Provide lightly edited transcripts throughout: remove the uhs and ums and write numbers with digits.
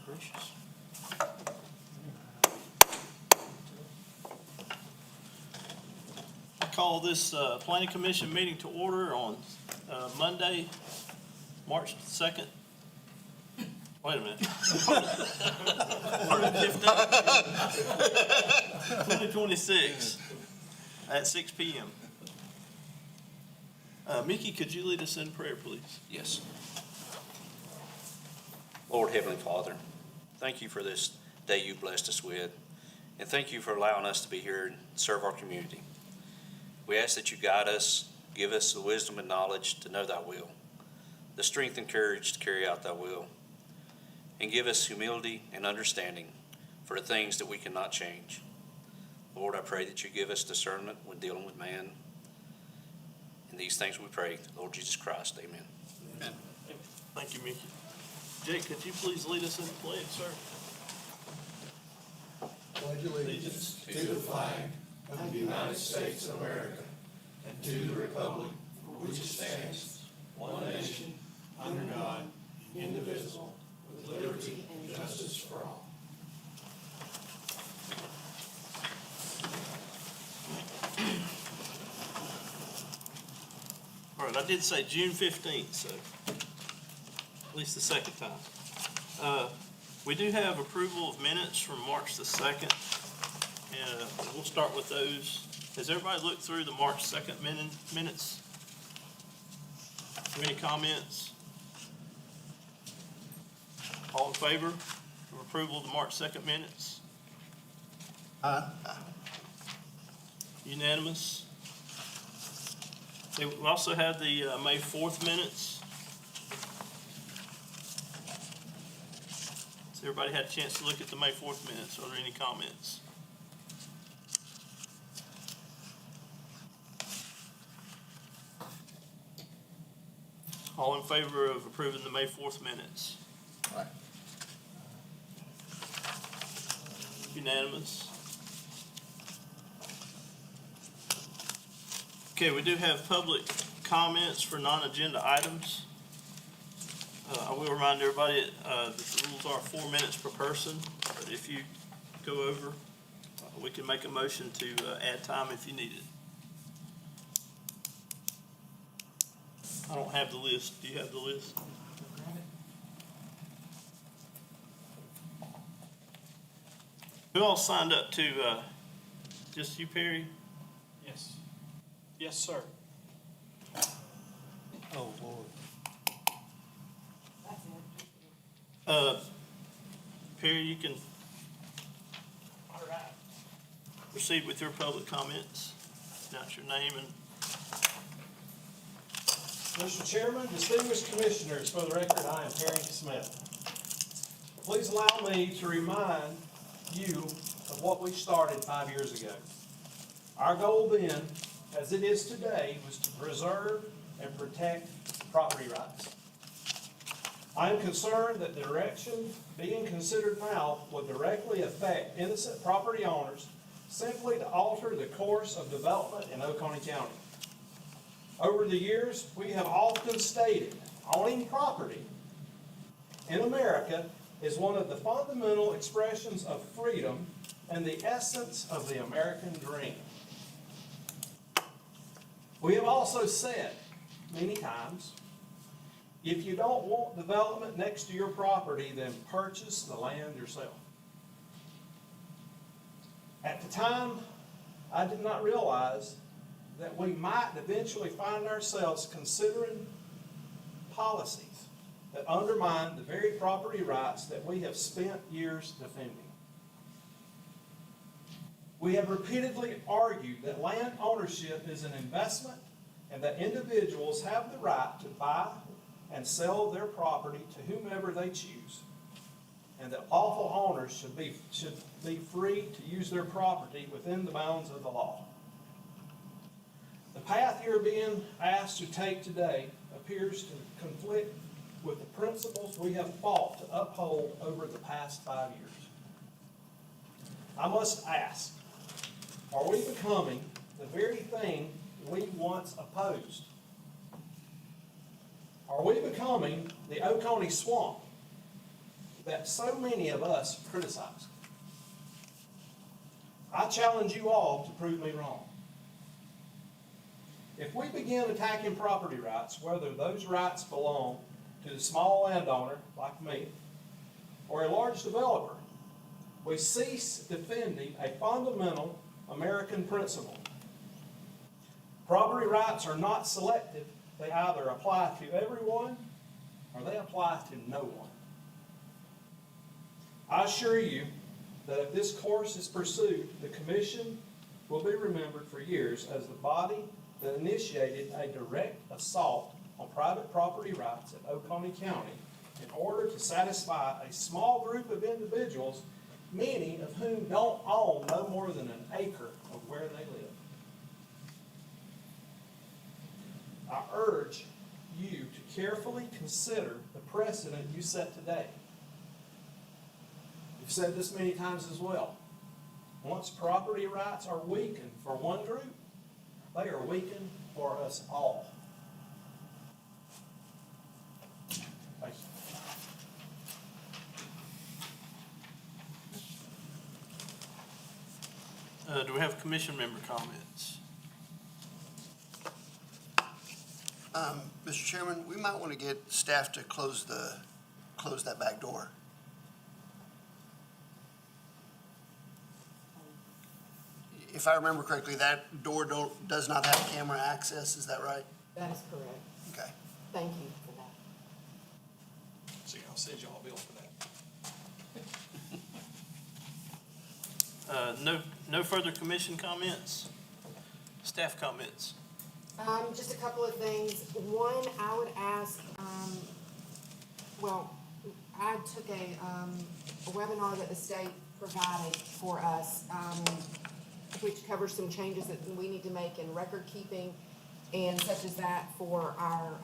gracious. I call this planning commission meeting to order on Monday, March 2nd. Wait a minute. 2026 at 6 p.m. Mickey, could you lead us in prayer, please? Yes. Lord Heavenly Father, thank you for this day you blessed us with, and thank you for allowing us to be here and serve our community. We ask that you guide us, give us the wisdom and knowledge to know thy will, the strength and courage to carry out thy will, and give us humility and understanding for the things that we cannot change. Lord, I pray that you give us discernment when dealing with man. And these things we pray, Lord Jesus Christ, amen. Amen. Thank you, Mickey. Jake, could you please lead us in the pledge, sir? Pledge allegiance to the flag of the United States of America and to the republic for which it stands, one nation, under God, indivisible, with liberty and justice for all. All right, I did say June 15th, so at least the second time. We do have approval of minutes from March the 2nd, and we'll start with those. Has everybody looked through the March 2nd minutes? Any comments? All in favor of approval of the March 2nd minutes? Unanimous? We also have the May 4th minutes. Has everybody had a chance to look at the May 4th minutes? Are there any comments? All in favor of approving the May 4th minutes? Aye. Unanimous? Okay, we do have public comments for non-agenda items. I will remind everybody that the rules are 4 minutes per person, but if you go over, we can make a motion to add time if you need it. I don't have the list. Do you have the list? Who all signed up to, just you, Perry? Yes. Yes, sir. Oh, Lord. Perry, you can All right. proceed with your public comments. Announce your name and Mr. Chairman, distinguished commissioners, for the record, I am Perry Smith. Please allow me to remind you of what we started 5 years ago. Our goal then, as it is today, was to preserve and protect property rights. I am concerned that the direction being considered now will directly affect innocent property owners simply to alter the course of development in Oconee County. Over the years, we have often stated owning property in America is one of the fundamental expressions of freedom and the essence of the American dream. We have also said many times, if you don't want development next to your property, then purchase the land yourself. At the time, I did not realize that we might eventually find ourselves considering policies that undermine the very property rights that we have spent years defending. We have repeatedly argued that land ownership is an investment and that individuals have the right to buy and sell their property to whomever they choose, and that lawful owners should be free to use their property within the bounds of the law. The path you're being asked to take today appears to conflict with the principles we have fought to uphold over the past 5 years. I must ask, are we becoming the very thing we once opposed? Are we becoming the Oconee Swamp that so many of us criticize. I challenge you all to prove me wrong. If we begin attacking property rights, whether those rights belong to the small landowner, like me, or a large developer, we cease defending a fundamental American principle. Property rights are not selective. They either apply to everyone or they apply to no one. I assure you that if this course is pursued, the Commission will be remembered for years as the body that initiated a direct assault on private property rights in Oconee County in order to satisfy a small group of individuals, many of whom don't own no more than an acre of where they live. I urge you to carefully consider the precedent you set today. You've said this many times as well. Once property rights are weakened for one group, they are weakened for us all. Thank you. Do we have commission member comments? Mr. Chairman, we might want to get staff to close that back door. If I remember correctly, that door does not have camera access, is that right? That is correct. Okay. Thank you for that. See, I'll send y'all a bill for that. No further commission comments? Staff comments? Just a couple of things. One, I would ask, I took a webinar that the state provided for us, which covers some changes that we need to make in record keeping and such as that for our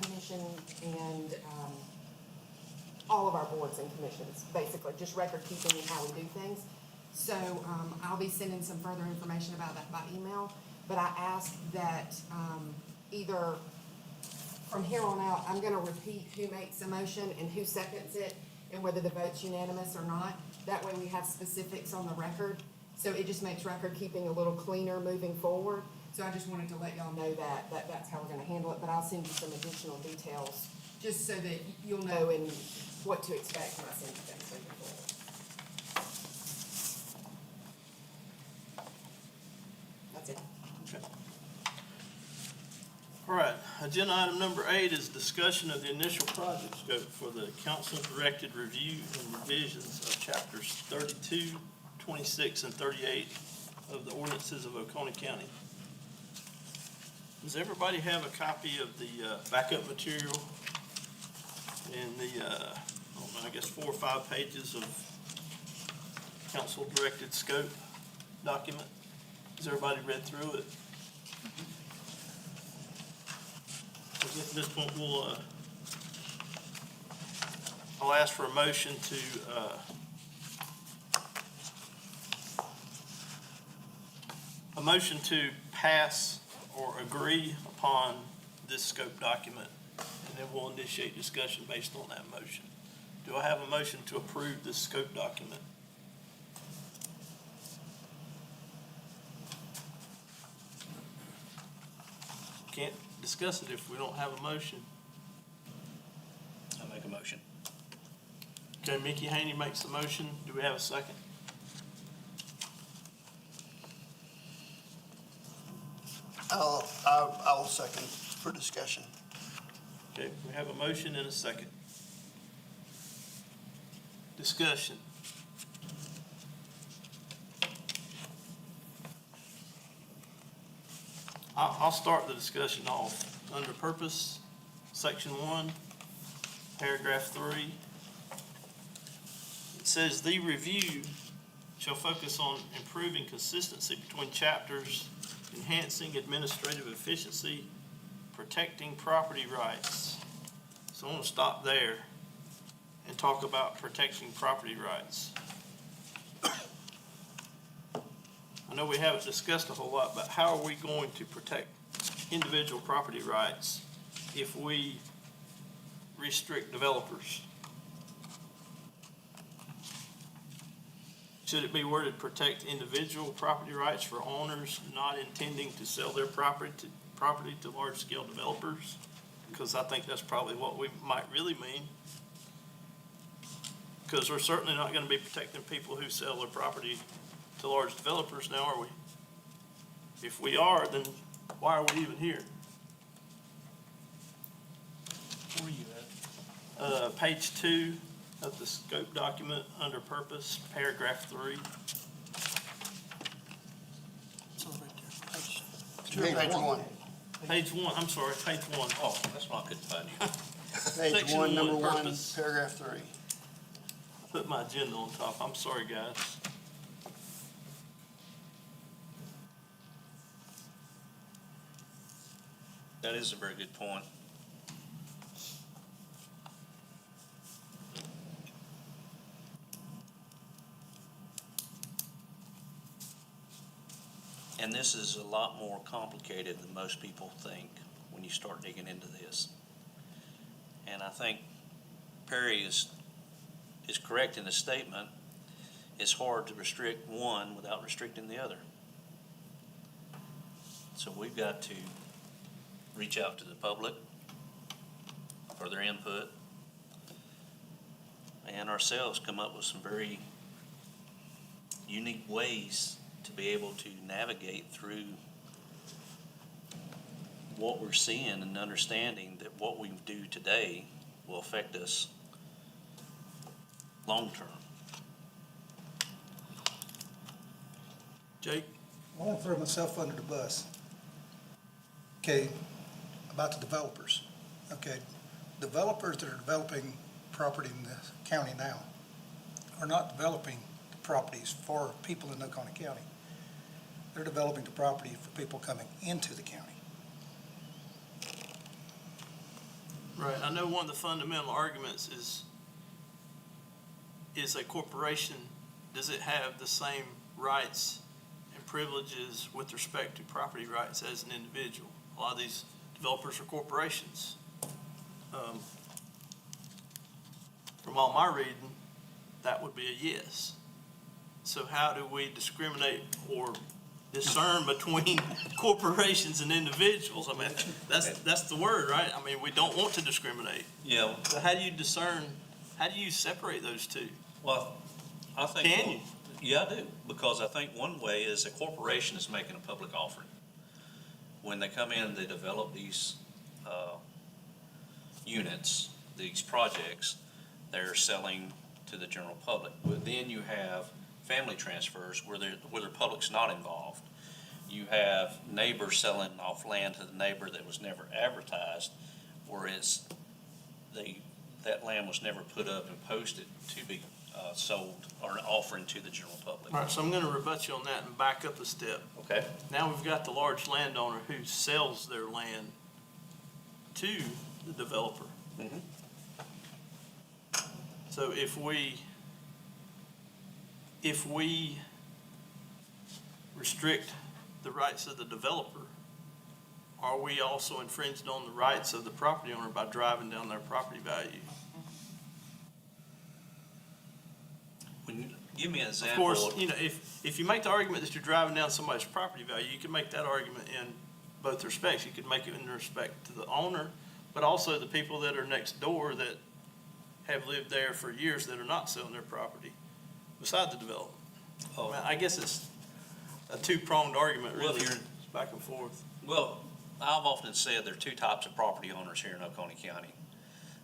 commission and, all of our boards and commissions, basically, just record keeping and how we do things. So, I'll be sending some further information about that by email, but I ask that, either from here on out, I'm gonna repeat who makes a motion and who seconds it, and whether the vote's unanimous or not. That way we have specifics on the record, so it just makes record keeping a little cleaner moving forward. So I just wanted to let y'all know that's how we're gonna handle it, but I'll send you some additional details, just so that you'll know and what to expect when I send you things moving forward. That's it. Okay. All right, agenda item number 8 is discussion of the initial project scope for the council-directed review and revisions of chapters 32, 26, and 38 of the ordinances of Oconee County. Does everybody have a copy of the backup material and the, I guess 4 or 5 pages of council-directed scope document? Has everybody read through it? At this point, I'll ask for a motion to pass or agree upon this scope document, and then we'll initiate discussion based on that motion. Do I have a motion to approve this scope document? Can't discuss it if we don't have a motion. I'll make a motion. Okay, Mickey Haney makes the motion. Do we have a second? I will second for discussion. Okay, we have a motion and a second. Discussion. I'll start the discussion off. Under purpose, section 1, paragraph 3. It says, "The review shall focus on improving consistency between chapters, enhancing administrative efficiency, protecting property rights." So I want to stop there and talk about protecting property rights. I know we haven't discussed a whole lot, but how are we going to protect individual property rights if we restrict developers? Should it be worded protect individual property rights for owners not intending to sell their property to large-scale developers? Because I think that's probably what we might really mean. Because we're certainly not gonna be protecting people who sell their property to large developers now, are we? If we are, then why are we even here? Where are you at? Page 2 of the scope document, under purpose, paragraph 3. Page one. Page 1, I'm sorry, page 1. Oh, that's not good fun. Page Section one, number 1, one, purpose. paragraph 3. I put my agenda on top, I'm sorry, guys. That is a very good point. And this is a lot more complicated than most people think when you start digging into this. And I think Perry is correct in his statement. It's hard to restrict one without restricting the other. So we've got to reach out to the public for their input and ourselves come up with some very unique ways to be able to navigate through what we're seeing and understanding that what we do today will affect us long-term. Jake? I want to throw myself under the bus. Okay, about the developers. Okay, developers that are developing property in the county now are not developing the properties for people in Oconee County. They're developing the property for people coming into the county. Right, I know one of the fundamental arguments is a corporation, does it have the same rights and privileges with respect to property rights as an individual? A lot of these developers are corporations. From all my reading, that would be a yes. So how do we discriminate or discern between corporations and individuals? I mean, that's the word, right? I mean, we don't want to discriminate. Yeah, So how do you discern, how do you separate those two? well, I think. Can you? Yeah, I do, because I think one way is a corporation is making a public offering. When they come in, they develop these units, these projects, they're selling to the general public. But then you have family transfers where the public's not involved. You have neighbors selling off land to the neighbor that was never advertised, whereas that land was never put up and posted to be sold or an offering to the general public. All right, so I'm gonna rebut you on that and back up a step. Okay. Now we've got the large landowner who sells their land to the developer. Mhm. So if we restrict the rights of the developer, are we also infringing on the rights of the property owner by driving down their property value? Give me an Of example. course, you know, if you make the argument that you're driving down somebody's property value, you can make that argument in both respects. You could make it in respect to the owner, but also the people that are next door that have lived there for years that are not selling their property beside the development. I mean, I guess it's a two-pronged argument, Well, really, you're- it's back and forth. Well, I've often said there are two types of property owners here in Oconee County.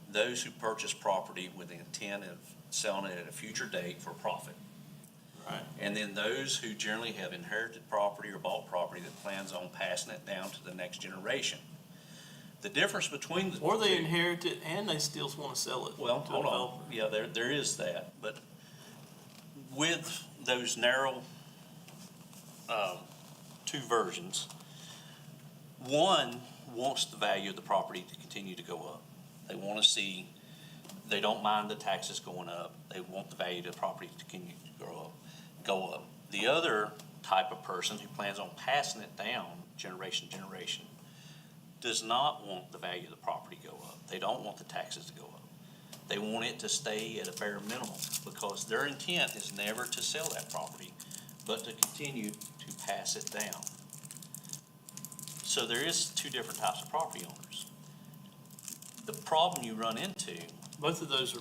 Those who purchase property with the intent of selling it at a future date for profit. Right. And then those who generally have inherited property or bought property that plans on passing it down to the next generation. The difference between the two. Or they inherit it and they still want to sell it to a Well, hold developer. on. Yeah, there is that, but with those narrow, two versions, one wants the value of the property to continue to go up. They want to see, they don't mind the taxes going up. They want the value of the property to continue to go up. The other type of person who plans on passing it down generation to generation does not want the value of the property to go up. They don't want the taxes to go up. They want it to stay at a bare minimum because their intent is never to sell that property, but to continue to pass it down. So there is two different types of property owners. The problem you run into, Both of those are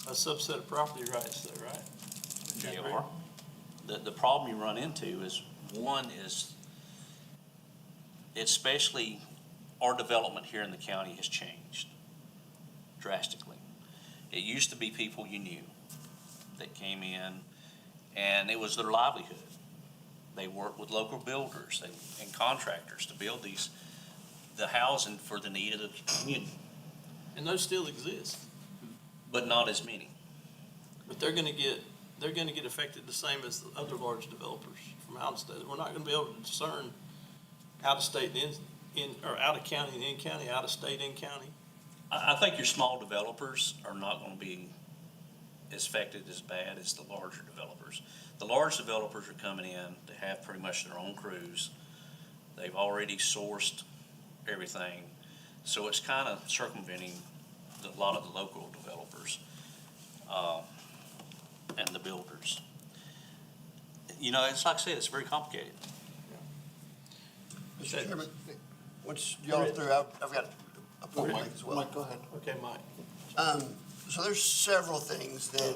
a subset of property rights though, right? they are, the problem you run into is, one is, especially our development here in the county has changed drastically. It used to be people you knew that came in, and it was their livelihood. They worked with local builders and contractors to build the housing for the need of the community, And those still exist, but not as many. but they're gonna get affected the same as the other large developers from out of state. We're not gonna be able to discern out of state and or out of county and in county, out of state and county. I think your small developers are not gonna be as affected as bad as the larger developers. The large developers are coming in, they have pretty much their own crews. They've already sourced everything, so it's kind of circumventing a lot of the local developers, and the builders. You know, it's like I said, it's very complicated. Mr. Chairman, once y'all are through, I've got a point to make as well. Mike, go ahead. Okay, Mike. So there's several things that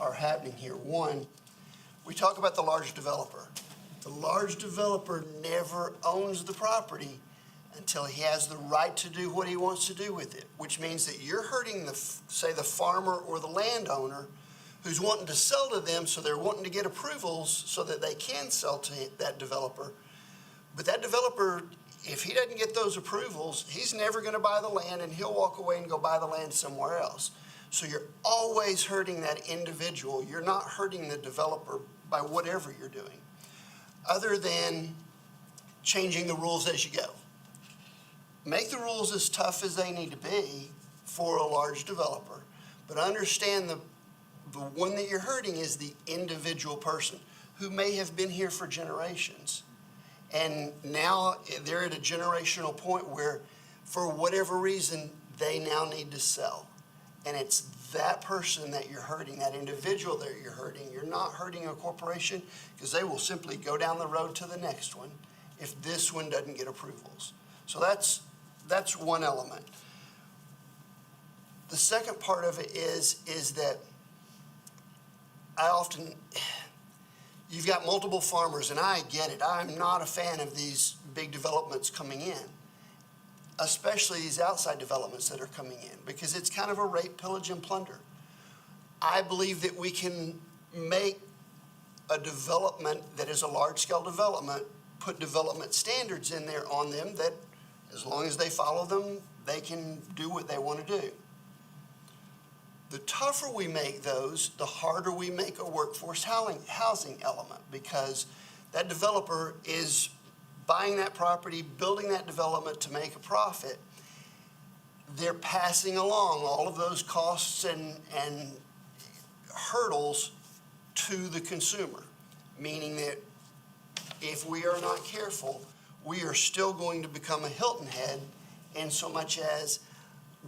are happening here. One, we talk about the large developer. The large developer never owns the property until he has the right to do what he wants to do with it, which means that you're hurting say the farmer or the landowner who's wanting to sell to them, so they're wanting to get approvals so that they can sell to that developer. But that developer, if he doesn't get those approvals, he's never gonna buy the land, and he'll walk away and go buy the land somewhere else. So you're always hurting that individual. You're not hurting the developer by whatever you're doing, other than changing the rules as you go. Make the rules as tough as they need to be for a large developer, but understand the one that you're hurting is the individual person who may have been here for generations. And now they're at a generational point where, for whatever reason, they now need to sell. And it's that person that you're hurting, that individual that you're hurting. You're not hurting a corporation, because they will simply go down the road to the next one if this one doesn't get approvals. So that's one element. The second part of it is that you've got multiple farmers, and I get it. I'm not a fan of these big developments coming in, especially these outside developments that are coming in, because it's kind of a rape, pillage, and plunder. I believe that we can make a development that is a large-scale development, put development standards in there on them that, as long as they follow them, they can do what they want to do. The tougher we make those, the harder we make a workforce housing element, because that developer is buying that property, building that development to make a profit. They're passing along all of those costs and hurdles to the consumer, meaning that if we are not careful, we are still going to become a Hilton Head, in so much as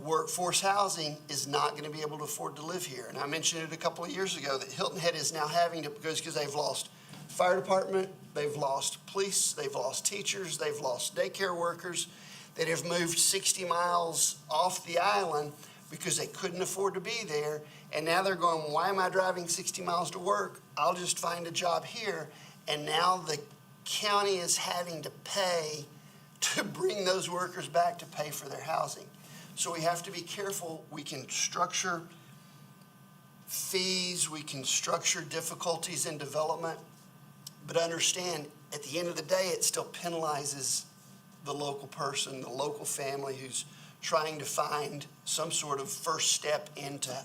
workforce housing is not going to be able to afford to live here. And I mentioned it a couple of years ago that Hilton Head is now having to, because they've lost fire department, they've lost police, they've lost teachers, they've lost daycare workers that have moved 60 miles off the island because they couldn't afford to be there. And now they're going, why am I driving 60 miles to work? I'll just find a job here. And now the county is having to pay to bring those workers back to pay for their housing. So we have to be careful. We can structure fees, we can structure difficulties in development, but understand, at the end of the day, it still penalizes the local person, the local family who's trying to find some sort of first step into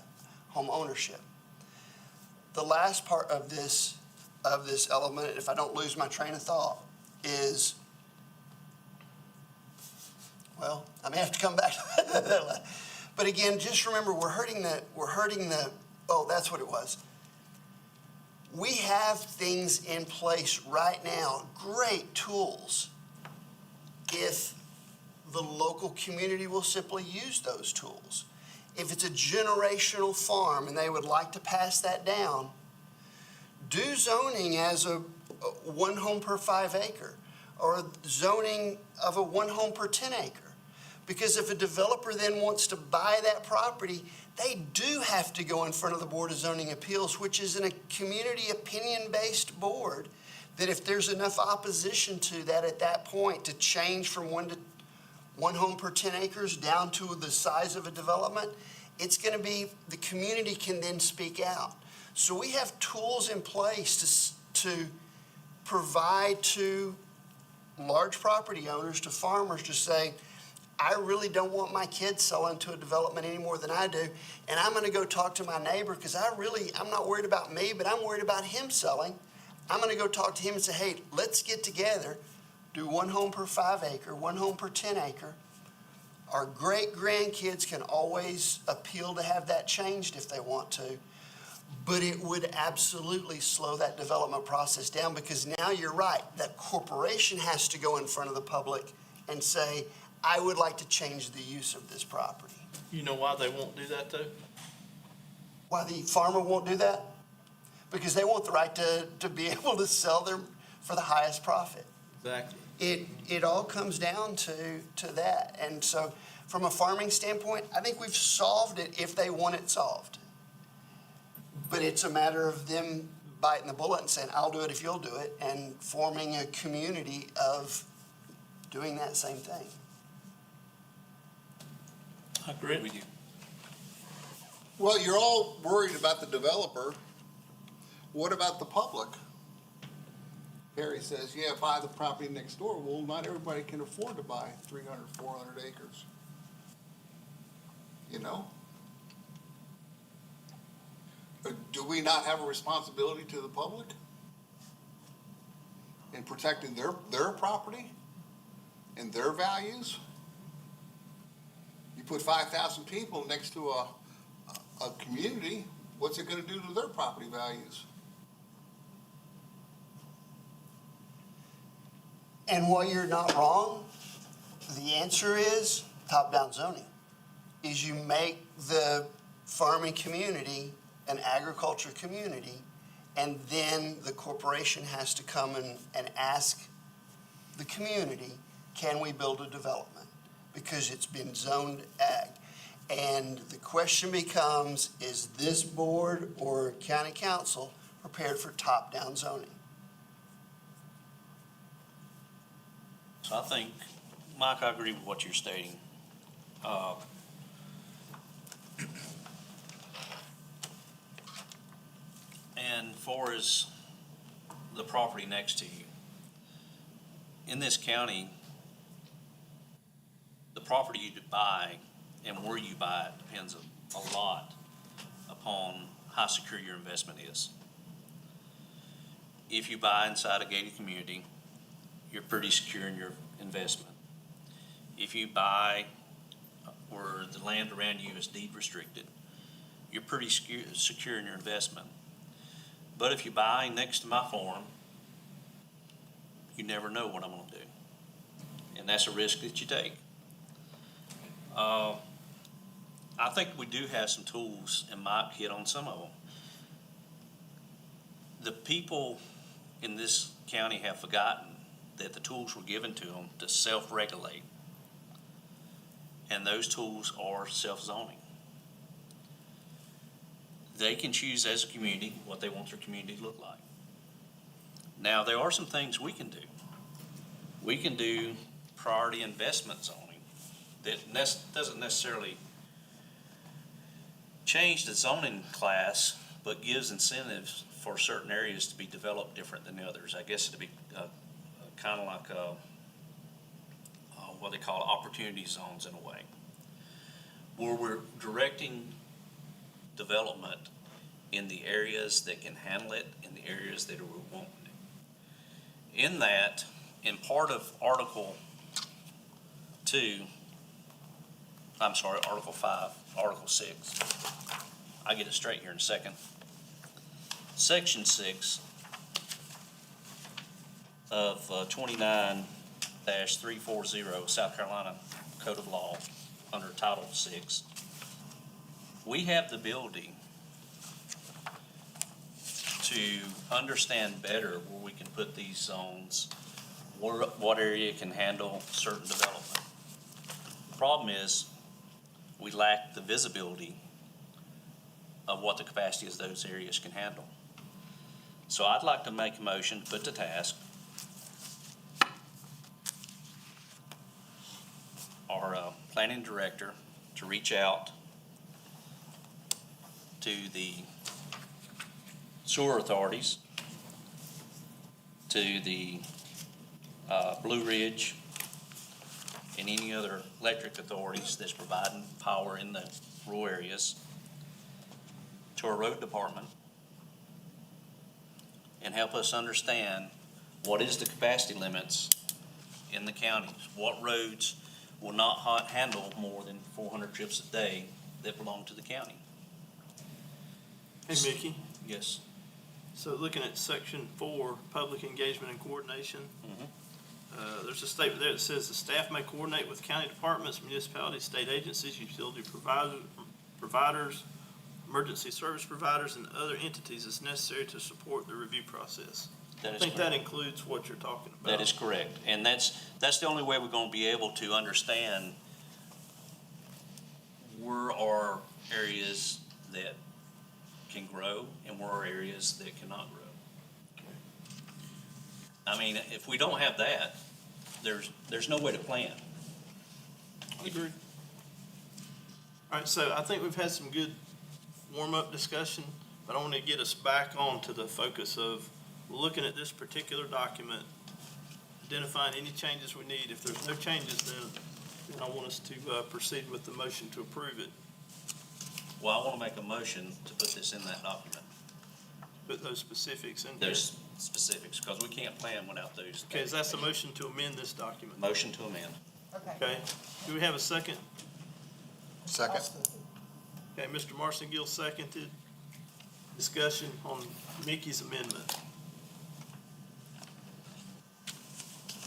home ownership. The last part of this element, if I don't lose my train of thought, is, well, I may have to come back to that. But again, just remember, we're hurting the, oh, that's what it was. We have things in place right now, great tools, if the local community will simply use those tools. if it's a generational farm and they would like to pass that down, do zoning as a one home per 5 acre, or zoning of a one home per 10 acre. Because if a developer then wants to buy that property, they do have to go in front of the Board of Zoning Appeals, which is a community opinion-based board, that if there's enough opposition to that at that point to change from one home per 10 acres down to the size of a development, it's going to be, the community can then speak out. So we have tools in place to provide to large property owners, to farmers, to say, I really don't want my kids selling to a development any more than I do, and I'm going to go talk to my neighbor because I'm not worried about me, but I'm worried about him selling. I'm going to go talk to him and say, hey, let's get together, do one home per 5 acre, one home per 10 acre. Our great-grandkids can always appeal to have that changed if they want to, but it would absolutely slow that development process down, because now you're right, that corporation has to go in front of the public and say, I would like to change the use of this property. You know why they won't do that though? Why the farmer won't do that? Because they want the right to be able to sell them for the highest profit. Exactly. It all comes down to that. And so from a farming standpoint, I think we've solved it if they want it solved. But it's a matter of them biting the bullet and saying, I'll do it if you'll do it, and forming a community of doing that same thing. I agree. We do. Well, you're all worried about the developer. What about the public? Perry says, yeah, buy the property next door. Well, not everybody can afford to buy 300, 400 acres. You know? Do we not have a responsibility to the public in protecting their property and their values? You put 5,000 people next to a community, what's it gonna do to their property values? And while you're not wrong, the answer is top-down zoning. Is you make the farming community an agriculture community, and then the corporation has to come and ask the community, can we build a development? Because it's been zoned ag. And the question becomes, is this board or county council prepared for top-down zoning? So I think, Mike, I agree with what you're stating. And far as the property next to you, in this county, the property you buy and where you buy it depends a lot upon how secure your investment is. If you buy inside a gated community, you're pretty secure in your investment. If you buy where the land around you is deed restricted, you're pretty secure in your investment. But if you buy next to my farm, you never know what I'm gonna do. And that's a risk that you take. I think we do have some tools, and Mike hit on some of them. The people in this county have forgotten that the tools were given to them to self-regulate. And those tools are self-zoning. They can choose as a community what they want their community to look like. Now, there are some things we can do. We can do priority investment zoning that doesn't necessarily change the zoning class, but gives incentives for certain areas to be developed different than others. I guess it'd be kind of like what they call opportunity zones in a way, where we're directing development in the areas that can handle it, in the areas that won't. In that, in part of Article 5, Article 6, I'll get it straight here in a second. Section 6 of 29-340 South Carolina Code of Law under Title 6 we have the ability to understand better where we can put these zones, what area can handle certain development. The problem is, we lack the visibility of what the capacity of those areas can handle. So I'd like to make a motion, put to task our planning director to reach out to the sewer authorities, to the Blue Ridge, and any other electric authorities that's providing power in the rural areas, to our road department, and help us understand what is the capacity limits in the counties. What roads will not handle more than 400 trips a day that belong to the county? Hey, Mickey, Yes. so looking at section 4, public engagement and coordination, Mhm. there's a statement there that says the staff may coordinate with county departments, municipalities, state agencies, utility providers, emergency service providers, and other entities as necessary to support the review process. That I is think correct. that includes what you're talking about. That is correct. And that's the only way we're gonna be able to understand where are areas that can grow and where are areas that cannot grow. I mean, if we don't have that, there's no way to plan. I agree. All right, so I think we've had some good warm-up discussion, but I want to get us back on to the focus of looking at this particular document, identifying any changes we need. If there's no changes, then I want us to proceed with the motion to approve it. Well, I wanna make a motion to put this in that document, Put those specifics in there. those specifics, because we can't plan without those. Okay, is that the motion to amend this document? Motion to amend. Okay, do we have a second? Second. Okay, Mr. Marcingill seconded. Discussion on Mickey's amendment.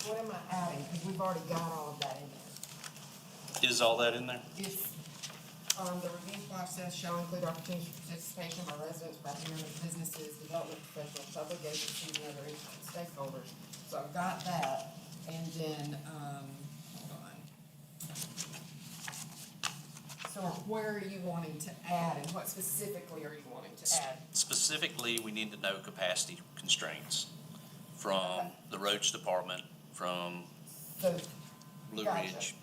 What am I adding? Because we've already got all of that in there. Is all that in there? It's, the review process shall include opportunities for participation by residents, property owners, businesses, development professionals, public agencies, and other interested stakeholders. So I've got that, and then, hold on. So where are you wanting to add, and what specifically are you wanting to add? Specifically, we need to know capacity constraints from the roads department, from So, Blue Gotcha. Ridge,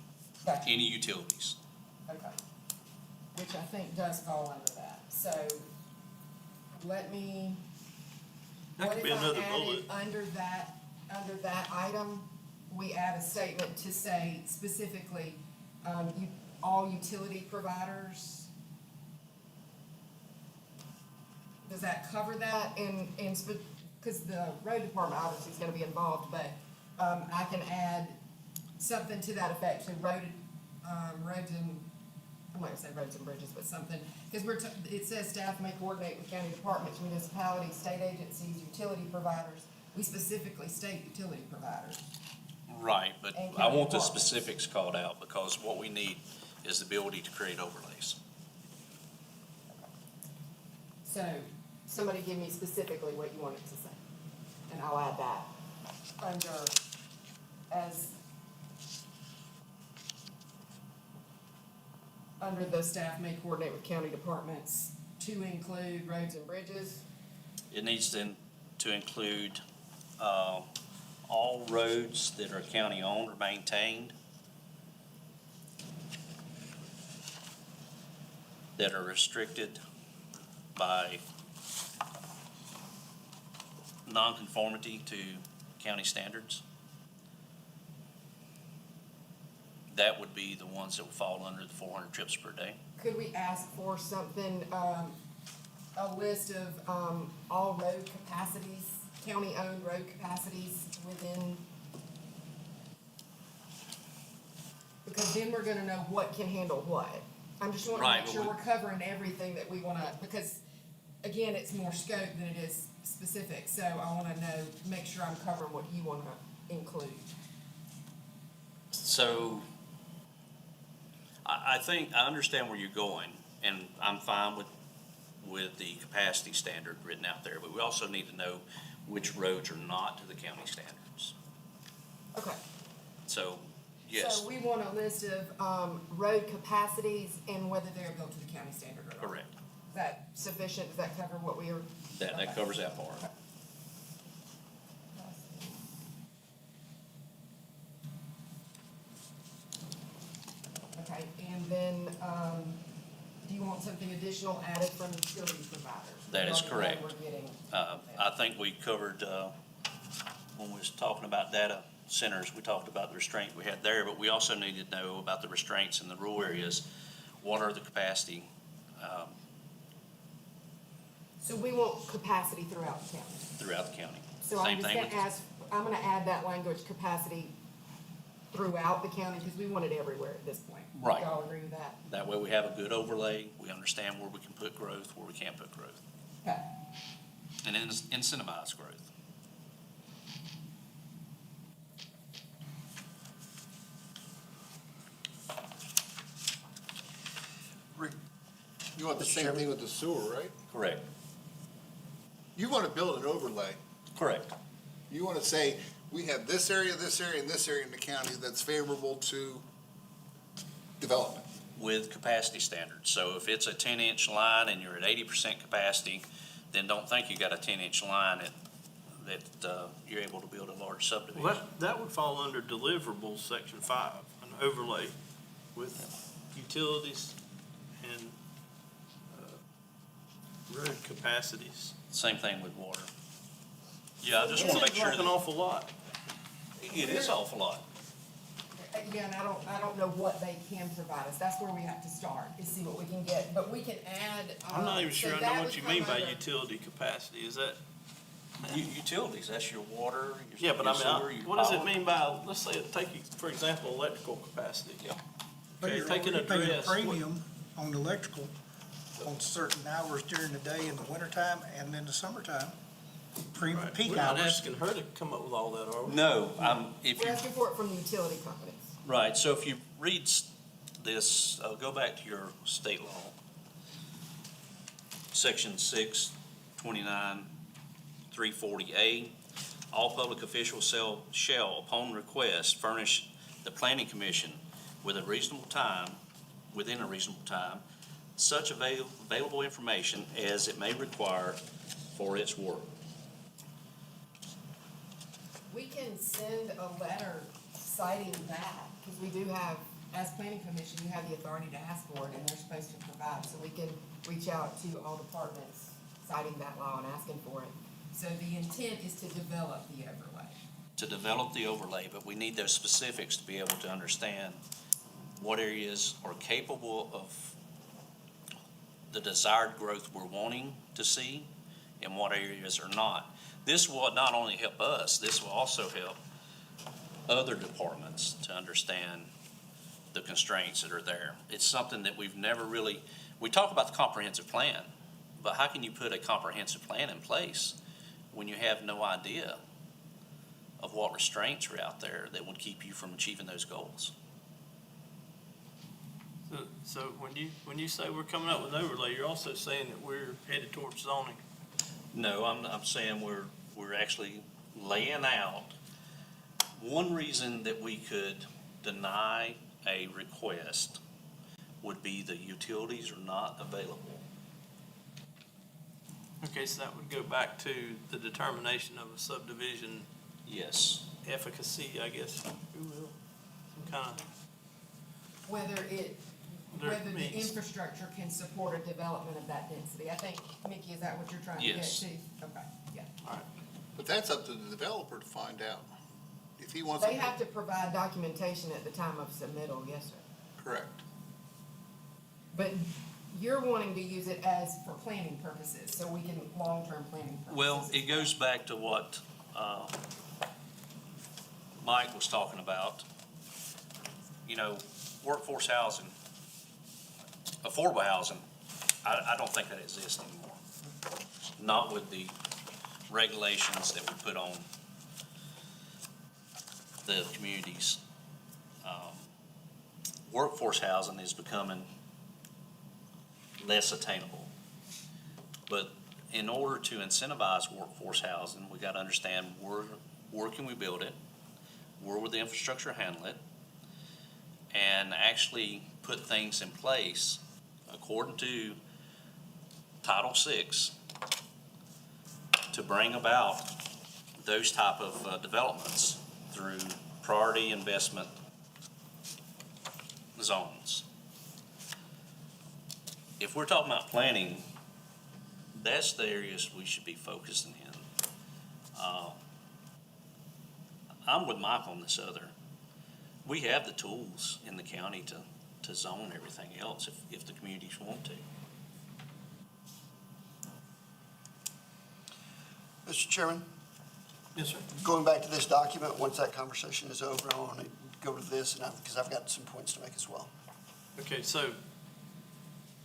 gotcha, any utilities. okay. Which I think does fall under that. So, let me. That could be another bullet. What if I added under that item, we add a statement to say specifically, all utility providers? Does that cover that? Because the road department obviously is gonna be involved, but, I can add something to that effect, so roads and, I'm not gonna say roads and bridges, but something, because it says staff may coordinate with county departments, municipalities, state agencies, utility providers. We specifically state utility providers. Right, but And I county want the departments. specifics called out, because what we need is the ability to create overlays. So, somebody give me specifically what you want it to say, and I'll add that under the staff may coordinate with county departments to include roads and bridges. It needs to include, all roads that are county-owned or maintained, that are restricted by nonconformity to county standards. That would be the ones that would fall under the 400 trips per day. Could we ask for something, a list of, all road capacities, county-owned road capacities within? Because then we're gonna know what can handle what. I'm just wanting to Right, make sure but we're covering everything that we wanna, because, again, it's more scope than it is specific, so I wanna know, make sure I'm covering what you wanna include. So, I think, I understand where you're going, And I'm fine with the capacity standard written out there, but we also need to know which roads are not to the county standards. Okay. So, yes, So we want a list of, road capacities and whether they're built to the county standard or not. correct. Is that sufficient? Does that cover what we are? That covers that part. Okay, and then, do you want something additional added from utility providers? That is Regarding what correct. We're getting. I think we covered, when we was talking about data centers, we talked about the restraint we had there, but we also needed to know about the restraints in the rural areas. What are the capacity? So we want capacity throughout the county. Throughout the county. So I'm Same just thing gonna with- ask, I'm gonna add that language, capacity throughout the county, because we want it everywhere at this point. Right. Y'all agree with that? That way we have a good overlay, we understand where we can put growth, where we can't put growth, Okay. and incentivize growth. Rick, you want the same thing with the sewer, right? Correct. You want to build an overlay. Correct. You want to say, we have this area, and this area in the county that's favorable to development. With capacity standards. So if it's a 10-inch line and you're at 80% capacity, then don't think you got a 10-inch line that you're able to build a large subdivision. Well, that would fall under deliverables, section 5, an overlay with utilities and road capacities. Same thing with water. Yeah, I just want to make sure Seems like an that awful lot. it is an awful lot. Again, I don't know what they can provide us. That's where we have to start, is see what we can get. But we can add. I'm not even so sure I that know would what you come mean by under- utility capacity. Is that? Utilities, that's your water, Yeah, but I your sewer, mean, your what does it power. mean by, let's say, take, for example, electrical capacity? Yeah. But Okay, you're take an already paying a address. what- premium on electrical on certain hours during the day in the wintertime and in the summertime. Right. Peak We're not hours. asking her to come up with all that, are we? No, if We're you, asking for it from the utility companies. right, so if you read this, go back to your state law. Section 629, 340A, all public officials shall, upon request, furnish the planning commission with a reasonable time, within a reasonable time, such available information as it may require for its work. We can send a letter citing that, because we do have, as planning commission, you have the authority to ask for it, and they're supposed to provide. So we can reach out to all departments citing that law and asking for it. So the intent is to develop the overlay. To develop the overlay, but we need those specifics to be able to understand what areas are capable of the desired growth we're wanting to see and what areas are not. This will not only help us, this will also help other departments to understand the constraints that are there. It's something that we've never really, we talk about the comprehensive plan, but how can you put a comprehensive plan in place when you have no idea of what restraints are out there that would keep you from achieving those goals? So when you say we're coming up with an overlay, you're also saying that we're headed towards zoning. No, I'm saying we're actually laying out one reason that we could deny a request would be the utilities are not available. Okay, so that would go back to the determination of a subdivision Yes, efficacy, I guess, if you will. Some kind of, Whether Whether it whether the meets- infrastructure can support a development of that density. I think, Mickey, is that what you're trying to get Yes. to? Okay, yeah. all right. But that's up to the developer to find out. If he wants They to. have to provide documentation at the time of submittal, yes, sir. Correct. But you're wanting to use it as for planning purposes, so we can, long-term planning purposes. well, it goes back to what Mike was talking about. You know, workforce housing, affordable housing, I don't think that exists anymore. Not with the regulations that we put on the communities. Workforce housing is becoming less attainable. But in order to incentivize workforce housing, we got to understand where can we build it? Where will the infrastructure handle it? And actually put things in place according to Title VI to bring about those type of developments through priority investment zones. If we're talking about planning, that's the areas we should be focusing in. I'm with Mike on this other. We have the tools in the county to zone everything else if the communities want to. Mr. Chairman, Yes, sir. going back to this document, once that conversation is over, I want to go to this, because I've got some points to make as well. Okay, so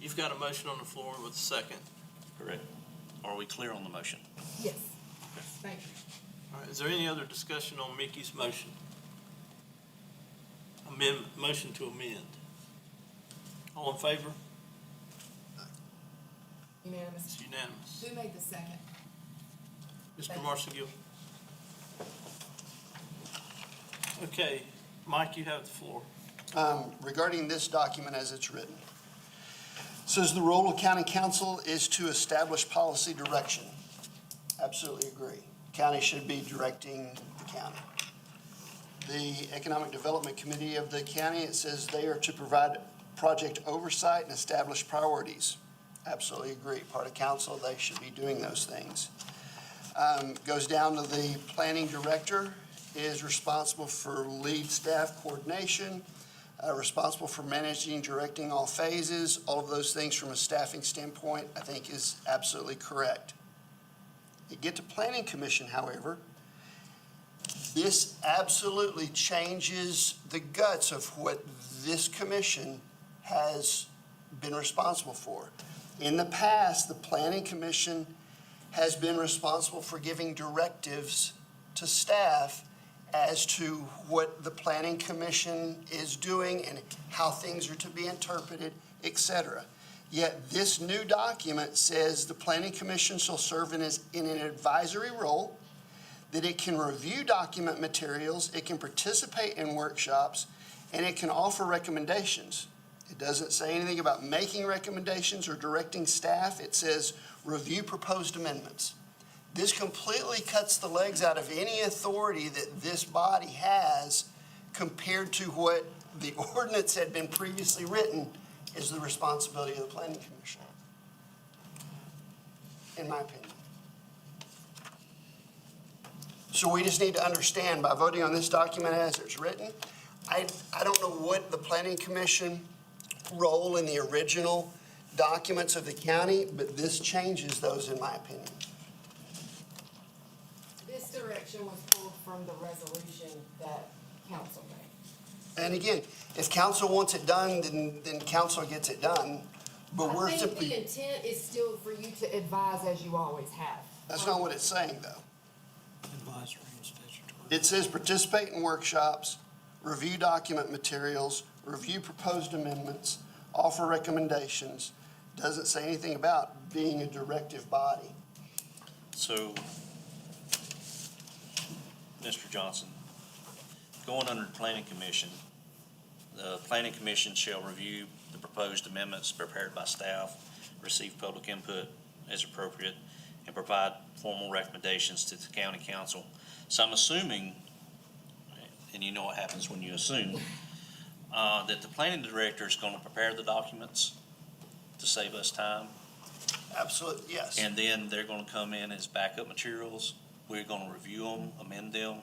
you've got a motion on the floor with a second. Correct. Are we clear on the motion? Yes. Thank you. All right, is there any other discussion on Mickey's motion? Motion to amend. All in favor? Unanimous. It's unanimous. Who made the second? Mr. Marshall Gill. Okay, Mike, you have the floor. Regarding this document as it's written, says the role of county council is to establish policy direction. Absolutely agree. County should be directing the county. The Economic Development Committee of the county, it says they are to provide project oversight and establish priorities. Absolutely agree. Part of council, they should be doing those things. Goes down to the planning director is responsible for lead staff coordination, responsible for managing, directing all phases. All of those things from a staffing standpoint, I think is absolutely correct. You get to planning commission, however, this absolutely changes the guts of what this commission has been responsible for. In the past, the planning commission has been responsible for giving directives to staff as to what the planning commission is doing and how things are to be interpreted, et cetera. Yet this new document says the planning commission shall serve in an advisory role, that it can review document materials, it can participate in workshops, and it can offer recommendations. It doesn't say anything about making recommendations or directing staff. It says review proposed amendments. This completely cuts the legs out of any authority that this body has compared to what the ordinance had been previously written is the responsibility of the planning commission, in my opinion. So we just need to understand by voting on this document as it's written, I don't know what the planning commission role in the original documents of the county, but this changes those in my opinion. This direction was pulled from the resolution that council made. And again, if council wants it done, then council gets it done, but we're I think simply, the intent is still for you to advise as you always have. that's not what it's saying though. Advisory and statutory. It says participate in workshops, review document materials, review proposed amendments, offer recommendations. Doesn't say anything about being a directive body. So, Mr. Johnson, going under the planning commission, the planning commission shall review the proposed amendments prepared by staff, receive public input as appropriate, and provide formal recommendations to the county council. So I'm assuming, and you know what happens when you assume, that the planning director is going to prepare the documents to save us time, Absolutely, yes. and then they're going to come in as backup materials. We're going to review them, amend them,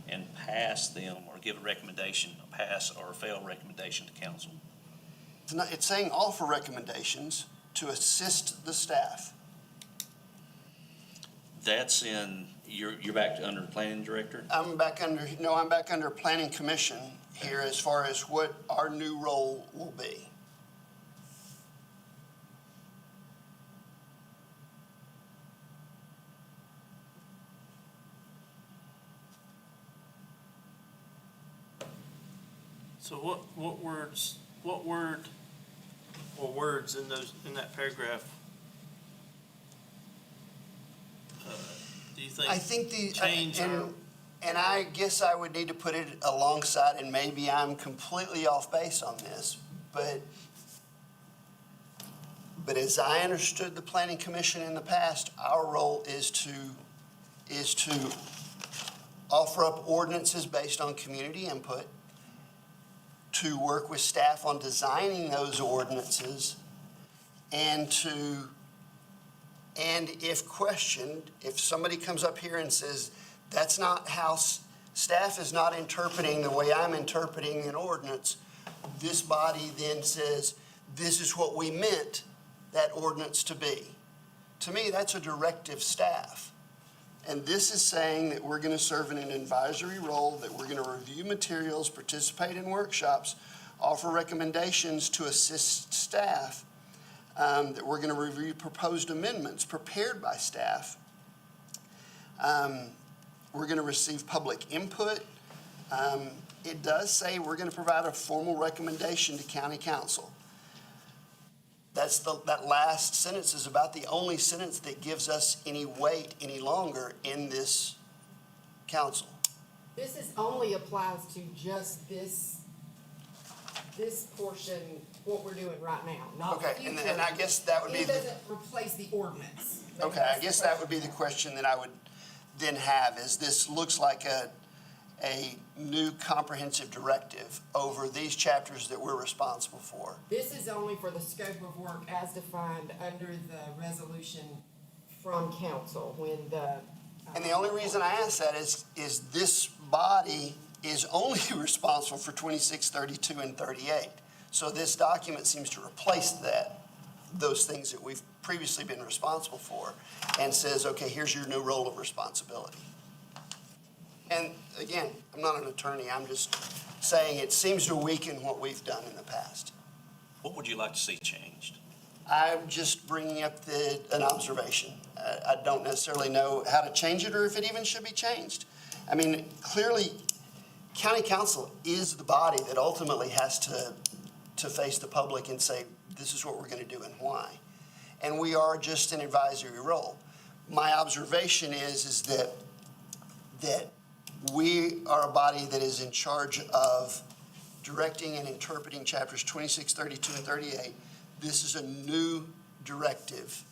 and pass them, or give a recommendation, a pass or fail recommendation to council. It's saying offer recommendations to assist the staff. That's in, you're back to under the planning director? I'm back under planning commission here as far as what our new role will be. So what word or words in in that paragraph, do you think? I think change our- and I guess I would need to put it alongside, and maybe I'm completely off base on this, but as I understood the planning commission in the past, our role is to offer up ordinances based on community input, to work with staff on designing those ordinances, and if questioned, if somebody comes up here and says, that's not how, staff is not interpreting the way I'm interpreting an ordinance, this body then says, this is what we meant that ordinance to be. To me, that's a directive staff. And this is saying that we're going to serve in an advisory role, that we're going to review materials, participate in workshops, offer recommendations to assist staff, that we're going to review proposed amendments prepared by staff. We're going to receive public input. It does say we're going to provide a formal recommendation to county council. That last sentence is about the only sentence that gives us any weight any longer in this council. This only applies to just this portion, what we're doing right now, not Okay, future. and I guess that would be It the, doesn't replace the ordinance. okay, I guess that would be the question that I would then have, is this looks like a new comprehensive directive over these chapters that we're responsible for. This is only for the scope of work as defined under the resolution from council when the. And the only reason I ask that is this body is only responsible for 26, 32, and 38. So this document seems to replace those things that we've previously been responsible for, and says, okay, here's your new role of responsibility. And again, I'm not an attorney, I'm just saying it seems to weaken what we've done in the past. What would you like to see changed? I'm just bringing up an observation. I don't necessarily know how to change it or if it even should be changed. I mean, clearly, county council is the body that ultimately has to face the public and say, this is what we're going to do and why. And we are just an advisory role. My observation is that we are a body that is in charge of directing and interpreting chapters 26, 32, and 38. This is a new directive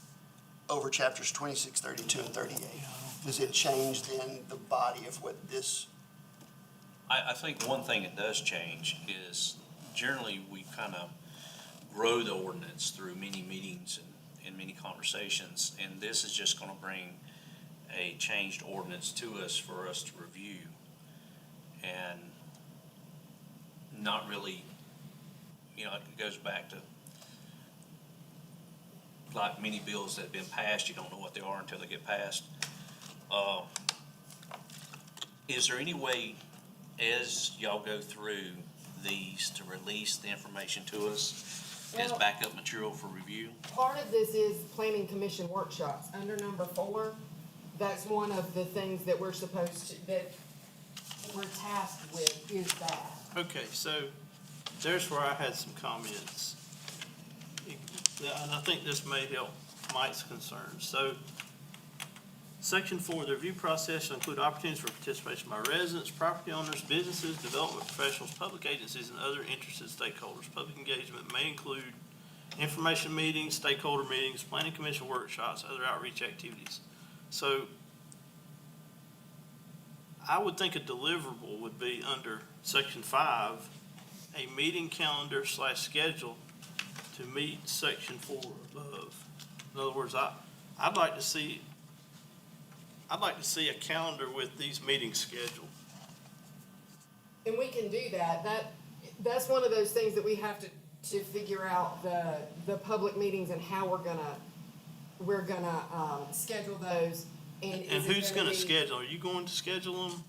over chapters 26, 32, and 38. Does it change then the body of what this? I think one thing it does change is generally we kind of grow the ordinance through many meetings and many conversations, and this is just going to bring a changed ordinance to us for us to review and not really, it goes back to like many bills that have been passed, you don't know what they are until they get passed. Is there any way, as y'all go through these, to release the information to us as Well, backup material for review? Part of this is planning commission workshops. Under number 4, that's one of the things that we're that we're tasked with is that. Okay, so there's where I had some comments. And I think this may help Mike's concerns. So, Section 4, the review process shall include opportunities for participation by residents, property owners, businesses, development professionals, public agencies, and other interested stakeholders. Public engagement may include information meetings, stakeholder meetings, planning commission workshops, other outreach activities. So, I would think a deliverable would be under Section 5, a meeting calendar / schedule to meet Section 4 above. In other words, I'd like to see a calendar with these meetings scheduled. And we can do that. That's one of those things that we have to figure out the public meetings and how we're gonna schedule those. And And is it who's gonna be- schedule? Are you going to schedule them?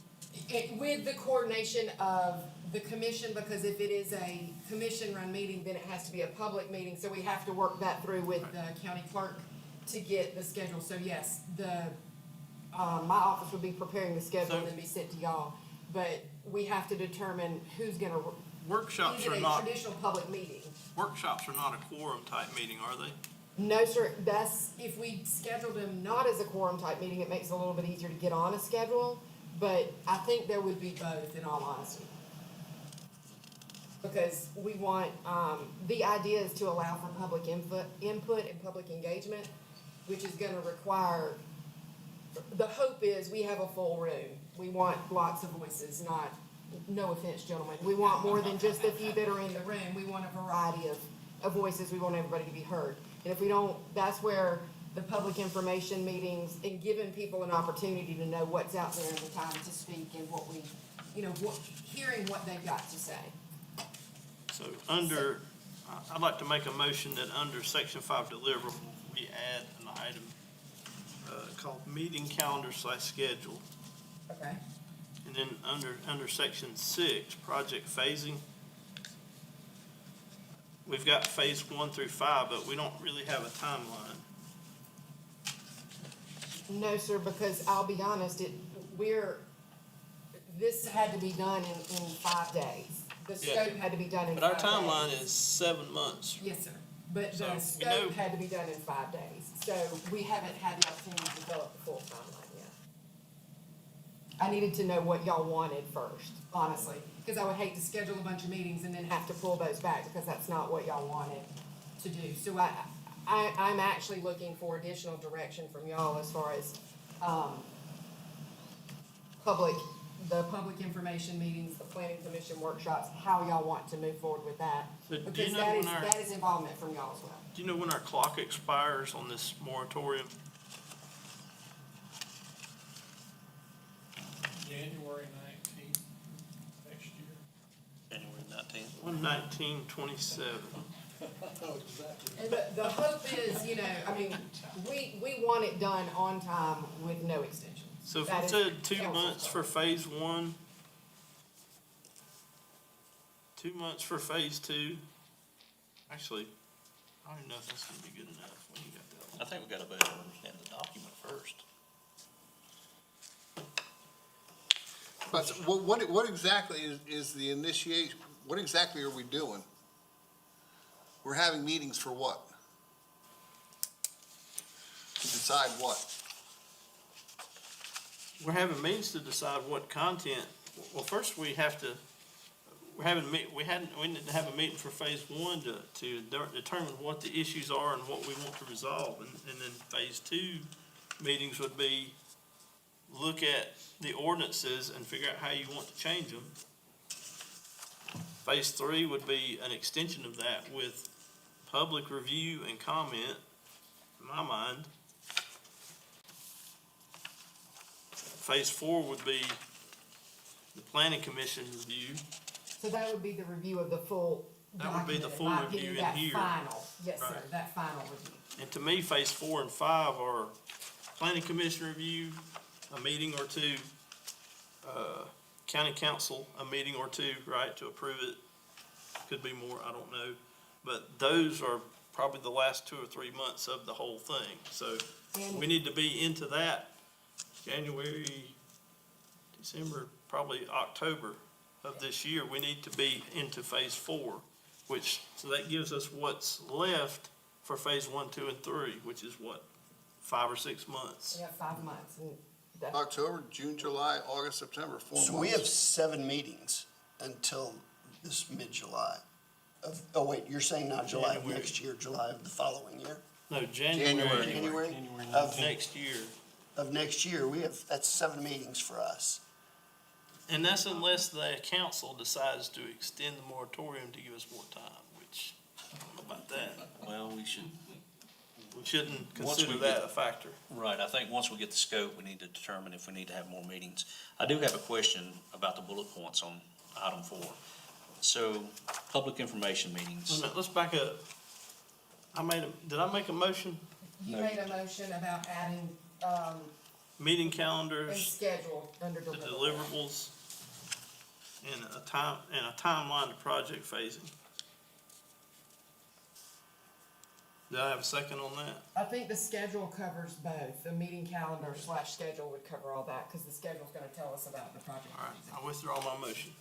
With the coordination of the commission, because if it is a commission-run meeting, then it has to be a public meeting, so we have to work that through with the county clerk to get the schedule. So yes, my office would be preparing the schedule and then be sent to y'all. But we have to determine who's gonna, Workshops is it are a not, traditional public meeting? workshops are not a quorum type meeting, are they? No, sir, that's, if we scheduled them not as a quorum type meeting, it makes it a little bit easier to get on a schedule, but I think there would be both, in all honesty. Because we want, the idea is to allow for public input and public engagement, which is gonna require, the hope is we have a full room. We want lots of voices, not, no offense, gentlemen, we want more than just the few that are in the room. We want a variety of voices. We want everybody to be heard. And if we don't, that's where the public information meetings and giving people an opportunity to know what's out there at the time to speak and what we, hearing what they've got to say. So I'd like to make a motion that under section 5 deliverable, we add an item called meeting calendar / schedule. Okay. And then under section 6, project phasing, we've got phase 1 through 5, but we don't really have a timeline. No, sir, because I'll be honest, this had to be done in 5 days. The Yeah. scope had to be done in 5 But our days. timeline is 7 months. Yes, sir. But So, the we scope know- had to be done in 5 days, so we haven't had the opportunity to develop the full timeline yet. I needed to know what y'all wanted first, honestly, because I would hate to schedule a bunch of meetings and then have to pull those back, because that's not what y'all wanted to do. So I'm actually looking for additional direction from y'all as far as, the public information meetings, the planning commission workshops, how y'all want to move forward with that. So do you Because know that when is, our- that is involvement from y'all as well. Do you know when our clock expires on this moratorium? January 19th next year. January 19th. 1/19/27. And the hope is, we want it done on time with no extensions. So if That we is said 2 council's months for hope. phase 1, 2 months for phase 2, actually, I don't even know if that's gonna be good enough when you got that one. I think we gotta better understand the document first. But what exactly is the initiation, what exactly are we doing? We're having meetings for what? To decide what? We're having meetings to decide what content, well, first we have to, we need to have a meeting for phase 1 to determine what the issues are and what we want to resolve. And then phase 2 meetings would be look at the ordinances and figure out how you want to change them. Phase 3 would be an extension of that with public review and comment, in my mind. Phase 4 would be the planning commission review. So that would be the review of the full That would be the document, full in my review opinion, in that here. final, yes, sir, Right. that final review. And to me, phase 4 and 5 are planning commission review, a meeting or two, county council, a meeting or two, right, to approve it. Could be more, I don't know. But those are probably the last 2 or 3 months of the whole thing. So And- we need to be into that January, December, probably October of this year. We need to be into phase 4, so that gives us what's left for phase 1, 2, and 3, which is what, 5 or 6 months? We have 5 months, and that, October, June, July, August, September, 4 months. So we have 7 meetings until this mid-July. Oh, wait, you're saying not July of January. next year, July of the following year? No, January. January of next year. of next year, that's 7 meetings for us. And that's unless the council decides to extend the moratorium to give us more time, which, I don't know about that. Well, we should, We shouldn't Once we consider get- that a factor. right, I think once we get the scope, we need to determine if we need to have more meetings. I do have a question about the bullet points on item 4. So, public information Wait a meetings. minute, let's back up. Did I make a motion? you made a motion about adding, Meeting a calendars, schedule under the deliverables. deliverables, and a timeline to project phasing. Do I have a second on that? I think the schedule covers both, the meeting calendar / schedule would cover all that, because the schedule's gonna tell us about the project. All right, I withdraw my motion.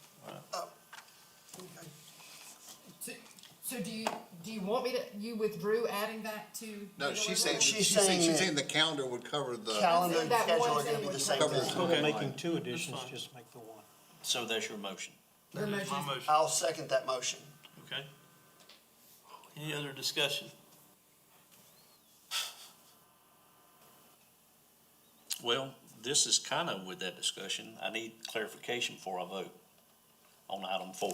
So do you want me to, you withdrew adding that to? No, the she's saying, deliverable? She's saying the calendar would cover the. Calendar I and said that schedule one are gonna thing be the was same covered. thing. Okay. Making two additions, fine. just make the one. So that's your motion. Your That is my motion. motion. I'll second that motion. Okay. Any other discussion? Well, this is kind of with that discussion. I need clarification before I vote on item 4.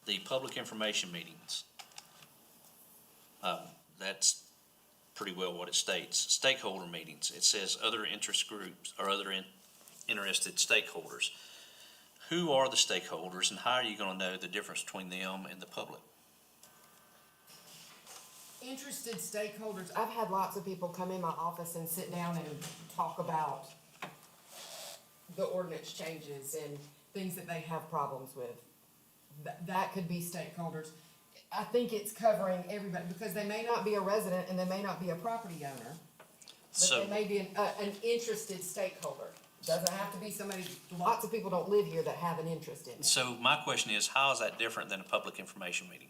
The public information meetings. That's pretty well what it states. Stakeholder meetings, it says other interest groups or other interested stakeholders. Who are the stakeholders and how are you gonna know the difference between them and the public? Interested stakeholders, I've had lots of people come in my office and sit down and talk about the ordinance changes and things that they have problems with. That could be stakeholders. I think it's covering everybody, because they may not be a resident and they may not be a property owner, but So, they may be an interested stakeholder. Doesn't have to be somebody, lots of people don't live here that have an interest in it. so my question is, how is that different than a public information meeting?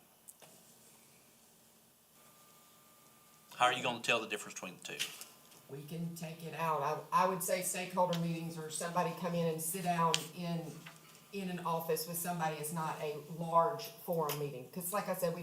How are you gonna tell the difference between the two? We can take it out. I would say stakeholder meetings or somebody come in and sit down in an office with somebody is not a large forum meeting. Cause like I said,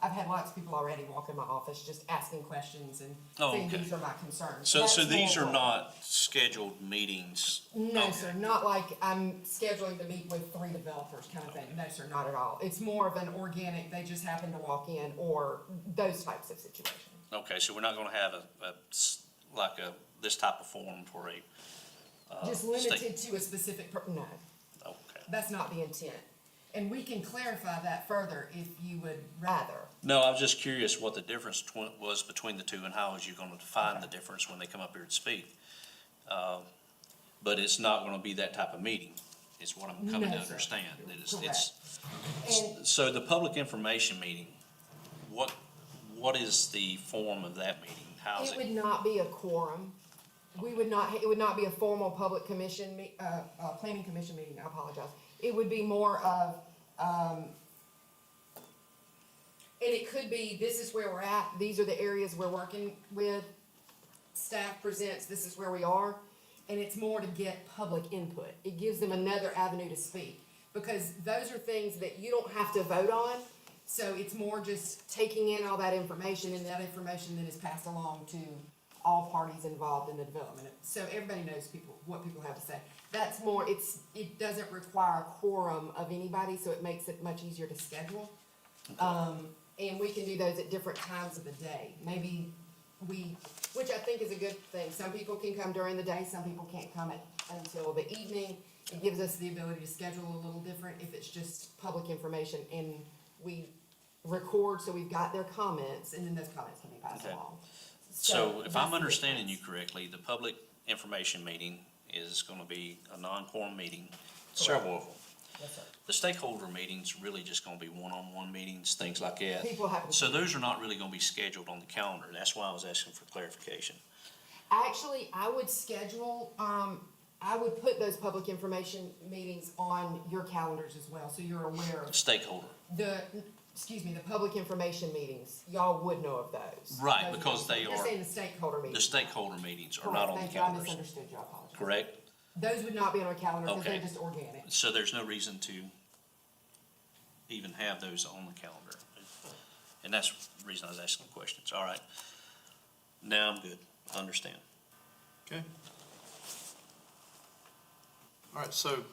I've had lots of people already walk in my office just asking questions and Oh, saying, okay. these are my concerns. So That's these more are of- not scheduled meetings? No, Okay. sir, not like I'm scheduling to meet with 3 developers kind of thing. No, sir, not at all. It's more of an organic, they just happen to walk in or those types of situations. Okay, so we're not gonna have this type of forum for a, Just limited to a specific, no. okay. That's not the intent. And we can clarify that further if you would rather. No, I was just curious what the difference was between the two and how is you gonna define the difference when they come up here to speak? But it's not gonna be that type of meeting, is what I'm coming to No, sir. understand. That it's, Correct. And so the public information meeting, what is the form of that meeting? How is it it? would not be a quorum. It would not be a formal public commission, planning commission meeting, I apologize. It would be more of, and it could be, this is where we're at, these are the areas we're working with. Staff presents, this is where we are, and it's more to get public input. It gives them another avenue to speak, because those are things that you don't have to vote on. So it's more just taking in all that information, and that information then is passed along to all parties involved in the development. So everybody knows what people have to say. That's more, it doesn't require a quorum of anybody, so it makes it much easier to schedule. And we can do those at different times of the day. Maybe which I think is a good thing. Some people can come during the day, some people can't come until the evening. It gives us the ability to schedule a little different if it's just public information, and we record, so we've got their comments, and then those comments can be passed Okay. along. So if that's I'm the understanding you difference. correctly, the public information meeting is gonna be a non-quorum meeting, several of them. Yes, sir. The stakeholder meeting's really just gonna be one-on-one meetings, things like that. People have to. So those are not really gonna be scheduled on the calendar. That's why I was asking for clarification. Actually, I would schedule, I would put those public information meetings on your calendars as well, so you're aware of Stakeholder, the public information meetings. Y'all would know of those. Right, Those because they You're are- saying the stakeholder the meetings. stakeholder meetings are Correct. not on the Thank you. I calendars, misunderstood you, I apologize. correct? Those would not be on our calendar because Okay. they're just organic. So there's no reason to even have those on the calendar. And that's the reason I was asking the questions. All right. Now I'm good. Understand. Okay. All right, so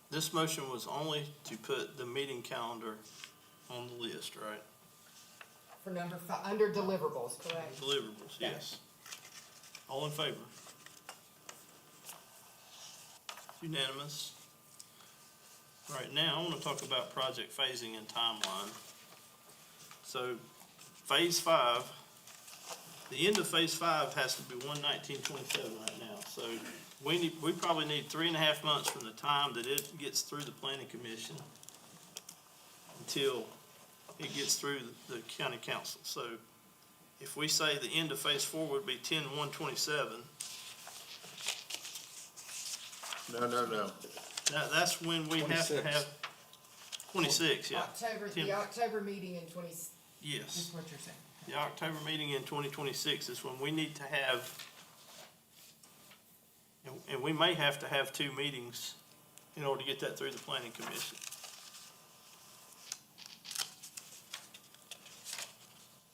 this motion was only to put the meeting calendar on the list, right? For number 5, under deliverables, correct? Deliverables, yes. All in favor? Unanimous. All right, now I want to talk about project phasing and timeline. So, phase 5, the end of phase 5 has to be 1/19/27 right now. So we probably need 3.5 months from the time that it gets through the planning commission until it gets through the county council. So if we say the end of phase 4 would be 10/1/27, No. that's when we have to 26. have, 26, yeah. October, Tim. the October meeting in twenty, is Yes. what you're saying. The October meeting in 2026 is when we need to have, and we may have to have 2 meetings in order to get that through the planning commission.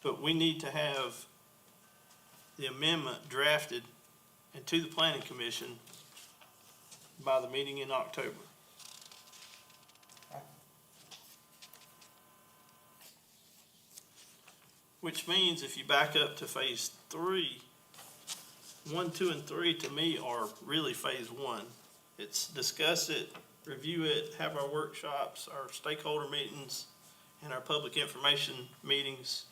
But we need to have the amendment drafted and to the planning commission by the meeting in October. Which means if you back up to phase 3, 1, 2, and 3 to me are really phase 1. It's discuss it, review it, have our workshops, our stakeholder meetings, and our public information meetings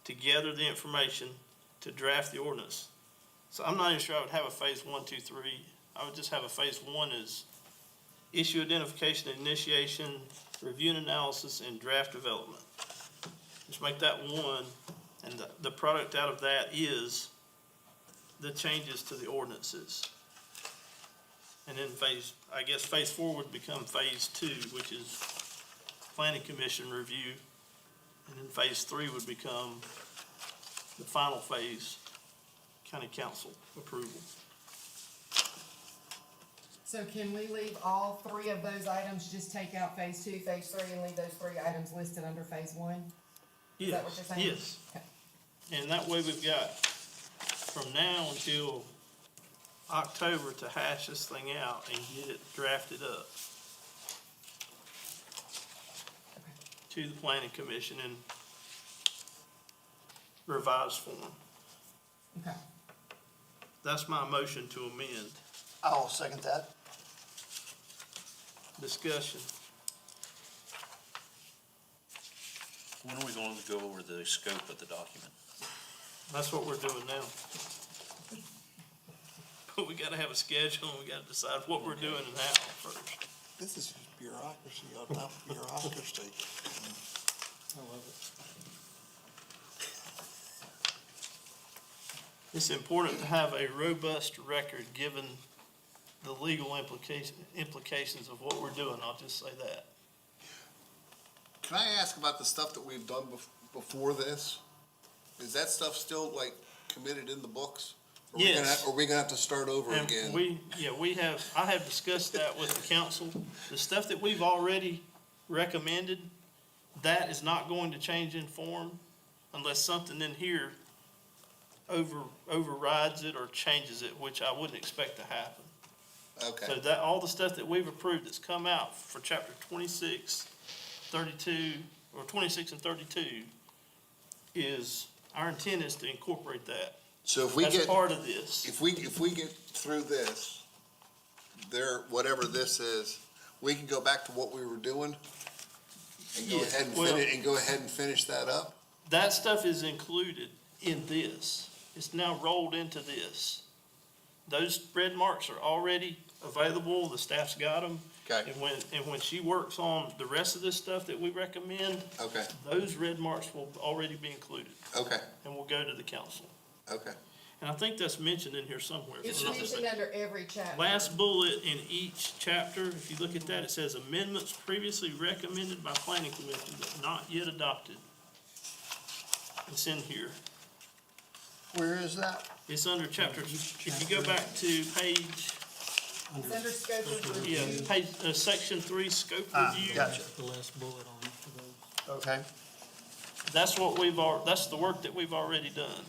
to gather the information to draft the ordinance. So I'm not even sure I would have a phase 1, 2, 3. I would just have a phase 1 is issue identification and initiation, review and analysis, and draft development. Just make that 1, and the product out of that is the changes to the ordinances. And then phase 4 would become phase 2, which is planning commission review. And then phase 3 would become the final phase, county council approval. So can we leave all 3 of those items, just take out phase 2, phase 3, and leave those 3 items listed under phase 1? Is that what you're saying? Yes. Okay. And that way we've got from now until October to hash this thing out and get it drafted up to the planning commission in revised form. Okay. That's my motion to amend. I'll second that. Discussion. When are we going to go over the scope of the document? That's what we're doing now. But we gotta have a schedule and we gotta decide what we're doing and how first. This is bureaucracy on top of bureaucracy. I love it. It's important to have a robust record given the legal implications of what we're doing. I'll just say that. Can I ask about the stuff that we've done before this? Is that stuff still like committed in the books? Are we gonna Yes. Are we gonna have to start over And again? I have discussed that with the council. The stuff that we've already recommended, that is not going to change in form unless something in here overrides it or changes it, which I wouldn't expect to happen. So Okay, that, all the stuff that we've approved that's come out for chapter 26, 32, or 26 and 32 is, our intent is to incorporate that. so if we That's get, part of this. if we get through this, whatever this is, we can go back to what we were doing? And go Yeah, ahead and well- finish that up? That stuff is included in this. It's now rolled into this. Those red marks are already available, the staff's got them. Okay, And when she works on the rest of this stuff that we recommend, okay, those red marks will already be included okay, and will go to the council. okay. And I think that's mentioned in here somewhere. if It's I'm not mentioned mistaken. under every chapter. Last bullet in each chapter, if you look at that, it says amendments previously recommended by planning commission but not yet adopted. It's in here. Where is that? It's under chapter, if you go back to page, It's under scope of review. yeah, page, section 3, scope review. Gotcha. The last bullet on each of those. Okay, That's what that's the work that we've already done.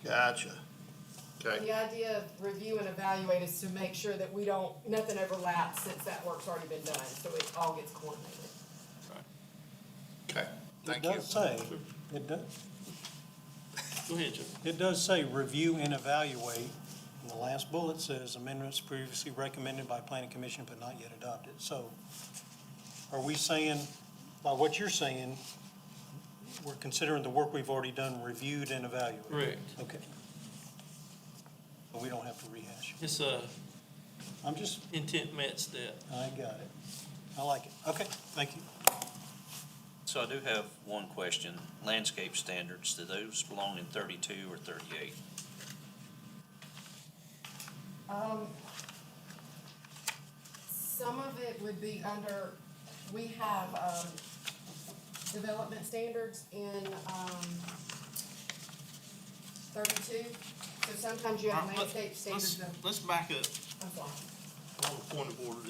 gotcha. Okay, The idea of review and evaluate is to make sure that nothing overlaps since that work's already been done, so it all gets coordinated. okay, thank It you. does say, Go ahead, Joe. it does say review and evaluate. And the last bullet says amendments previously recommended by planning commission but not yet adopted. So are we saying, by what you're saying, we're considering the work we've already done reviewed and evaluated? Correct. Okay. But we don't have to rehash. It's a I'm just, intent met step. I got it. I like it. Okay, thank you. So I do have one question. Landscape standards, do those belong in 32 or 38? Some of it would be under We have, development standards in, 32. So sometimes you have All right, landscape standards of, Let's back up I'm sorry. on the point of order.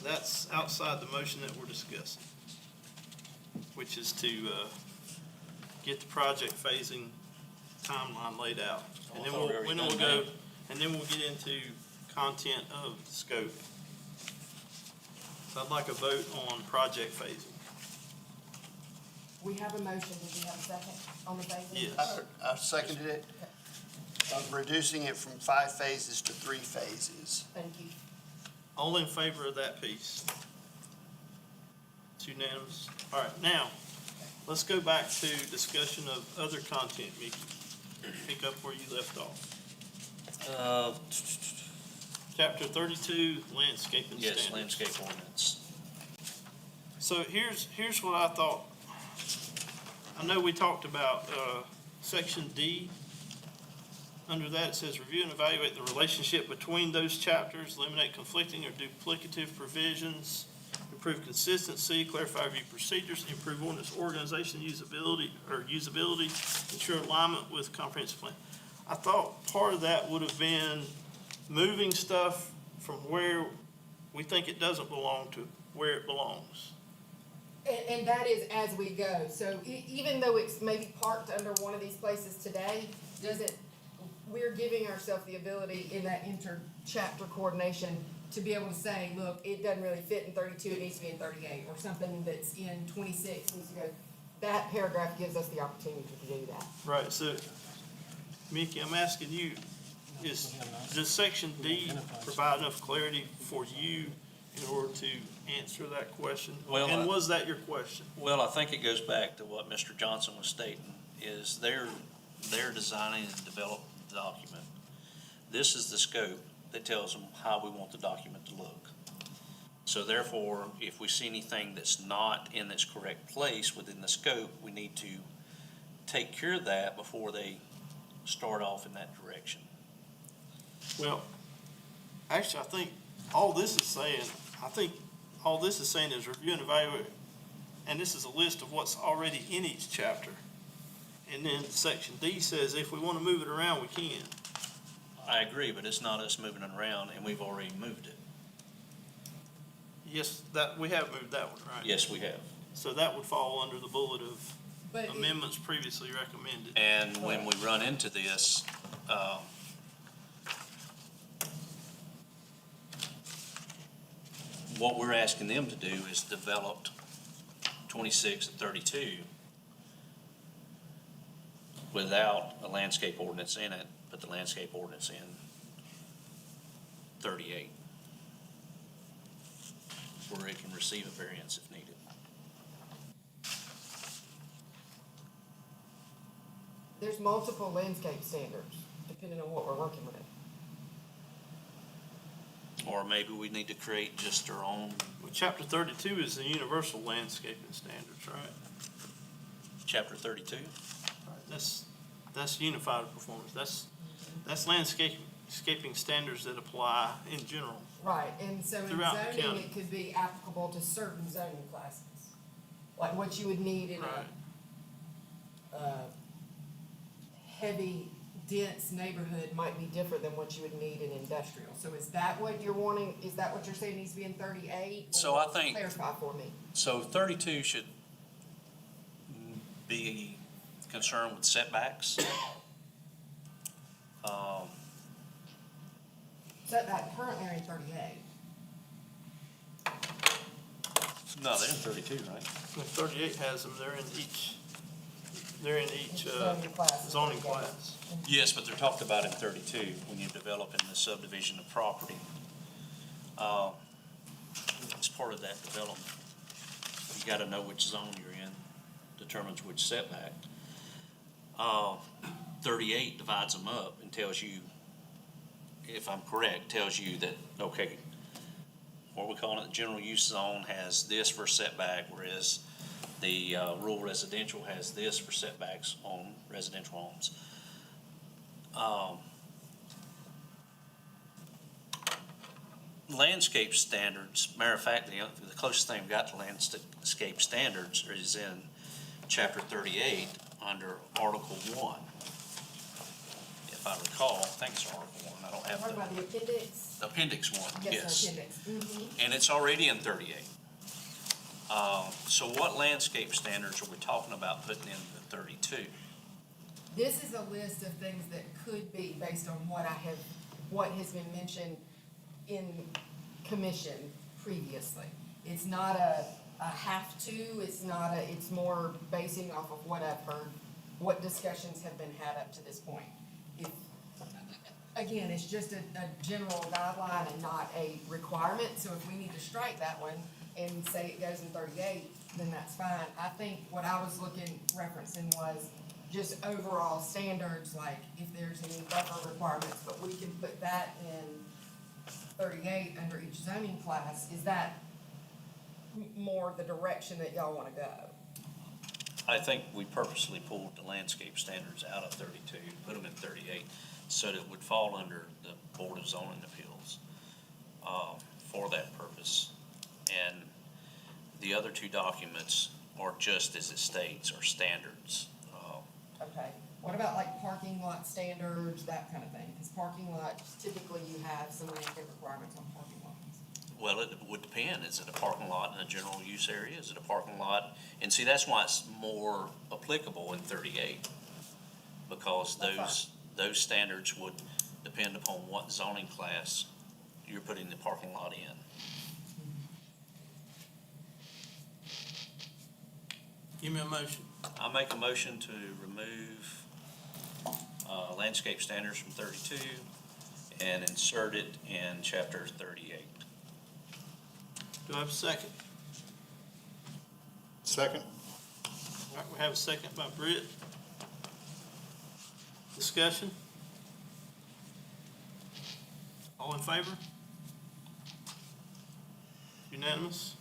That's outside the motion that we're discussing, which is to, get the project phasing timeline laid out. And then I thought we already done that. and then we'll get into content of the scope. So I'd like a vote on project phasing. We have a motion. Did you have a second on the phasing? Yes. I seconded it, of reducing it from 5 phases to 3 phases. Thank you. All in favor of that piece? It's unanimous. All right, now, let's go back to discussion of other content, Mickey. Pick up where you left off. Chapter 32, landscaping standards. Yes, landscape ordinance. So here's what I thought. I know we talked about, section D. Under that, it says review and evaluate the relationship between those chapters, eliminate conflicting or duplicative provisions, improve consistency, clarify review procedures, improve ordinance organization, usability, ensure alignment with comprehensive plan. I thought part of that would have been moving stuff from where we think it doesn't belong to where it belongs. And that is as we go. So even though it's maybe parked under one of these places today, we're giving ourselves the ability in that inter-chapter coordination to be able to say, look, it doesn't really fit in 32, it needs to be in 38, or something that's in 26 needs to go. That paragraph gives us the opportunity to do that. Right, so, Mickey, I'm asking you, does section D provide enough clarity for you in order to answer that question? Well, And was that your question? Well, I think it goes back to what Mr. Johnson was stating, is they're designing and developing the document. This is the scope that tells them how we want the document to look. So therefore, if we see anything that's not in its correct place within the scope, we need to take care of that before they start off in that direction. Well, actually, I think all this is saying is review and evaluate, and this is a list of what's already in each chapter. And then section D says if we want to move it around, we can. I agree, but it's not us moving it around, and we've already moved it. Yes, we have moved that one, right? Yes, we have. So that would fall under the bullet of But it- amendments previously recommended. And when we run into this, what we're asking them to do is develop 26 and 32 without a landscape ordinance in it, but the landscape ordinance in 38, where it can receive a variance if needed. There's multiple landscape standards, depending on what we're working with. Or maybe we need to create just our own. Well, chapter 32 is the universal landscaping standards, right? Chapter 32? That's unified performance. That's landscaping standards that apply in general. Right, and so in Throughout the zoning, county. it could be applicable to certain zoning classes. Like what you would need in Right. a heavy, dense neighborhood might be different than what you would need in industrial. So is that what you're wanting, is that what you're saying needs to be in 38? So I think- Clarify for me. So 32 should be concerned with setbacks. Setback currently are in 38. No, they're in 32, right? The 38 has them, they're in each Zoning classes. zoning class. Yes, but they're talked about in 32 when you're developing the subdivision of property. It's part of that development. You gotta know which zone you're in, determines which setback. 38 divides them up and tells you, if I'm correct, tells you that, okay, what we call it, the general use zone has this for setback, whereas the rural residential has this for setbacks on residential homes. landscape standards, matter of fact, the closest thing we've got to landscape standards is in chapter 38 under Article 1. If I recall, I think it's Article 1, I don't have What about the appendix? Appendix 1, Yes, yes. sir, appendix. Mhm. And it's already in 38. So what landscape standards are we talking about putting in the 32? This is a list of things that could be based on what has been mentioned in commission previously. It's not a have to, it's more basing off of what I've heard, what discussions have been had up to this point. Again, it's just a general guideline and not a requirement, so if we need to strike that one and say it goes in 38, then that's fine. I think what I was referencing was just overall standards, like if there's any buffer requirements, but we can put that in 38 under each zoning class. Is that more the direction that y'all wanna go? I think we purposely pulled the landscape standards out of 32, put them in 38, so that it would fall under the Board of Zoning Appeals for that purpose. And the other two documents are just as it states, are standards. Okay, what about like parking lot standards, that kind of thing? Because parking lots, typically you have some landscape requirements on parking lots. Well, it would depend. Is it a parking lot in a general use area? Is it a parking lot? And see, that's why it's more applicable in 38, because That's those standards would depend upon what zoning class you're putting the parking lot in. Give me a motion. I make a motion to remove landscape standards from 32 and insert it in chapter 38. Do I have a second? Second? All right, we have a second by Britt. Discussion? All in favor? Unanimous?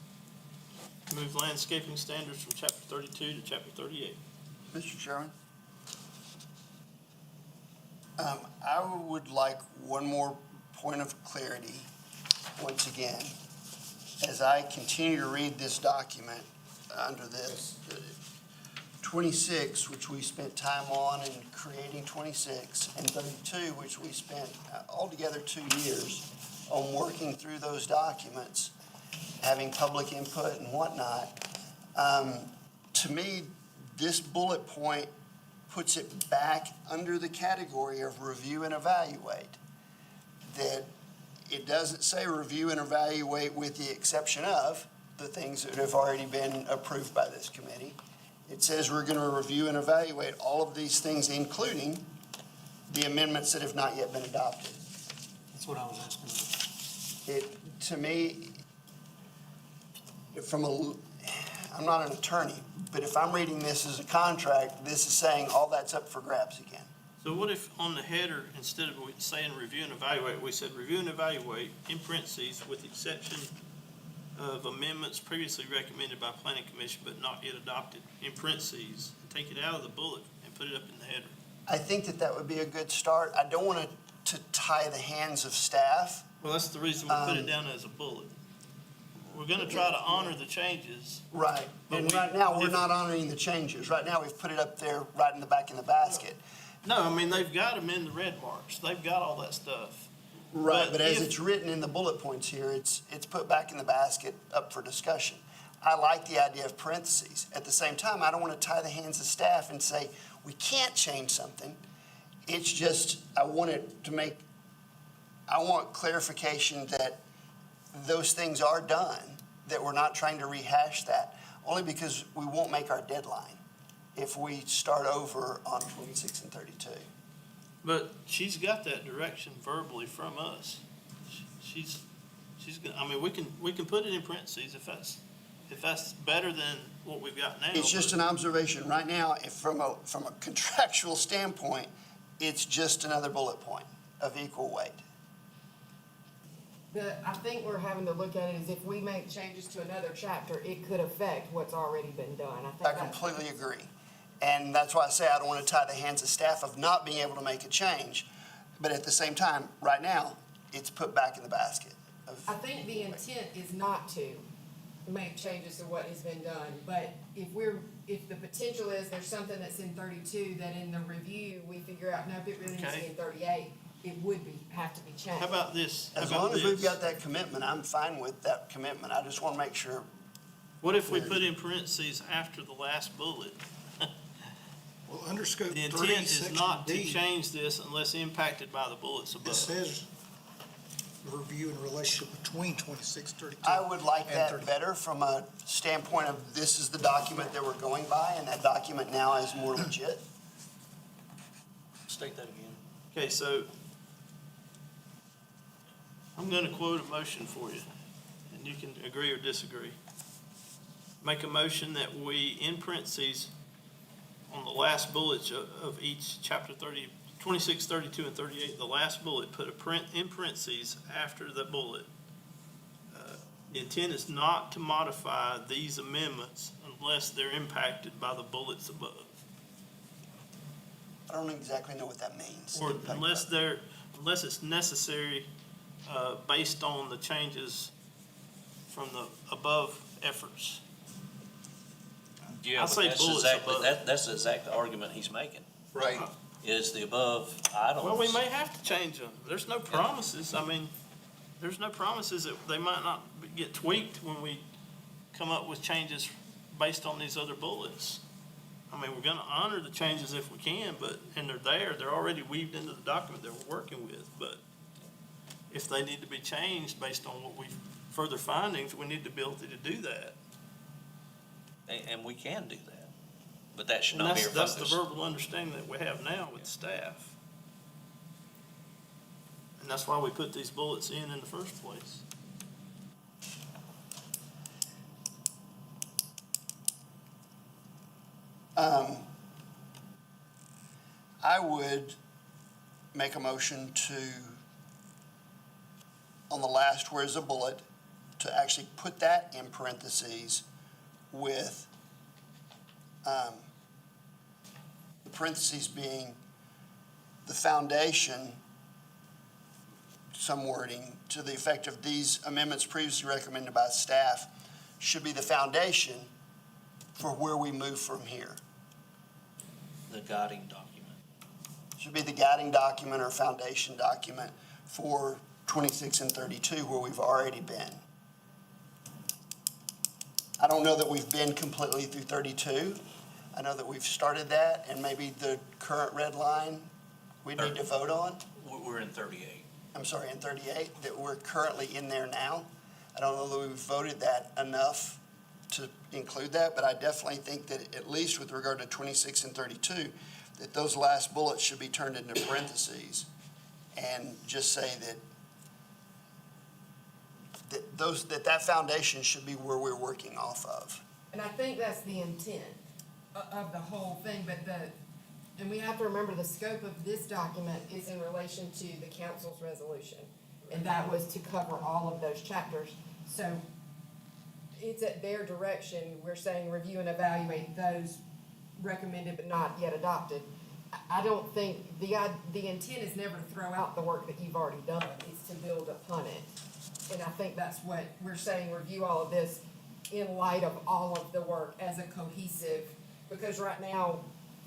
Move landscaping standards from chapter 32 to chapter 38. Mr. Chairman? I would like one more point of clarity, once again. As I continue to read this document under this, 26, which we spent time on in creating 26, and 32, which we spent altogether 2 years on working through those documents, having public input and whatnot. To me, this bullet point puts it back under the category of review and evaluate. That it doesn't say review and evaluate with the exception of the things that have already been approved by this committee. It says we're going to review and evaluate all of these things, including the amendments that have not yet been adopted. That's what I was asking. To me, I'm not an attorney, but if I'm reading this as a contract, this is saying all that's up for grabs again. So what if on the header, instead of saying review and evaluate, we said review and evaluate in parentheses with the exception of amendments previously recommended by planning commission but not yet adopted, in parentheses, take it out of the bullet and put it up in the header? I think that would be a good start. I don't want to tie the hands of staff. Well, that's the reason we put it down as a bullet. We're gonna try to honor the changes. Right. But And we- right now, we're if- not honoring the changes. Right now, we've put it up there right in the back in the basket. No, I mean, they've got them in the red marks. They've got all that stuff. Right, But but as if- it's written in the bullet points here, it's put back in the basket up for discussion. I like the idea of parentheses. At the same time, I don't want to tie the hands of staff and say, we can't change something. It's just, I want clarification that those things are done, that we're not trying to rehash that, only because we won't make our deadline if we start over on 26 and 32. But she's got that direction verbally from us. She's, I mean, we can put it in parentheses if that's better than what we've got now. It's just but- an observation. Right now, if from a contractual standpoint, it's just another bullet point of equal weight. I think we're having to look at it as if we make changes to another chapter, it could affect what's already been done. I think I that's- completely agree. And that's why I say I don't want to tie the hands of staff of not being able to make a change. But at the same time, right now, it's put back in the basket. I think the intent is not to make changes to what has been done, but if the potential is there's something that's in 32 that in the review, we figure out, nope, it really needs to be Okay. in 38, it would have to be changed. How about this? How As about long as we've this? got that commitment, I'm fine with that commitment. I just want to make sure. What if we put in parentheses after the last bullet? Well, under scope The 3, intent is section not to D, change this unless impacted by the bullets it above. says review in relationship between 2632. I would like and that 30. better from a standpoint of this is the document that we're going by, and that document now is more legit. State that again. Okay, so I'm gonna quote a motion for you, and you can agree or disagree. Make a motion that we, in parentheses, on the last bullets of each chapter 30, 26, 32, and 38, the last bullet, put in parentheses after the bullet. The intent is not to modify these amendments unless they're impacted by the bullets above. I don't exactly know what that means. Or unless it's necessary, based on the changes from the above efforts. Yeah, I'd but say that's bullets exactly, above. that's the exact argument he's making, Right. is the above items. Well, we may have to change them. There's no promises. I mean, there's no promises that they might not get tweaked when we come up with changes based on these other bullets. I mean, we're gonna honor the changes if we can, and they're already weaved into the document that we're working with, but if they need to be changed based on what further findings, we need the ability to do that. And we can do that, but that should And not be our that's the focus. verbal understanding that we have now with staff. And that's why we put these bullets in the first place. I would make a motion to, on the last where's a bullet, to actually put that in parentheses with, the parentheses being the foundation, some wording to the effect of these amendments previously recommended by staff should be the foundation for where we move from here. The guiding document. Should be the guiding document or foundation document for 26 and 32 where we've already been. I don't know that we've been completely through 32. I know that we've started that, and maybe the current red line we need to vote on. We're in 38. I'm sorry, in 38, that we're currently in there now. I don't know that we've voted that enough to include that, but I definitely think that at least with regard to 26 and 32, that those last bullets should be turned into parentheses and just say that foundation should be where we're working off of. And I think that's the intent of the whole thing, and we have to remember the scope of this document is in relation to the council's resolution. And that was to cover all of those chapters. So it's at their direction, we're saying review and evaluate those recommended but not yet adopted. I don't think, the intent is never to throw out the work that you've already done, it's to build upon it. And I think that's what we're saying, review all of this in light of all of the work as a cohesive, because right now,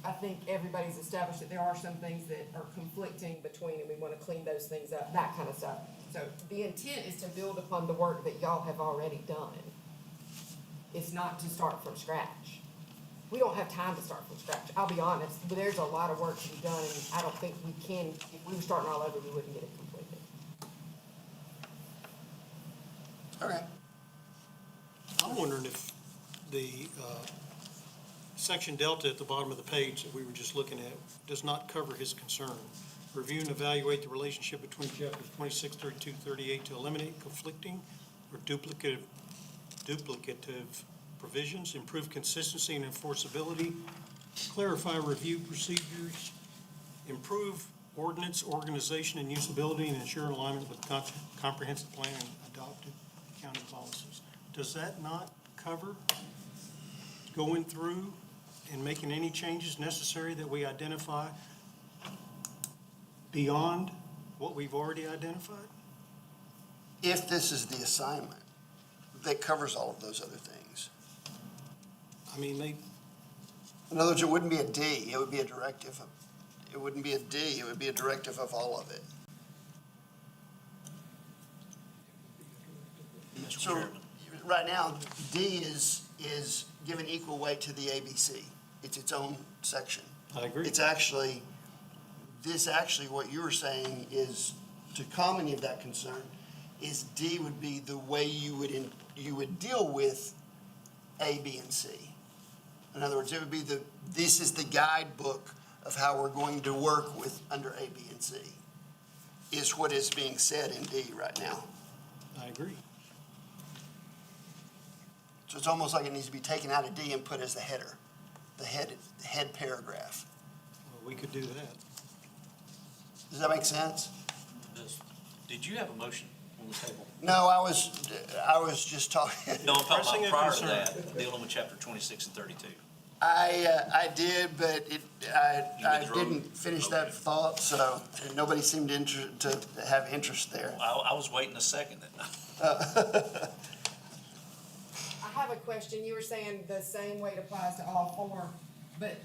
I think everybody's established that there are some things that are conflicting between, and we want to clean those things up, that kind of stuff. So the intent is to build upon the work that y'all have already done. It's not to start from scratch. We don't have time to start from scratch, I'll be honest, but there's a lot of work to be done, and I don't think we can, if we were starting all over, we wouldn't get it completed. Okay. I'm wondering if the section delta at the bottom of the page that we were just looking at does not cover his concern. Review and evaluate the relationship between chapters 26, 32, 38 to eliminate conflicting or duplicative provisions, improve consistency and enforceability, clarify review procedures, improve ordinance organization and usability, and ensure alignment with the comprehensive plan and adopted county policies. Does that not cover going through and making any changes necessary that we identify beyond what we've already identified? if this is the assignment that covers all of those other things. I mean, they, In other words, it wouldn't be a D, it would be a directive. It wouldn't be a D, it would be a directive of all of it. Mr. So, Chairman. right now, D is given equal weight to the ABC. It's its own section. I agree. It's actually, what you were saying is, to calm any of that concern, is D would be the way you would deal with A, B, and C. In other words, it would be this is the guidebook of how we're going to work with under A, B, and C, is what is being said in D right now. I agree. So it's almost like it needs to be taken out of D and put as the header, the head paragraph. Well, we could do that. Does that make sense? Did you have a motion on the table? No, I was just talking. No, I'm talking Pressing about a prior to concern. that, dealing with chapter 26 and 32. I did, but I withdrew? didn't finish that Okay. thought, so nobody seemed to have interest there. I was waiting a second. I have a question. You were saying the same weight applies to all four, but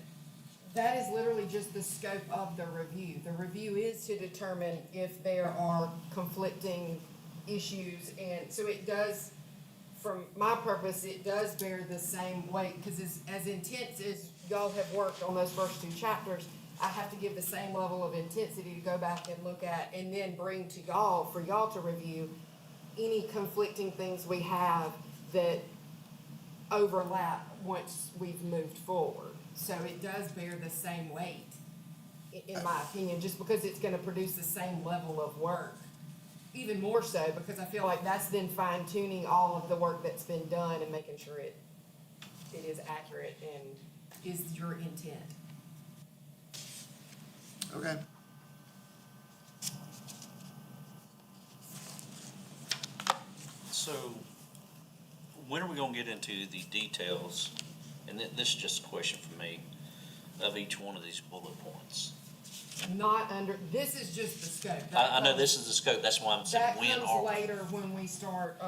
that is literally just the scope of the review. The review is to determine if there are conflicting issues, and so it does, from my purpose, it does bear the same weight, because as intense as y'all have worked on those first two chapters, I have to give the same level of intensity to go back and look at, and then bring to y'all, for y'all to review any conflicting things we have that overlap once we've moved forward. So it does bear the same weight, in my opinion, just because it's gonna produce the same level of work. Even more so, because I feel like that's then fine tuning all of the work that's been done and making sure it is accurate and is your intent. Okay. So, when are we gonna get into the details, and this is just a question for me, of each one of these bullet points? Not under, this is just the scope. I know this is the scope, that's why I'm saying, That when comes are we? later when we start,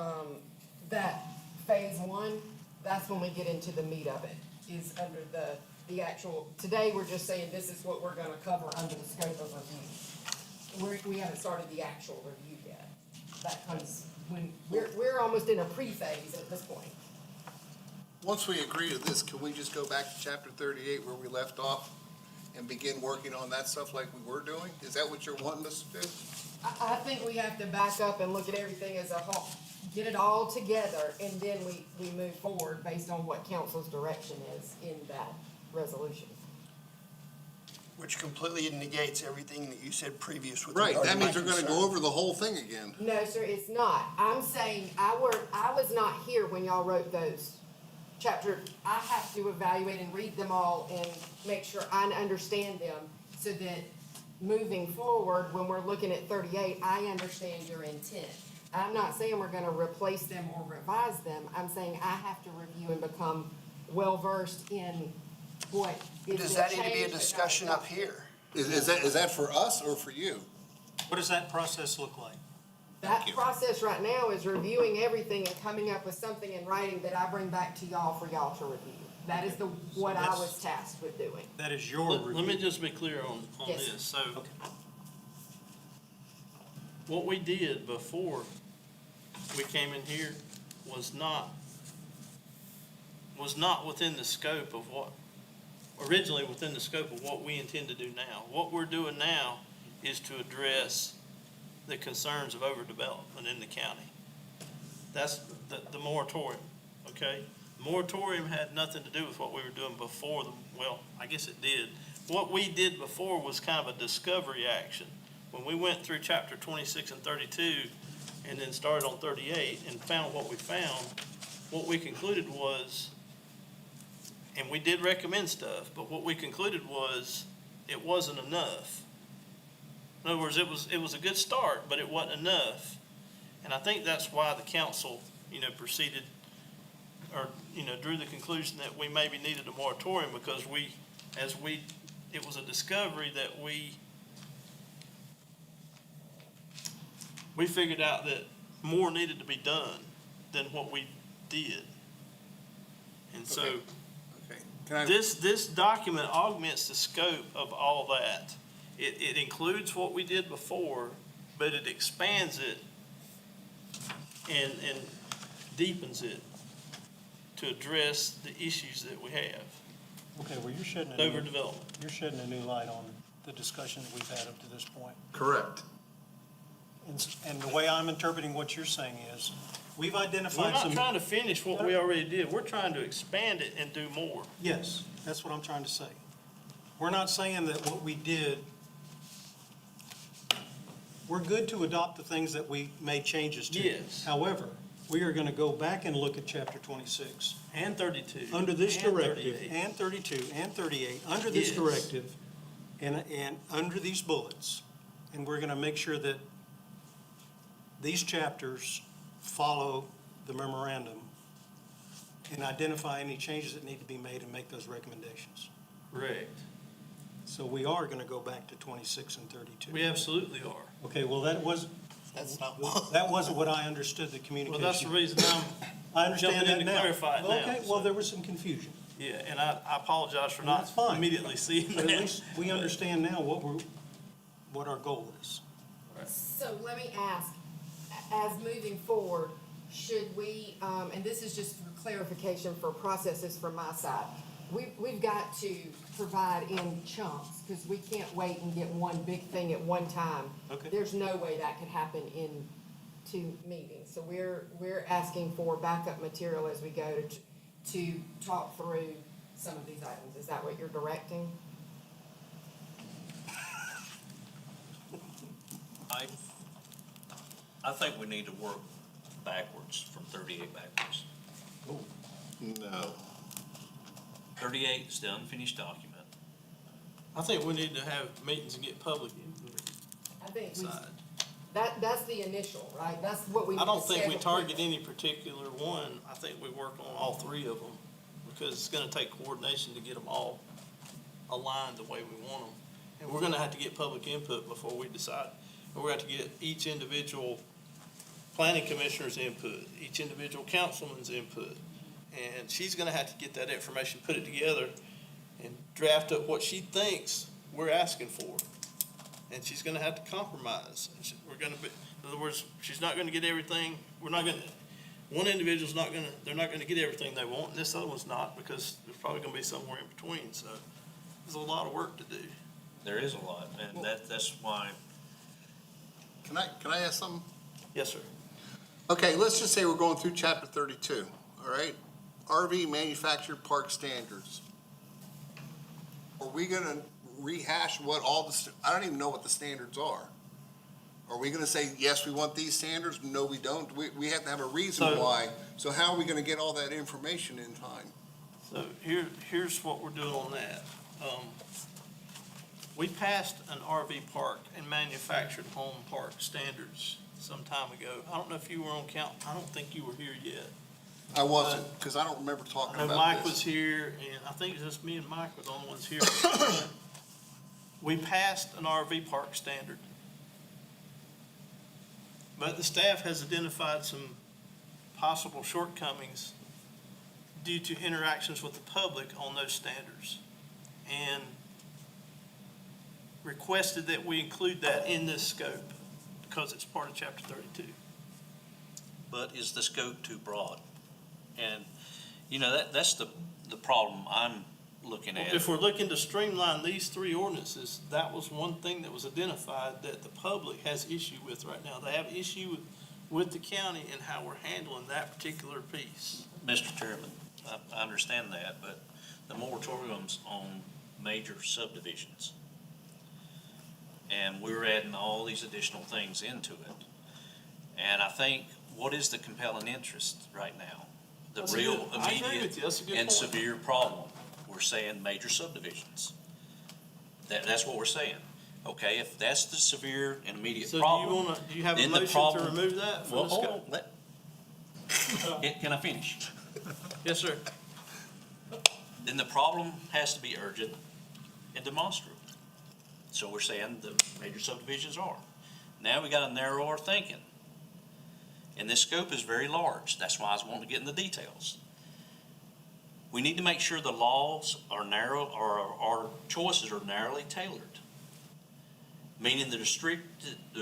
that phase one, that's when we get into the meat of it, is under the actual, today we're just saying this is what we're gonna cover under the scope of review. We haven't started the actual review yet. That comes when, we're almost in a pre-phase at this point. Once we agree to this, can we just go back to chapter 38 where we left off and begin working on that stuff like we were doing? Is that what you're wanting us to do? I think we have to back up and look at everything as a whole, get it all together, and then we move forward based on what council's direction is in that resolution. Which completely negates everything that you said previous with Right, regard to that my means we're gonna concern. go over the whole thing again. No, sir, it's not. I'm saying I was not here when y'all wrote those chapter. I have to evaluate and read them all and make sure I understand them so that moving forward, when we're looking at 38, I understand your intent. I'm not saying we're gonna replace them or revise them. I'm saying I have to review and become well-versed in what is Does the that need to be a change that discussion got- up here? Is that for us or for you? What does that process look like? That process right now is reviewing everything and coming up with something in writing that I bring back to y'all for y'all to review. That is what I was tasked with doing. That is your Let me review. just be clear on Yes. this. So, what we did before we came in here was not within the scope of what, originally within the scope of what we intend to do now. What we're doing now is to address the concerns of overdevelopment in the county. That's the moratorium, okay? Moratorium had nothing to do with what we were doing before well, I guess it did. What we did before was kind of a discovery action. When we went through chapter 26 and 32 and then started on 38 and found what we found, what we concluded was, and we did recommend stuff, but what we concluded was it wasn't enough. In other words, it was a good start, but it wasn't enough. And I think that's why the council, proceeded or, drew the conclusion that we maybe needed a moratorium because it was a discovery that we figured out that more needed to be done than what we did. And so Okay. Okay. Can I, this document augments the scope of all that. It includes what we did before, but it expands it and deepens it to address the issues that we have. Okay, well, Overdevelopment. you're shedding a new light on the discussion that we've had up to this point. correct. And the way I'm interpreting what you're saying is, we've We're identified not some. trying to finish what we already did. We're trying to expand it and do more. Yes, that's what I'm trying to say. We're not saying that what we did, we're good to adopt the things that we made changes to. Yes. However, we are gonna go back and look at chapter 26. And 32. Under this and directive, 38. and 32, and 38, under this Yes. directive, and under these bullets, and we're gonna make sure that these chapters follow the memorandum and identify any changes that need to be made and make those recommendations. Correct. So we are gonna go back to 26 and 32. We absolutely are. Okay, well, that wasn't what I understood the Well, communication. that's the reason I understand jumping that in to now. clarify it now, Okay, well, so. there was some confusion. yeah, and I apologize for And not that's fine. immediately seeing But at that. least we understand now what our goal is. So let me ask, as moving forward, should we, and this is just for clarification for processes from my side, we've got to provide in chunks, because we can't wait and get one big thing at one time. Okay. There's no way that could happen in 2 meetings. So we're asking for backup material as we go to talk through some of these items. Is that what you're directing? I think we need to work backwards, from 38 backwards. No. 38 is the unfinished document. I think we need to have meetings and get public input I think inside. that's the initial, right? That's what we. I don't think we scheduled. target any particular one. I think we work on all 3 of them, because it's gonna take coordination to get them all aligned the way we want them. And we're gonna have to get public input before we decide. And we're gonna have to get each individual planning commissioner's input, each individual councilman's input. And she's gonna have to get that information, put it together, and draft up what she thinks we're asking for. And she's gonna have to compromise. And we're gonna be, in other words, she's not gonna get everything, one individual's not gonna, they're not gonna get everything they want, and this other one's not, because there's probably gonna be somewhere in between, so there's a lot of work to do. There is a lot, and that's why, Can I ask something? Yes, sir. Okay, let's just say we're going through chapter 32, all right? RV manufactured park standards. Are we gonna rehash what I don't even know what the standards are. Are we gonna say, yes, we want these standards? No, we don't. We have to have a reason So- why. So how are we gonna get all that information in time? So here's what we're doing on that. We passed an RV park and manufactured home park standards some time ago. I don't know if you were on I don't think you were here yet. I wasn't, because I don't remember talking I know about Mike this. was here, and I think just me and Mike were the only ones here. We passed an RV park standard. But the staff has identified some possible shortcomings due to interactions with the public on those standards. And requested that we include that in this scope, because it's part of chapter 32. but is the scope too broad? And, that's the problem I'm looking at. If we're looking to streamline these 3 ordinances, that was one thing that was identified that the public has issue with right now. They have issue with the county and how we're handling that particular piece. Mr. Chairman, I understand that, but the moratorium's on major subdivisions. And we're adding all these additional things into it. And I think, what is the compelling interest right now? The That's real good. I agree immediate with you. That's a good and point. severe problem, we're saying major subdivisions. That's what we're saying. Okay, if that's the severe and immediate So problem. do you have a then the motion to problem- remove that from Well, the hold scope? on, can I finish? Yes, sir. Then the problem has to be urgent and demonstrable. So we're saying the major subdivisions are. Now we got to narrow our thinking. And this scope is very large. That's why I was wanting to get in the details. We need to make sure the laws are narrow, or our choices are narrowly tailored. Meaning the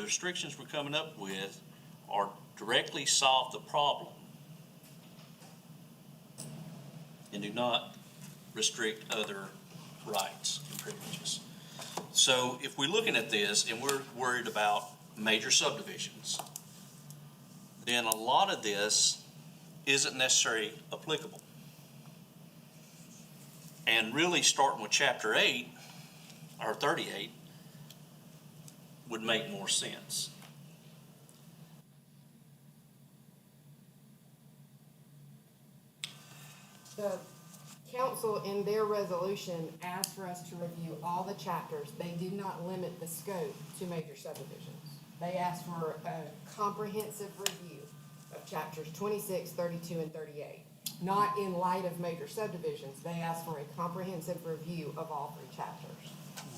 restrictions we're coming up with are directly solve the problem and do not restrict other rights and privileges. So if we're looking at this and we're worried about major subdivisions, then a lot of this isn't necessarily applicable. And really starting with chapter 8, or 38, would make more sense. The council in their resolution asked for us to review all the chapters. They did not limit the scope to major subdivisions. They asked for a comprehensive review of chapters 26, 32, and 38. Not in light of major subdivisions, they asked for a comprehensive review of all 3 chapters.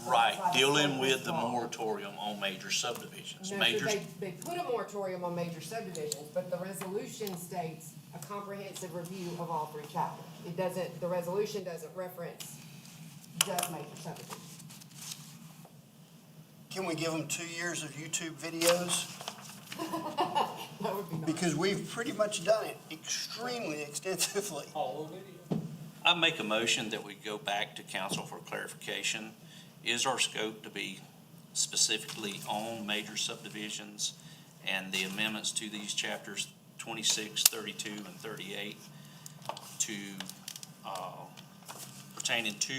Right, That's why the dealing scope was with the small. moratorium on major subdivisions. No, so Major, they put a moratorium on major subdivisions, but the resolution states a comprehensive review of all 3 chapters. It doesn't, the resolution doesn't reference just major subdivisions. Can we give them 2 years of YouTube videos? That would be nice. Because we've pretty much done it extremely extensively. I make a motion that we go back to council for clarification. Is our scope to be specifically on major subdivisions and the amendments to these chapters 26, 32, and 38 to pertaining to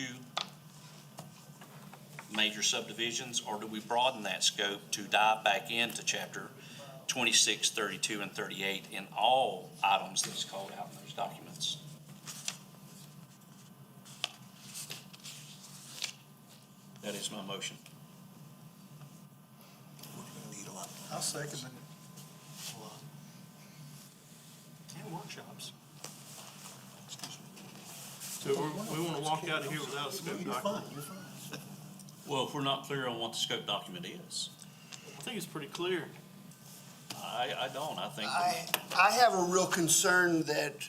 major subdivisions, or do we broaden that scope to dive back into chapter 26, 32, and 38 in all items that's called out in those documents? That is my motion. I'll second it. And workshops. So we want to walk out of here without a scope document. You're fine. Well, if we're not clear on what the scope document is, I think it's pretty clear. I don't. I think I have a real concern that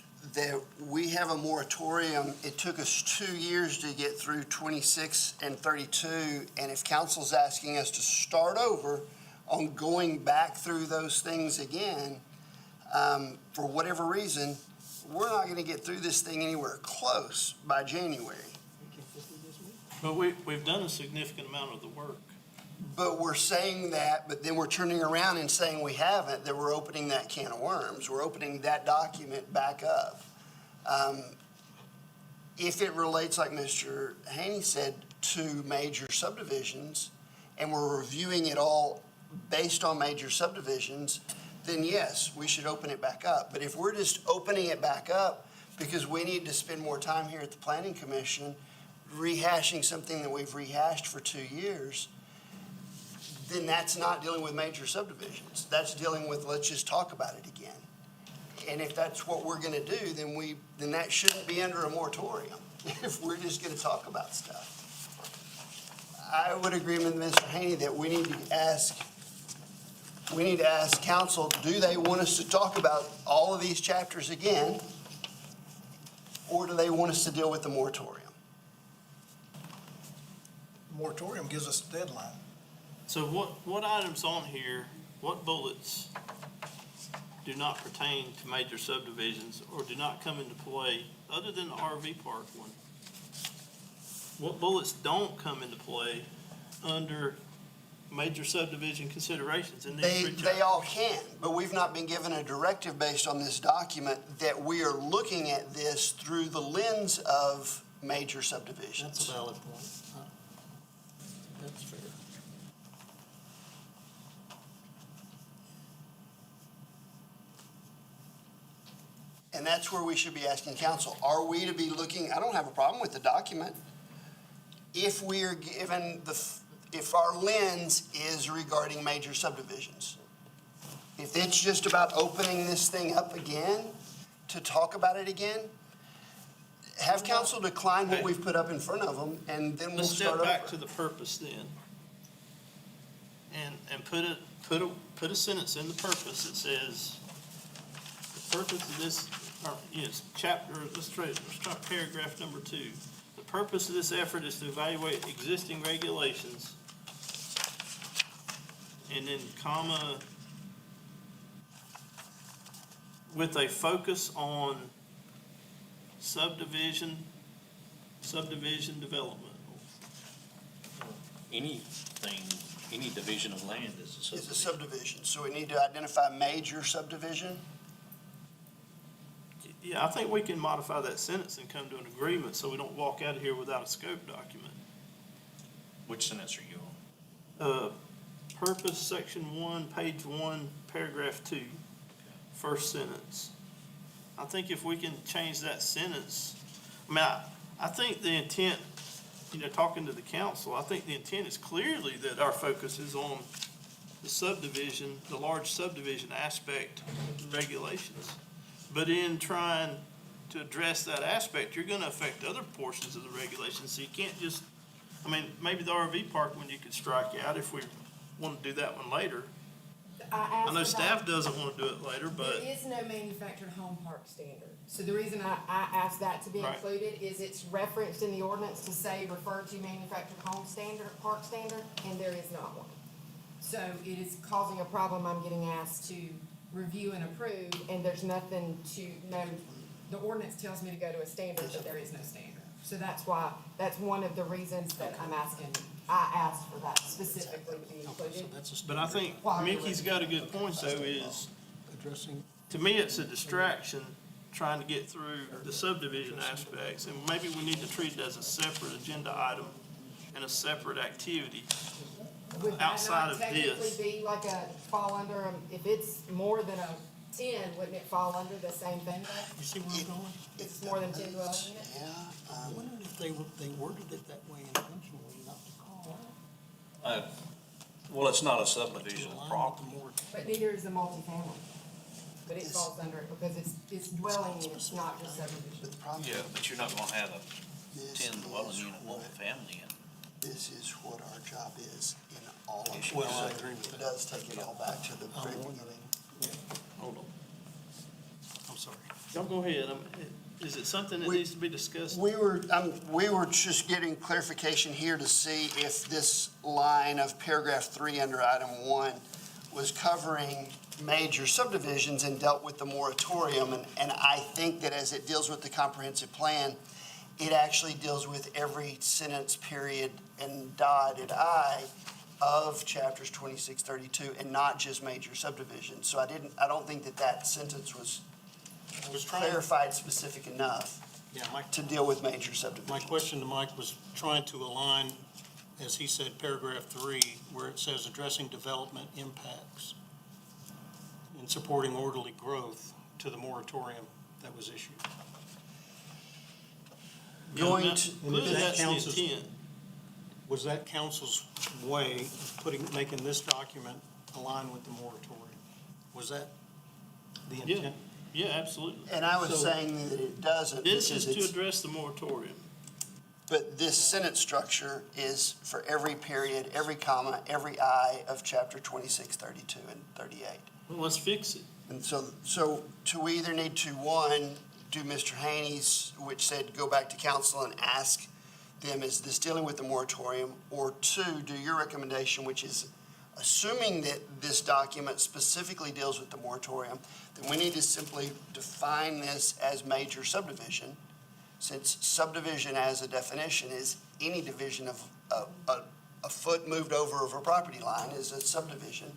we have a moratorium. It took us 2 years to get through 26 and 32, and if council's asking us to start over on going back through those things again, for whatever reason, we're not gonna get through this thing anywhere close by January. But we've done a significant amount of the work. But we're saying that, but then we're turning around and saying we haven't, that we're opening that can of worms. We're opening that document back up. If it relates, like Mr. Haney said, to major subdivisions, and we're reviewing it all based on major subdivisions, then yes, we should open it back up. But if we're just opening it back up because we need to spend more time here at the Planning Commission rehashing something that we've rehashed for 2 years, then that's not dealing with major subdivisions. That's dealing with, let's just talk about it again. And if that's what we're gonna do, then that shouldn't be under a moratorium, if we're just gonna talk about stuff. I would agree with Mr. Haney that we need to ask council, do they want us to talk about all of these chapters again? Or do they want us to deal with the moratorium? Moratorium gives us a deadline. So what items on here, what bullets do not pertain to major subdivisions or do not come into play, other than the RV park one? What bullets don't come into play under major subdivision considerations in these 3 chapters? They all can, but we've not been given a directive based on this document that we are looking at this through the lens of major subdivisions. That's a valid point. That's fair. And that's where we should be asking council, are we to be looking, I don't have a problem with the document, if we are given if our lens is regarding major subdivisions. If it's just about opening this thing up again, to talk about it again, have council decline what we've put up in front of them, and then we'll Let's start step back over. to the purpose then. And put a sentence in the purpose that says, purpose of this, or, yes, chapter, let's try paragraph number 2. The purpose of this effort is to evaluate existing regulations, and then comma, with a focus on subdivision development. Anything, any division of land is a It's a subdivision. subdivision, so we need to identify major subdivision. Yeah, I think we can modify that sentence and come to an agreement, so we don't walk out of here without a scope document. Which sentence are you on? Purpose, section 1, page 1, paragraph 2, first sentence. I think if we can change that sentence, I mean, I think the intent, talking to the council, I think the intent is clearly that our focus is on the subdivision, the large subdivision aspect of the regulations. But in trying to address that aspect, you're gonna affect other portions of the regulations, so you can't just, maybe the RV park one you could strike out if we want to do that one later. I know staff doesn't want to do it later, but. There is no manufactured home park standard. So the reason I asked that to be Right. included is it's referenced in the ordinance to say refer to manufactured home standard, park standard, and there is not one. So it is causing a problem. I'm getting asked to review and approve, and there's nothing the ordinance tells me to go to a standard, but there is no standard. So that's one of the reasons that I asked for that specifically to be included. But I think Mickey's got a good point, though, is, Addressing, to me, it's a distraction trying to get through the subdivision aspects, and maybe we need to treat it as a separate agenda item and a separate activity. Would that outside not of technically this. be like fall under, if it's more than a 10, wouldn't it fall under the same thing? you see where I'm going? It's more than 10 dwelling units? Yeah. I wondered if they worded it that way intentionally, not to call. Well, it's not a subdivision to align property. with the more- But neither is a multifamily. But it falls under it because it's dwelling units, not just subdivision. But the problem, Yeah, but you're not gonna have a this 10 dwelling is unit what- multifamily in. This is what our job is in all of this. Well, I agree with It that. does take it all back to the very beginning. Hold on. I'm sorry. Y'all go ahead. Is it something that We- needs to be discussed? We were just getting clarification here to see if this line of paragraph 3 under item 1 was covering major subdivisions and dealt with the moratorium. And I think that as it deals with the comprehensive plan, it actually deals with every sentence, period, and dotted I of chapters 26, 32, and not just major subdivisions. So I don't think that sentence was I was trying, clarified specific enough yeah, to deal with major my subdivisions. question to Mike was trying to align, as he said, paragraph 3, where it says addressing development impacts and supporting orderly growth to the moratorium that was issued. Going Yeah, to- clearly that that's the counts as- intent. Was that council's way of making this document align with the moratorium? Was that the Yeah. intent? Yeah, absolutely. And I was So- saying that it doesn't. This is because to it's- address the moratorium. But this sentence structure is for every period, every comma, every I of chapter 26, 32, and 38. Well, let's fix it. And so to we either need to, one, do Mr. Haney's, which said go back to council and ask them, is this dealing with the moratorium? Or two, do your recommendation, which is assuming that this document specifically deals with the moratorium, then we need to simply define this as major subdivision, since subdivision as a definition is any division of a foot moved over of a property line is a subdivision.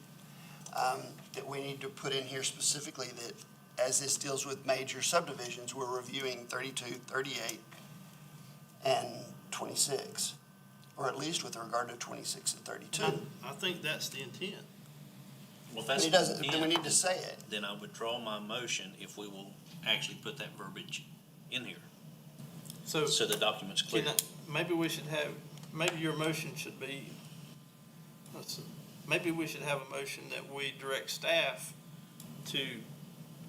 That we need to put in here specifically that as this deals with major subdivisions, we're reviewing 32, 38, and 26, or at least with regard to 26 and 32. I think that's the intent. Well, if But that's it doesn't, the then we intent, need to say it. then I withdraw my motion if we will actually put that verbiage in here, So, so the document's clear. maybe we should have, maybe your motion should be, maybe we should have a motion that we direct staff to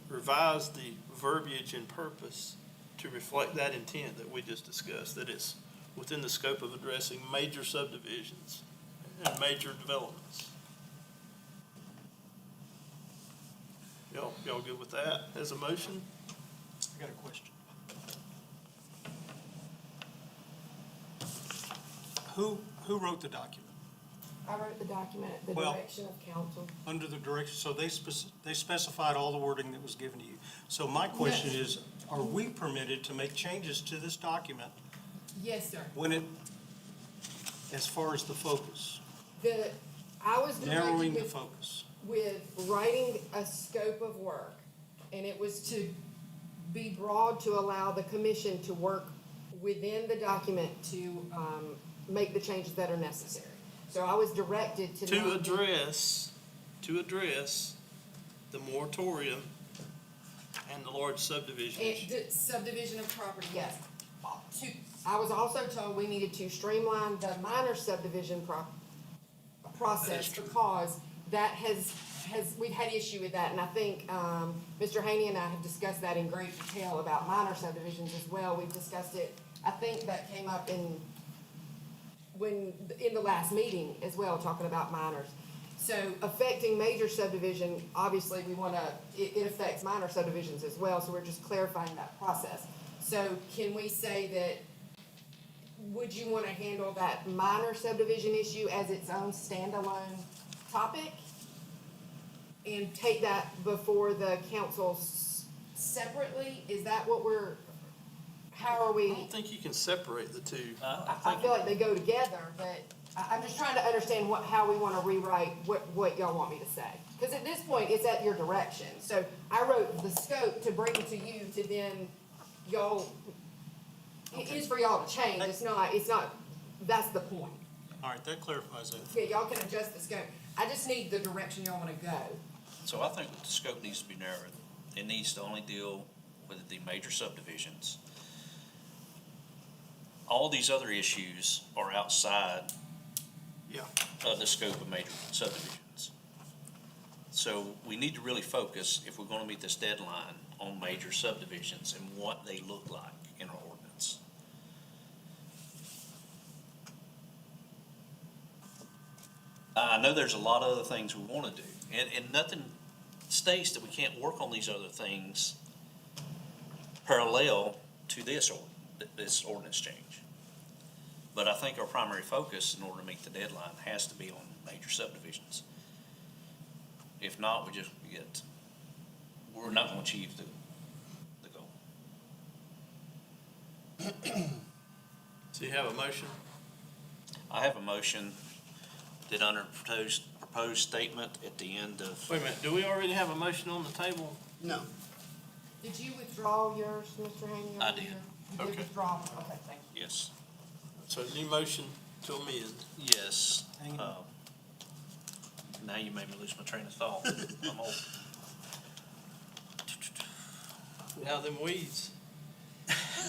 revise the verbiage and purpose to reflect that intent that we just discussed, that it's within the scope of addressing major subdivisions and major developments. Y'all good with that as a motion? I got a question. Who wrote the document? I wrote the document, the Well- direction of council. Under the direction, so they specified all the wording that was given to you. So my question is, are we permitted to make changes to this document Yes, sir. when it, as far as the focus, I was narrowing directed the focus? with writing a scope of work, and it was to be broad to allow the commission to work within the document to, make the changes that are necessary. So I was directed to. To not- address the moratorium and the large subdivision And issue. the subdivision of property, yes. I was also told we needed to streamline the minor subdivision process true. because that we've had issue with that. And I think, Mr. Haney and I have discussed that in great detail about minor subdivisions as well. We've discussed it, I think that came up in the last meeting as well, talking about minors. So affecting major subdivision, obviously, it affects minor subdivisions as well, so we're just clarifying that process. So can we say that, would you want to handle that minor subdivision issue as its own standalone topic? And take that before the council separately? Is that what how are I we? don't think you can separate the two. I feel like they go together, but I'm just trying to understand how we want to rewrite what y'all want me to say. Because at this point, it's at your direction. So I wrote the scope to bring to you to then y'all, it is for y'all to change. It's not, that's the point. All right, that clarifies that. Yeah, y'all can adjust the scope. I just need the direction y'all want to go. So I think the scope needs to be narrowed. It needs to only deal with the major subdivisions. All these other issues are outside Yeah. of the scope of major subdivisions. So we need to really focus, if we're gonna meet this deadline, on major subdivisions and what they look like in our ordinance. I know there's a lot of other things we wanna do, and nothing states that we can't work on these other things parallel to this ordinance change. But I think our primary focus, in order to meet the deadline, has to be on major subdivisions. If not, we're not gonna achieve the goal. So you have a motion? I have a motion that under proposed statement at the end of, Wait a minute, do we already have a motion on the table? No. Did you withdraw yours, Mr. Haney? I did. You Okay. did withdraw? Okay, thank you. yes, So new motion to amend. yes. Hang on. Now you made me lose my train of thought. I'm old. Now them weeds.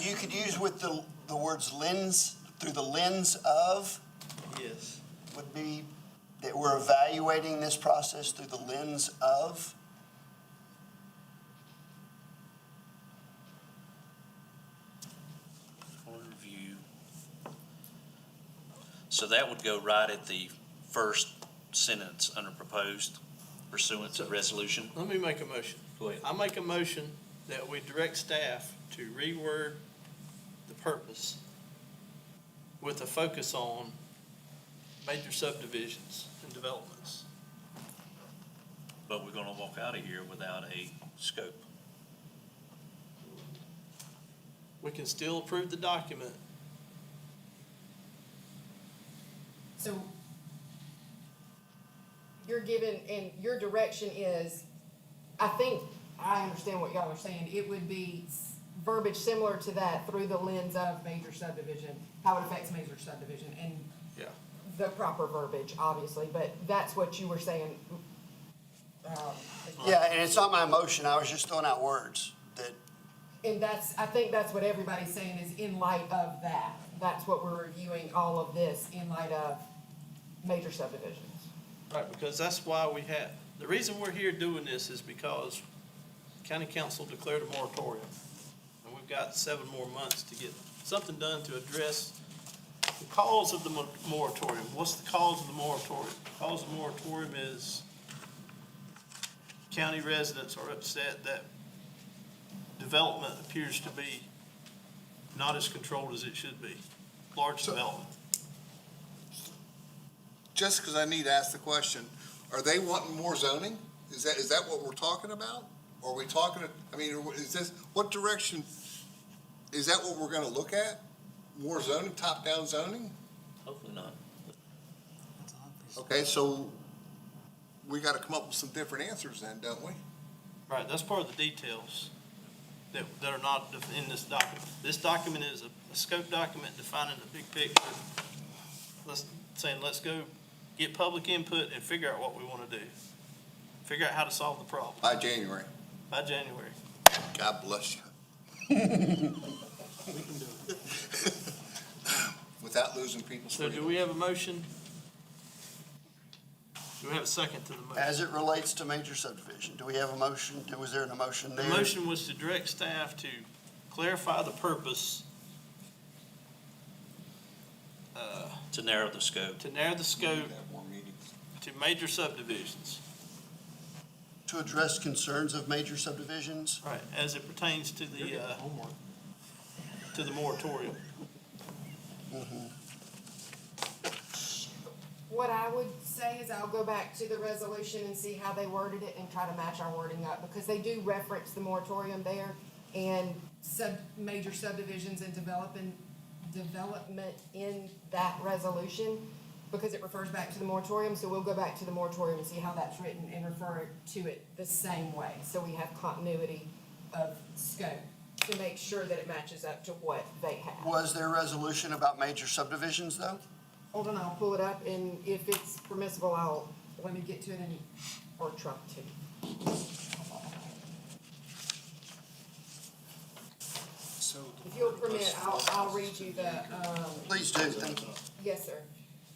You could use with the words lens, through the lens of, Yes. would be that we're evaluating this process through the lens of. Review. So that would go right at the first sentence under proposed pursuant to resolution. Let me make a motion. Go ahead. I make a motion that we direct staff to reword the purpose with a focus on major subdivisions and developments. But we're gonna walk out of here without a scope. We can still approve the document. So you're given, and your direction is, I think, I understand what y'all are saying. It would be verbiage similar to that through the lens of major subdivision, how it affects major subdivision, and Yeah. the proper verbiage, obviously, but that's what you were saying. Yeah, and it's not my motion, I was just throwing out words that, And I think that's what everybody's saying is in light of that. That's what we're reviewing all of this in light of major subdivisions. Right, because that's why the reason we're here doing this is because county council declared a moratorium. And we've got 7 more months to get something done to address the cause of the moratorium. What's the cause of the moratorium? The cause of the moratorium is county residents are upset that development appears to be not as controlled as it should be. Large development. Just because I need to ask the question, are they wanting more zoning? Is that what we're talking about? Or are we talking, I mean, is this, what direction, is that what we're gonna look at? More zoning, top-down zoning? Hopefully not. Okay, so we gotta come up with some different answers then, don't we? Right, that's part of the details that are not in this document. This document is a scope document defining the big picture. Let's go get public input and figure out what we want to do. Figure out how to solve the problem By January. by January. God bless you. We can do it. Without losing people's So do freedom. we have a motion? Do we have a second to the motion? As it relates to major subdivision, do we have a motion? Was there a motion The there? motion was to direct staff to clarify the purpose, To narrow the scope. to narrow the scope Have more meetings. to major subdivisions, To address concerns of major subdivisions? right, as it pertains to the moratorium. What I would say is I'll go back to the resolution and see how they worded it and try to match our wording up, because they do reference the moratorium there and major subdivisions and development in that resolution, because it refers back to the moratorium, so we'll go back to the moratorium and see how that's written and refer to it the same way, so we have continuity of scope to make sure that it matches up to what they have. Was there a resolution about major subdivisions, though? Hold on, I'll pull it up, and if it's permissible, let me get to it or try to. If you'll permit, I'll read you the, Please do, thank you. yes, sir.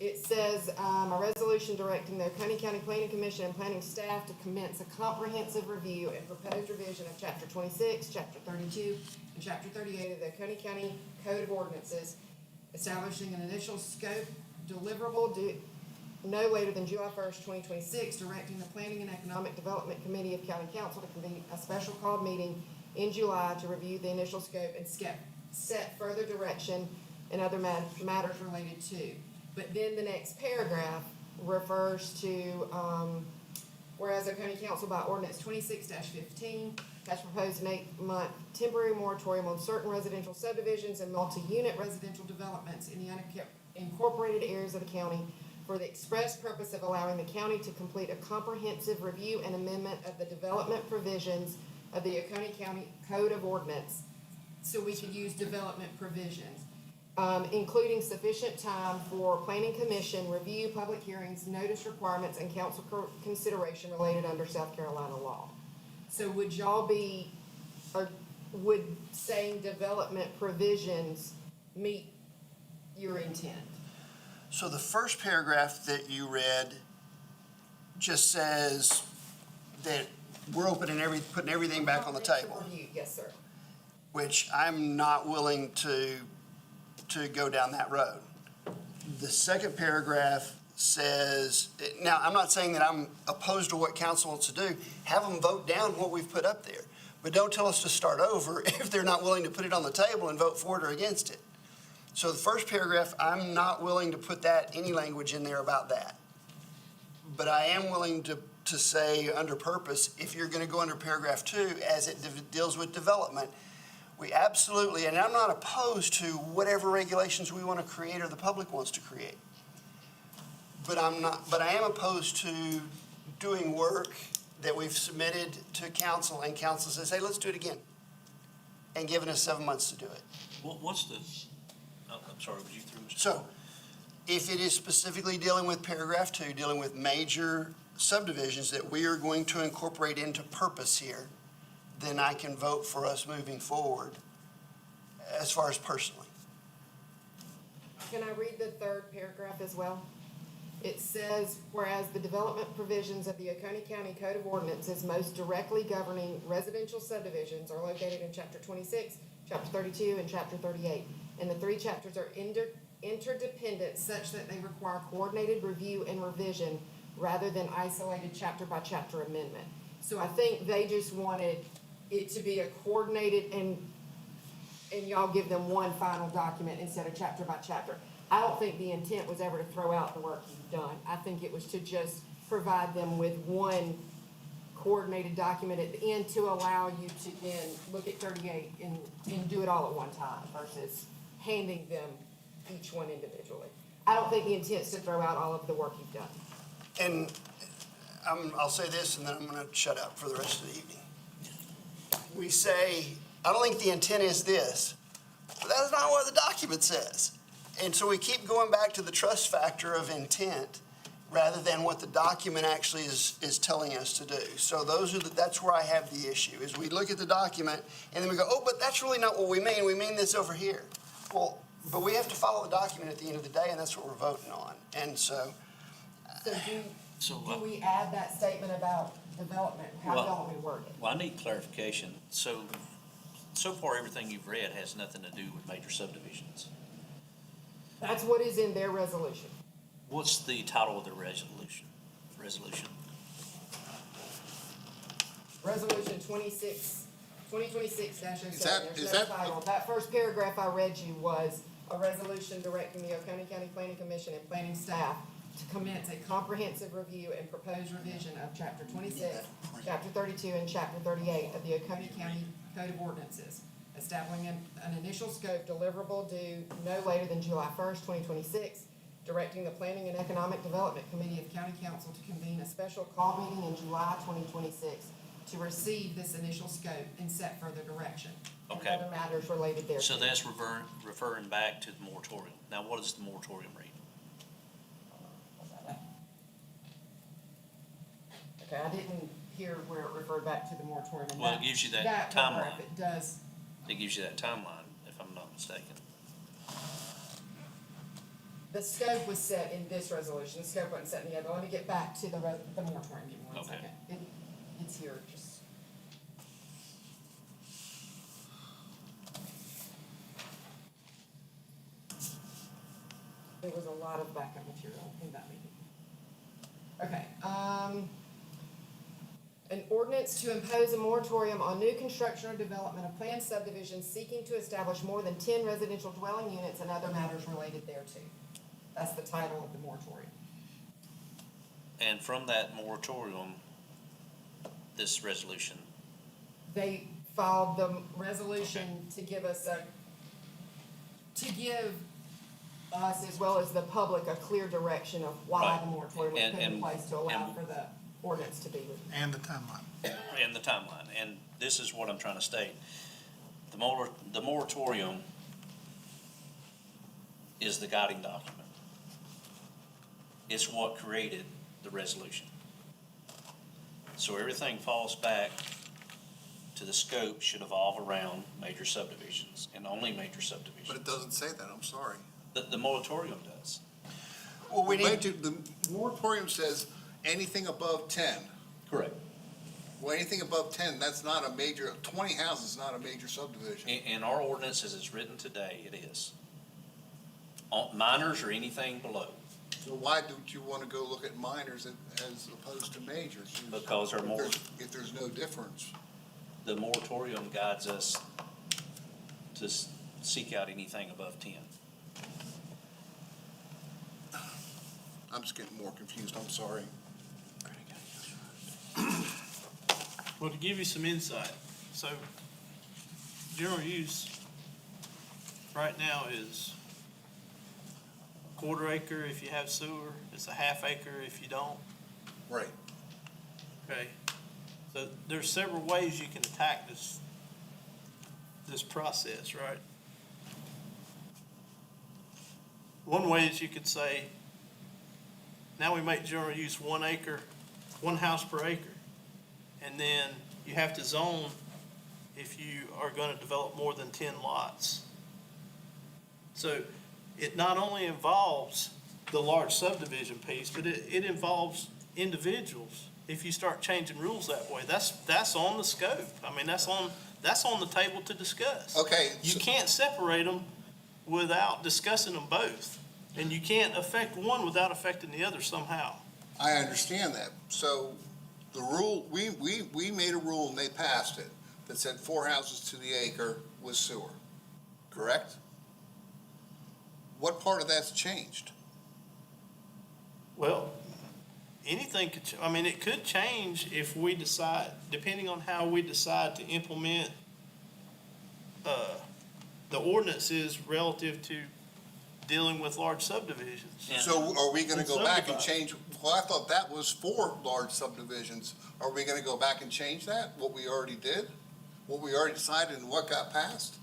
It says, a resolution directing the Oconee County Planning Commission and planning staff to commence a comprehensive review and proposed revision of chapter 26, chapter 32, and chapter 38 of the Oconee County Code of Ordinances, establishing an initial scope deliverable no later than July 1st, 2026, directing the Planning and Economic Development Committee of County Council to convene a special called meeting in July to review the initial scope and set further direction and other matters related to. But then the next paragraph refers to, whereas Oconee Council by ordinance 26-15 has proposed an 8-month temporary moratorium on certain residential subdivisions and multi-unit residential developments in the unincorporated areas of the county for the express purpose of allowing the county to complete a comprehensive review and amendment of the development provisions of the Oconee County Code of Ordinance, so we could use development provisions, including sufficient time for planning commission, review, public hearings, notice requirements, and council consideration related under South Carolina law. So would y'all be, or would saying development provisions meet your intent? So the first paragraph that you read just says that we're putting everything back on the table, Review, yes, sir. which I'm not willing to go down that road. The second paragraph says, now, I'm not saying that I'm opposed to what council wants to do. Have them vote down what we've put up there. But don't tell us to start over if they're not willing to put it on the table and vote for it or against it. So the first paragraph, I'm not willing to put any language in there about that. But I am willing to say under purpose, if you're gonna go under paragraph 2, as it deals with development, we absolutely, and I'm not opposed to whatever regulations we wanna create or the public wants to create. But I am opposed to doing work that we've submitted to council and council says, hey, let's do it again. And giving us 7 months to do it. What's the, I'm sorry, would you through? So, if it is specifically dealing with paragraph 2, dealing with major subdivisions that we are going to incorporate into purpose here, then I can vote for us moving forward as far as personally. Can I read the third paragraph as well? It says, whereas the development provisions of the Oconee County Code of Ordinances most directly governing residential subdivisions are located in chapter 26, chapter 32, and chapter 38. And the 3 chapters are interdependent such that they require coordinated review and revision rather than isolated chapter by chapter amendment. So I think they just wanted it to be a coordinated and y'all give them one final document instead of chapter by chapter. I don't think the intent was ever to throw out the work you've done. I think it was to just provide them with one coordinated document at the end to allow you to then look at 38 and do it all at one time versus handing them each one individually. I don't think the intent is to throw out all of the work you've done. And I'll say this, and then I'm gonna shut up for the rest of the evening. We say, I don't think the intent is this, but that is not what the document says. And so we keep going back to the trust factor of intent rather than what the document actually is telling us to do. So that's where I have the issue, is we look at the document and then we go, oh, but that's really not what we mean this over here. Well, but we have to follow the document at the end of the day, and that's what we're voting on. And so, So do we add that statement about development? How Well- don't we word it? Well, I need clarification. So far, everything you've read has nothing to do with major subdivisions. That's what is in their resolution. What's the title of the resolution? Resolution 2026-07. Is that- There's is no that- title. That first paragraph I read you was a resolution directing the Oconee County Planning Commission and planning staff to commence a comprehensive review and proposed revision of Chapter 26, Chapter 32, and Chapter 38 of the Oconee County Code of Ordinances, establishing an initial scope deliverable due no later than July 1st, 2026, directing the Planning and Economic Development Committee of County Council to convene a special call meeting in July 2026 to receive this initial scope and set further direction. And Okay. other matters related thereto. So that's referring back to the moratorium. Now, what does the moratorium read? Okay, I didn't hear where it referred back to the moratorium. and Well, it gives you that paragraph, timeline. It does. It gives you that timeline, if I'm not mistaken. The scope was set in this resolution, the scope wasn't set in the other. Let me get back to the moratorium, give me one Okay. second. It's here, just. There was a lot of backup material in that meeting. Okay, an ordinance to impose a moratorium on new construction or development of planned subdivisions seeking to establish more than 10 residential dwelling units and other matters related thereto. That's the title of the moratorium. And from that moratorium, this resolution, They filed the resolution to give us as well as the public a clear direction of why Right. the moratorium was put in And- place to allow and- for the ordinance to be reviewed. And the timeline. and the timeline, and this is what I'm trying to state. The moratorium is the guiding document. It's what created the resolution. So everything falls back to the scope should evolve around major subdivisions and only major But subdivisions. it doesn't say that, I'm sorry. The moratorium does. well, we need, The moratorium says anything above 10. Correct. Well, anything above 10, that's not a major, 20 houses is not a major subdivision. In our ordinance as it's written today, it is. On minors or anything below, So why don't you want to go look at minors as opposed to majors? because they're more, If there's no difference. the moratorium guides us to seek out anything above 10. I'm just getting more confused, I'm sorry. Well, to give you some insight, so general use right now is quarter acre if you have sewer, it's a half acre if you don't, Right. okay? So there's several ways you can attack this process, right? One way is you could say, now we make general use 1 acre, 1 house per acre. And then you have to zone if you are gonna develop more than 10 lots. So it not only involves the large subdivision piece, but it involves individuals. If you start changing rules that way, that's on the scope. I mean, that's on the table to discuss. Okay. You can't separate them without discussing them both. And you can't affect one without affecting the other somehow. I understand that. So The rule, we made a rule and they passed it that said 4 houses to the acre was sewer, correct? What part of that's changed? Well, anything could, I mean, it could change if we decide, depending on how we decide to implement the ordinances relative to dealing with large subdivisions. So are we gonna And go back and subdivide. change, well, I thought that was for large subdivisions. Are we gonna go back and change that, what we already did? What we already decided and what got passed?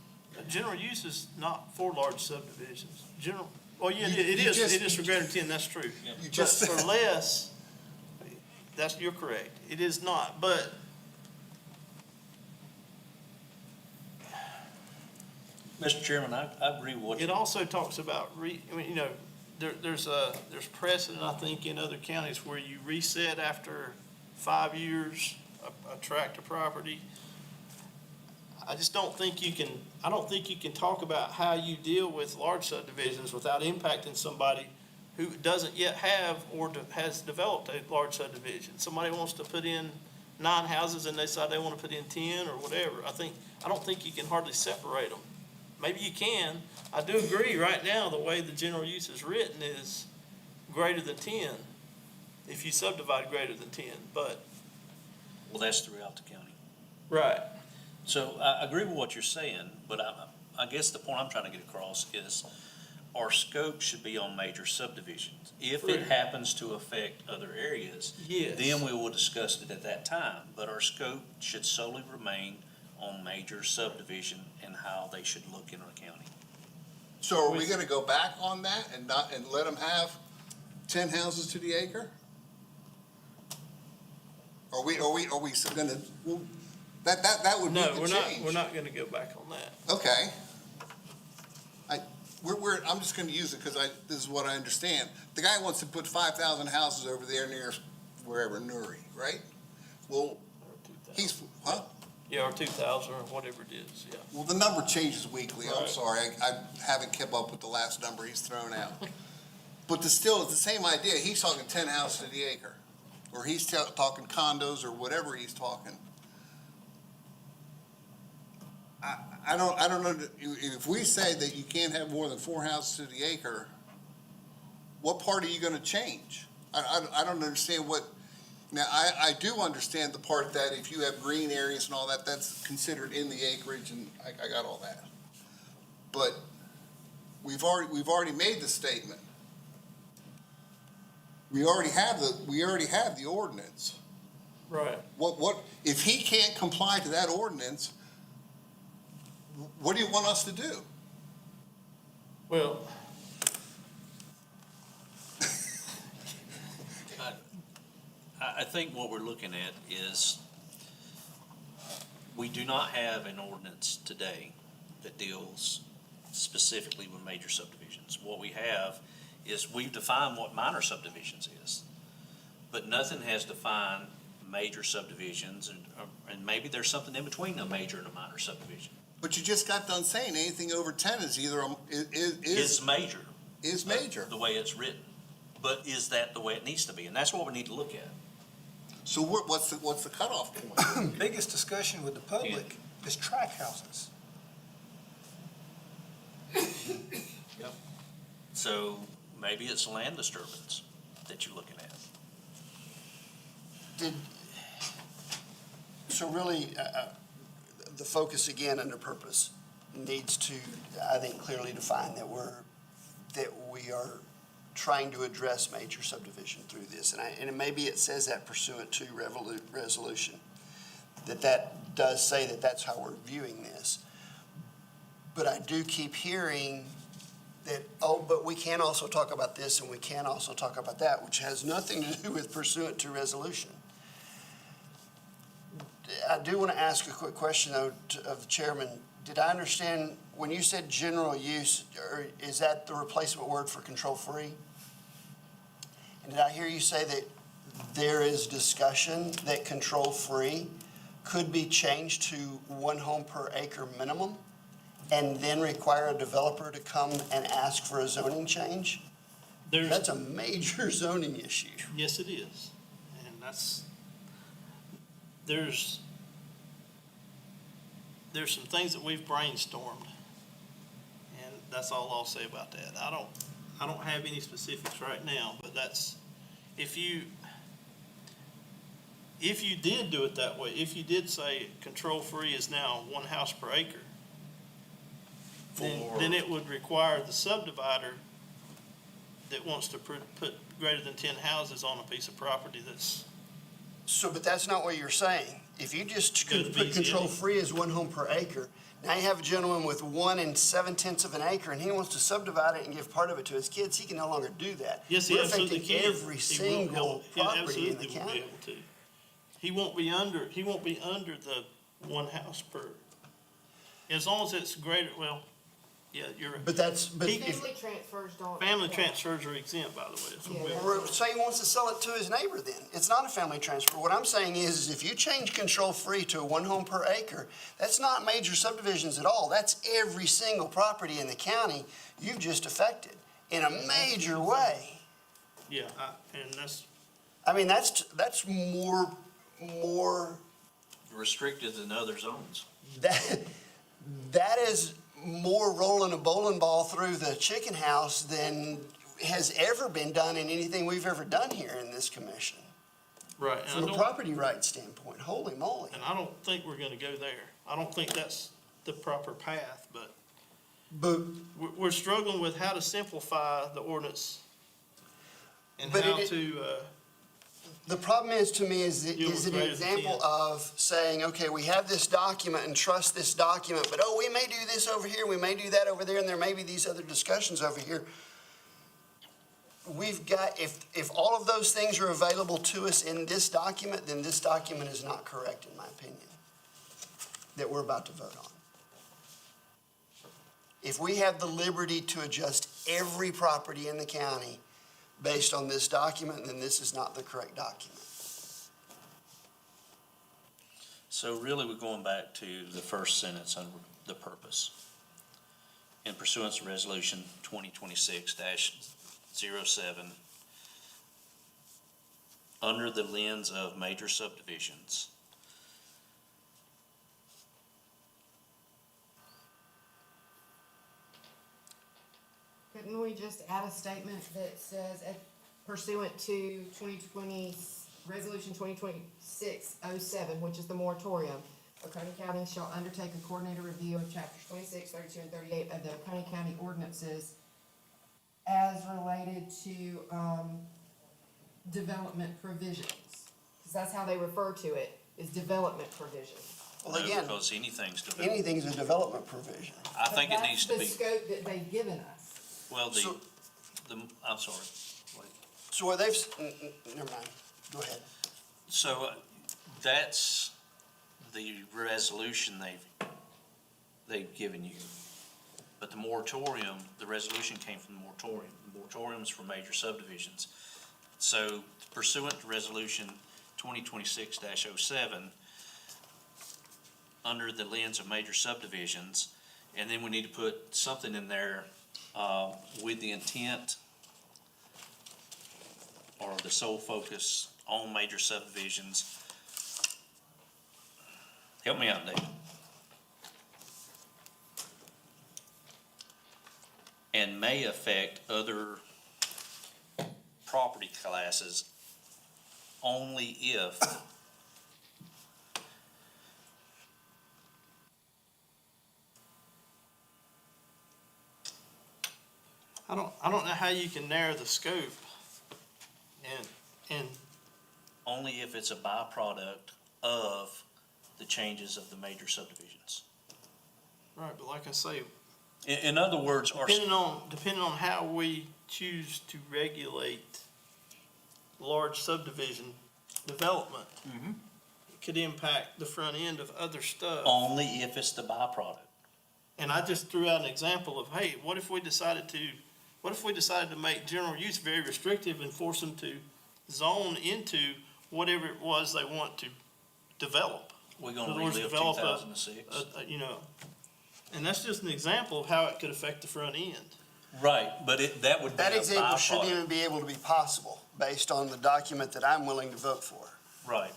General use is not for large subdivisions. General, oh, yeah, You- it you is, just- it is for greater than 10, that's true. You But just for less, you're correct, it is not, but Mr. Chairman, I agree with what it you, also talks about I mean, you know, there's precedent, I think, in other counties where you reset after 5 years, a tract of property. I just don't think you can, I don't think you can talk about how you deal with large subdivisions without impacting somebody who doesn't yet have or has developed a large subdivision. Somebody wants to put in 9 houses and they decide they want to put in 10 or whatever. I don't think you can hardly separate them. Maybe you can. I do agree, right now, the way the general use is written is greater than 10, if you subdivide greater than 10, but. well, that's throughout the county. Right. So I agree with what you're saying, but I guess the point I'm trying to get across is our scope should be on major subdivisions. If it Correct. happens to affect other areas, Yes. then we will discuss it at that time. But our scope should solely remain on major subdivision and how they should look in our county. So are we gonna go back on that and not, and let them have 10 houses to the acre? Are we gonna, well, that would be No, the we're change. not gonna go back on that. Okay. I'm just gonna use it because this is what I understand. The guy wants to put 5,000 houses over there near wherever, Newry, right? Well, he's, huh? Yeah, or 2,000 or whatever it is, yeah. Well, the number changes weekly, I'm Right. sorry, I haven't kept up with the last number he's thrown out. But it's the same idea, he's talking 10 houses to the acre, or he's talking condos or whatever he's talking. I don't know, if we say that you can't have more than 4 houses to the acre, what part are you gonna change? I don't understand what, now, I do understand the part that if you have green areas and all that, that's considered in the acreage, and I got all that. But we've already made the statement. We already have the ordinance. Right. What, if he can't comply to that ordinance, what do you want us to do? Well, I think what we're looking at is we do not have an ordinance today that deals specifically with major subdivisions. What we have is we've defined what minor subdivisions is, but nothing has defined major subdivisions, and maybe there's something in between a major and a minor subdivision. But you just got done saying anything over 10 is either, It's major. is major. The way it's written, but is that the way it needs to be? And that's what we need to look at. So what's the cutoff point? Biggest discussion with the public is track houses. So maybe it's land disturbance that you're looking at. So really, the focus again under purpose needs to, I think, clearly define that we are trying to address major subdivision through this. And maybe it says that pursuant to resolution, that does say that that's how we're viewing this. But I do keep hearing that, but we can also talk about this and we can also talk about that, which has nothing to do with pursuant to resolution. I do want to ask a quick question, though, of the chairman. Did I understand, when you said general use, or is that the replacement word for control-free? And did I hear you say that there is discussion that control-free could be changed to 1 home per acre minimum and then require a developer to come and ask for a zoning change? That's a major zoning issue. yes, it is. And that's there's some things that we've brainstormed, and that's all I'll say about that. I don't have any specifics right now, but that's, if you did do it that way, if you did say control-free is now 1 house per acre, then it would require the subdivider that wants to put greater than 10 houses on a piece of property that's, So, but that's not what you're saying. If you just Go to put BZA. control-free as 1 home per acre, now you have a gentleman with 1 7/10 of an acre, and he wants to subdivide it and give part of it to his kids, he can no longer do that. yes, he We're absolutely affecting can. every He will single he property in the absolutely will be county. able to. He won't be under the 1 house per, as long as it's greater, well, yeah, you're right. But that's, but He- if, Family transfers don't. Family yeah. transfers are exempt, by the way. That's what we Yeah. are. say he wants to sell it to his neighbor then, it's not a family transfer. What I'm saying is if you change control-free to a 1 home per acre, that's not major subdivisions at all. That's every single property in the county you've just affected in a major way. Yeah, and that's, I mean, that's more, Restricted than other zones. that is more rolling a bowling ball through the chicken house than has ever been done in anything we've ever done here in this commission. right. And From a property rights standpoint, holy moly. I don't think we're gonna go there. I don't think that's the proper path, but But, we're struggling with how to simplify the ordinance and But how it- to, the problem is, to me, is Deal with it an greater than example 10. of saying, okay, we have this document and trust this document, but oh, we may do this over here, we may do that over there, and there may be these other discussions over here. We've got, if all of those things are available to us in this document, then this document is not correct, in my opinion, that we're about to vote on. If we have the liberty to adjust every property in the county based on this document, then this is not the correct document. So really, we're going back to the first sentence under the purpose. In pursuance of Resolution 2026-07, under the lens of major subdivisions. Couldn't we just add a statement that says pursuant to 2020, Resolution 2026-07, which is the moratorium, Oconee County shall undertake a coordinated review of chapters 26, 32, and 38 of the Oconee County ordinances as related to, development provisions? Because that's how they refer to it, is development provisions. Well, No, again, because anything's anything's a development provision. I think it needs to be, That's the scope that they've given us. well, So- I'm sorry. So are they've, never mind, go ahead. So that's the resolution they've given you. But the moratorium, the resolution came from the moratorium. The moratorium's for major subdivisions. So pursuant to Resolution 2026-07, under the lens of major subdivisions, and then we need to put something in there with the intent or the sole focus on major subdivisions. Help me out, David. And may affect other property classes only if I don't know how you can narrow the scope and only if it's a byproduct of the changes of the major subdivisions. right, but like I say, In other words, depending on how we choose to regulate large subdivision development, it could impact the front end of other stuff. only if it's the byproduct. And I just threw out an example of, hey, what if we decided to make general use very restrictive and force them to zone into whatever it was they want to develop? We're In gonna other words, relive develop 2006. You know, and that's just an example of how it could affect the front end. Right, but that would be That a example shouldn't byproduct. even be able to be possible based on the document that I'm willing to vote for. Right.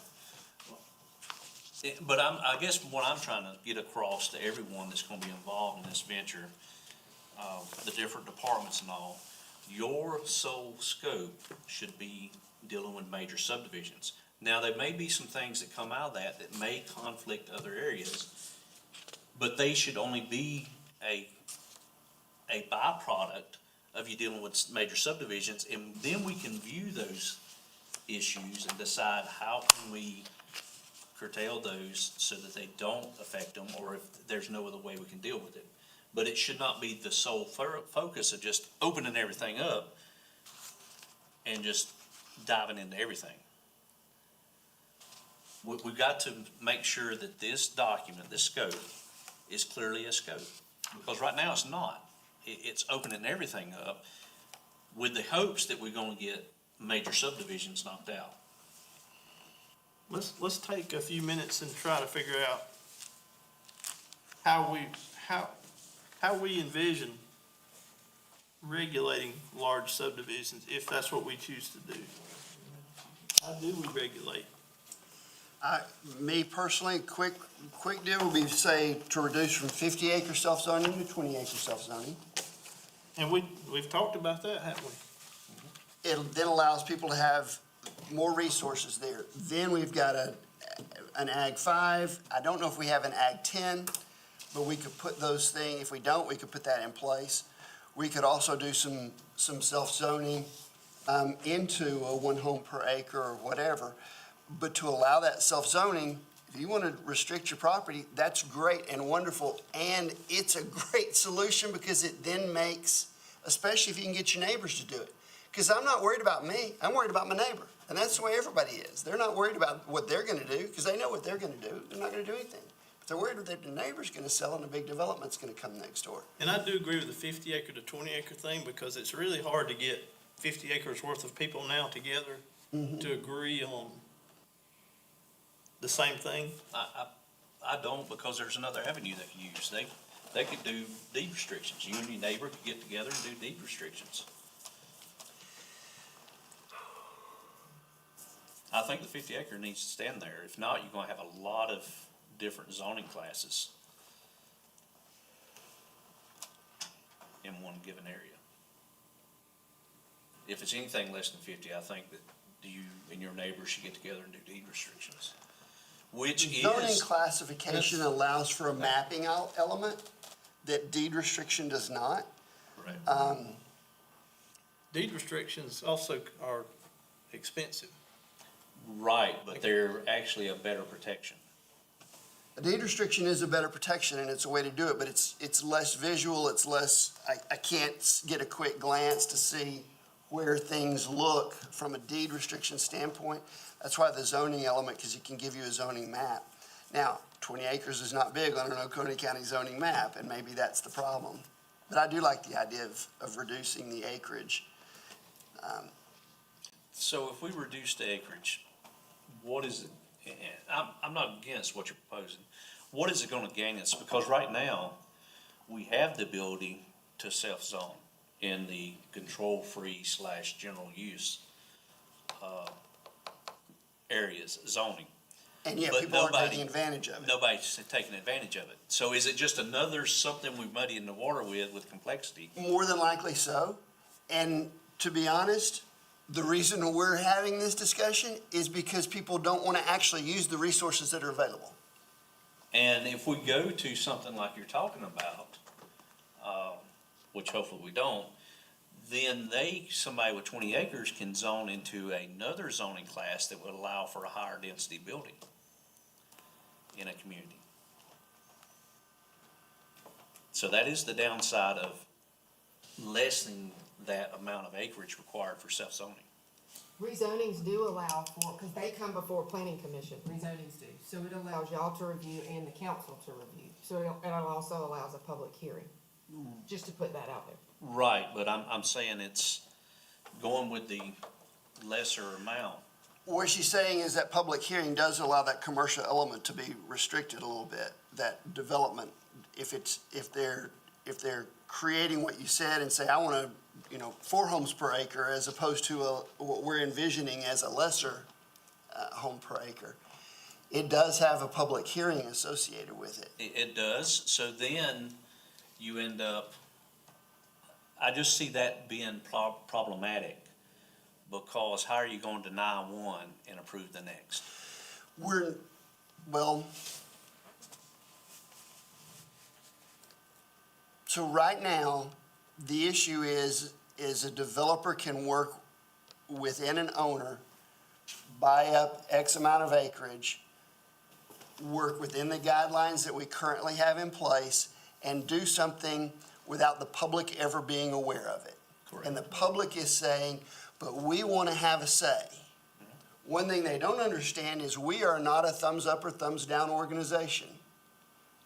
But I guess what I'm trying to get across to everyone that's gonna be involved in this venture, the different departments and all, your sole scope should be dealing with major subdivisions. Now, there may be some things that come out of that that may conflict other areas, but they should only be a byproduct of you dealing with major subdivisions, and then we can view those issues and decide how can we curtail those so that they don't affect them, or if there's no other way we can deal with it. But it should not be the sole focus of just opening everything up and just diving into everything. We've got to make sure that this document, this scope, is clearly a scope. Because right now it's not. It's opening everything up with the hopes that we're gonna get major subdivisions knocked out. Let's take a few minutes and try to figure out how we envision regulating large subdivisions, if that's what we choose to do. How do we regulate? Me personally, quick deal would be, say, to reduce from 50-acre self-zoning to 20-acre self-zoning. And we've talked about that, haven't we? It then allows people to have more resources there. Then we've got an Ag 5. I don't know if we have an Ag 10, but we could put those things, if we don't, we could put that in place. We could also do some self-zoning into a one home per acre or whatever. But to allow that self-zoning, if you want to restrict your property, that's great and wonderful. And it's a great solution because it then makes, especially if you can get your neighbors to do it. Because I'm not worried about me, I'm worried about my neighbor. And that's the way everybody is. They're not worried about what they're going to do because they know what they're going to do. They're not going to do anything. But they're worried that the neighbor's going to sell and a big development's going to come next door. And I do agree with the 50 acre to 20 acre thing, because it's really hard to get 50 acres worth of people now together to agree on the same thing. I don't, because there's another avenue they can use. They could do deed restrictions. You and your neighbor could get together and do deed restrictions. I think the 50 acre needs to stand there. If not, you're gonna have a lot of different zoning classes in one given area. If it's anything less than 50, I think that you and your neighbors should get together and do deed restrictions. Which Zoning is, classification allows for a mapping element that deed restriction does not. right. Deed restrictions also are expensive. Right, but they're actually a better protection. A deed restriction is a better protection, and it's a way to do it, but it's less visual, it's less, I can't get a quick glance to see where things look from a deed restriction standpoint. That's why the zoning element, because it can give you a zoning map. Now, 20 acres is not big on an Oconee County zoning map, and maybe that's the problem. But I do like the idea of reducing the acreage. So if we reduce the acreage, what is it, I'm not against what you're proposing. What is it gonna gain us? Because right now, we have the ability to self-zone in the control-free / general use areas, zoning. And yet But people aren't nobody- taking advantage of it. Nobody's taking advantage of it. So is it just another something we muddy in the water with complexity? More than likely so. And to be honest, the reason we're having this discussion is because people don't want to actually use the resources that are available. And if we go to something like you're talking about, which hopefully we don't, then somebody with 20 acres can zone into another zoning class that would allow for a higher density building in a community. So that is the downside of lessening that amount of acreage required for self-zoning. Rezonings do allow for, because they come before planning commission, rezonings do. So it allows y'all to review and the council to review. So it also allows a public hearing, just to put that out there. Right, but I'm saying it's going with the lesser amount. What she's saying is that public hearing does allow that commercial element to be restricted a little bit, that development, if they're creating what you said and say, I want to, 4 homes per acre as opposed to what we're envisioning as a lesser home per acre. it does have a public hearing associated with it. It does, so then you end up, I just see that being problematic, because how are you going to deny one and approve the next? Well, so right now, the issue is a developer can work within an owner, buy up X amount of acreage, work within the guidelines that we currently have in place, and do something without the public ever being aware of it. Correct. And the public is saying, but we want to have a say. One thing they don't understand is we are not a thumbs up or thumbs down organization.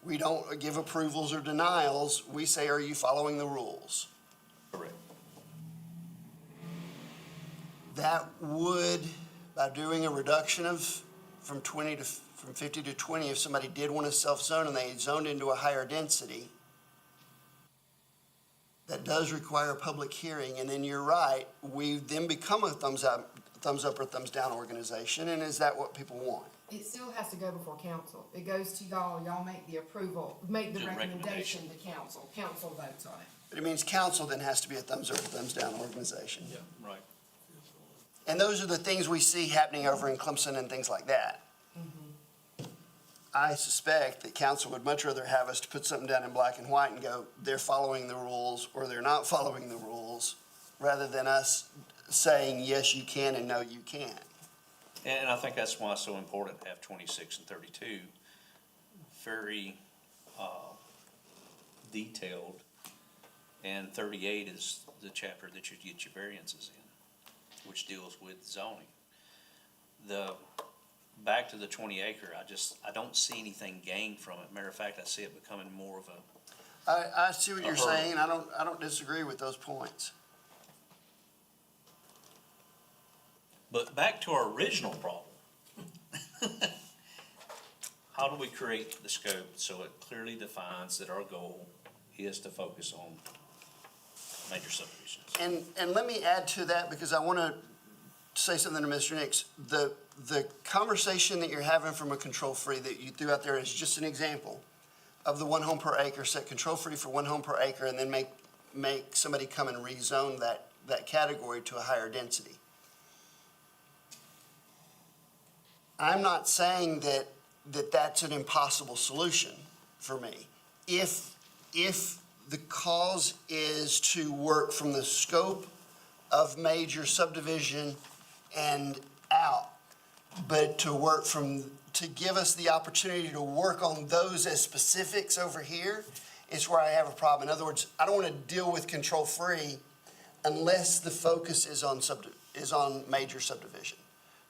We don't give approvals or denials. We say, are you following the rules? Correct. That would, by doing a reduction of from 50 to 20, if somebody did want to self-zone and they zoned into a higher density, that does require a public hearing, and then you're right, we then become a thumbs up or thumbs down organization, and is that what people want? It still has to go before council. It goes to y'all make the approval, make the The recommendation to council. Council votes on it. But it means council then has to be a thumbs up or thumbs down organization. Yeah, right. And those are the things we see happening over in Clemson and things like that. I suspect that council would much rather have us to put something down in black and white and go, they're following the rules or they're not following the rules, rather than us saying, yes, you can and no, you can't. And I think that's why it's so important to have 26 and 32 very detailed, and 38 is the chapter that you get your variances in, which deals with zoning. Back to the 20 acre, I don't see anything gained from it. Matter of fact, I see it becoming more of a, I see what you're saying, and I don't disagree with those points. but back to our original problem. How do we create the scope so it clearly defines that our goal is to focus on major subdivisions? And let me add to that, because I want to say something to Mr. Nix. The conversation that you're having from a control-free that you threw out there is just an example of the 1 home per acre, set control-free for 1 home per acre, and then make somebody come and rezone that category to a higher density. I'm not saying that that's an impossible solution for me. If the cause is to work from the scope of major subdivision and out, but to give us the opportunity to work on those as specifics over here is where I have a problem. In other words, I don't want to deal with control-free unless the focus is on major subdivision.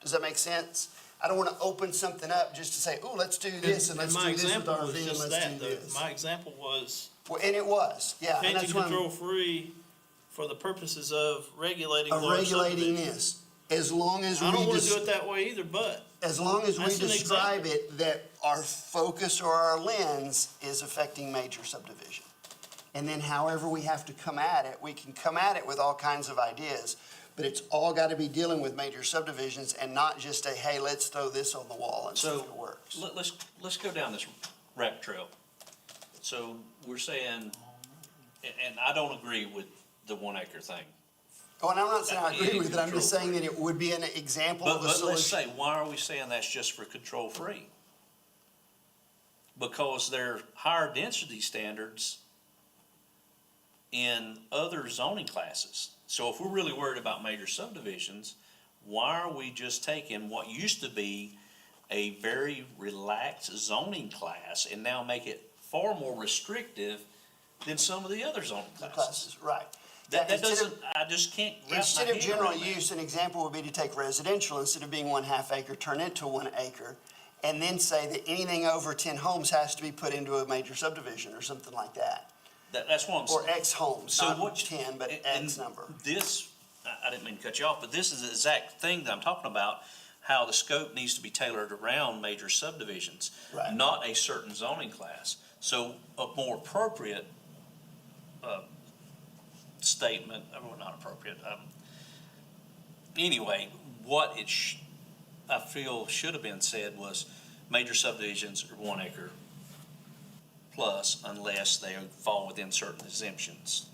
Does that make sense? I don't want to open something up just to say, oh, let's do this and let's do this with RV and let's do this. My example was Well, and it was, yeah. And changing that's why I'm- control-free for the purposes of regulating of large regulating subdivisions. this, as long as we I don't wanna just, do it that way either, but as long as we That's an describe example. it that our focus or our lens is affecting major subdivision. And then however we have to come at it, we can come at it with all kinds of ideas, but it's all got to be dealing with major subdivisions and not just a, hey, let's throw this on the wall and see if So it works. let's go down this rabbit trail. So we're saying, and I don't agree with the 1 acre thing. Oh, and I'm not saying I agree In with it, I'm just saying that control-free. it would be an example But of a let's solution. say, why are we saying that's just for control-free? Because there are higher density standards in other zoning classes. So if we're really worried about major subdivisions, why are we just taking what used to be a very relaxed zoning class and now make it far more restrictive than some of the other zoning classes? Classes, right. That Yeah, instead of- doesn't, I just can't wrap my Instead of head general around that. use, an example would be to take residential, instead of being 1/2 acre, turn it to 1 acre, and then say that anything over 10 homes has to be put into a major subdivision or something like that. That's what I'm saying. Or X homes, So not what- 10, but and X number. This, I didn't mean to cut you off, but this is the exact thing that I'm talking about, how the scope needs to be tailored around major subdivisions, Right. not a certain zoning class. So a more appropriate statement, well, not appropriate, anyway, what I feel should have been said was major subdivisions are 1 acre plus unless they fall within certain exemptions,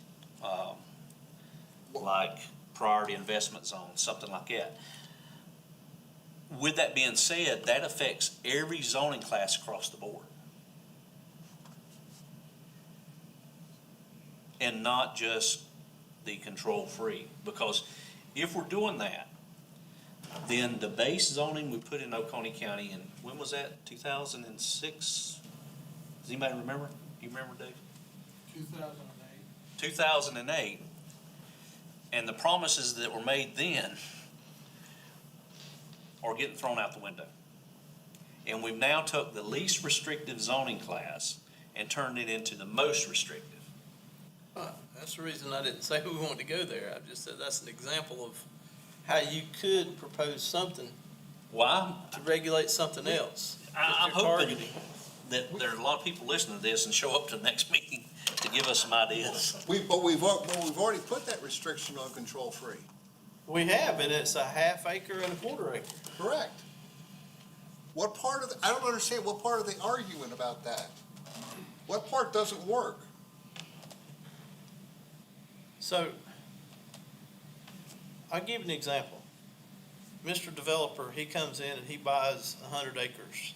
like priority investment zones, something like that. With that being said, that affects every zoning class across the board. And not just the control-free, because if we're doing that, then the base zoning we put in Oconee County, and when was that, 2006? Does anybody remember? You remember, Dave? 2008. 2008, and the promises that were made then are getting thrown out the window. And we've now took the least restrictive zoning class and turned it into the most restrictive. That's the reason I didn't say we wanted to go there. I just said that's an example of how you could propose something Why? to regulate something else. I'm that you're hoping targeting. that there are a lot of people listening to this and show up to the next meeting to give us some ideas. But we've already put that restriction on control-free. We have, and it's a half acre and a quarter acre. Correct. What part of, I don't understand, what part are they arguing about that? What part doesn't work? So, I'll give you an example. Mr. Developer, he comes in and he buys 100 acres.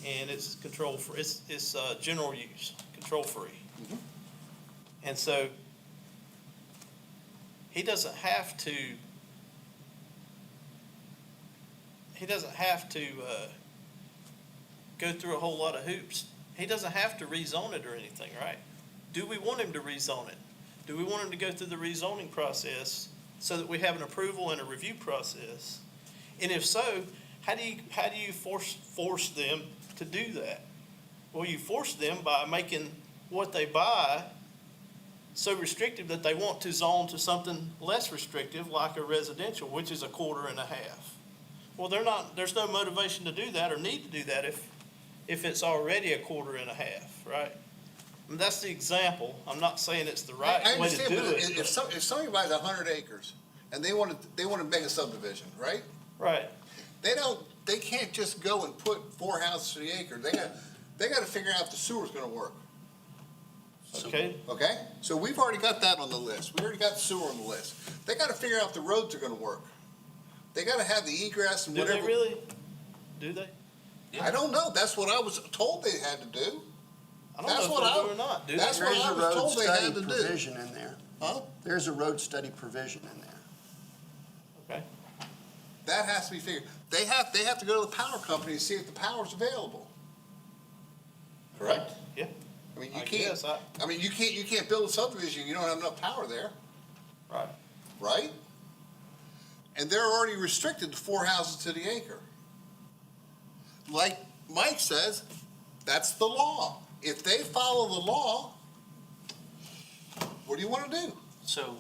And it's control free, it's general use, control free. And so, he doesn't have to go through a whole lot of hoops. He doesn't have to rezone it or anything, right? Do we want him to rezone it? Do we want him to go through the rezoning process so that we have an approval and a review process? And if so, how do you force them to do that? Well, you force them by making what they buy so restrictive that they want to zone to something less restrictive, like a residential, which is a quarter and a half. Well, there's no motivation to do that or need to do that if it's already a quarter and a half, right? I mean, that's the example. I'm not saying it's the right I way to understand, do but it. if somebody buys 100 acres and they want to make a subdivision, right? Right. They can't just go and put 4 houses to the acre. They got to figure out if the sewer's gonna work, Okay. okay? So we've already got that on the list. We already got sewer on the list. They got to figure out if the roads are gonna work. They got to have the egress and Do whatever. they really? Do they? I don't know. That's what I was told they had to do. I don't That's know what if they I- do or not. Do that's they? what There's I a was road told they had study to do. provision in there. Huh? There's a road study provision in there. Okay. That has to be figured. They have to go to the power company and see if the power's available. Correct? Yeah. I mean, I guess you can't build a subdivision, you don't have enough power there, Right. right? And they're already restricted to 4 houses to the acre. Like Mike says, that's the law. If they follow the law, what do you want to do? So,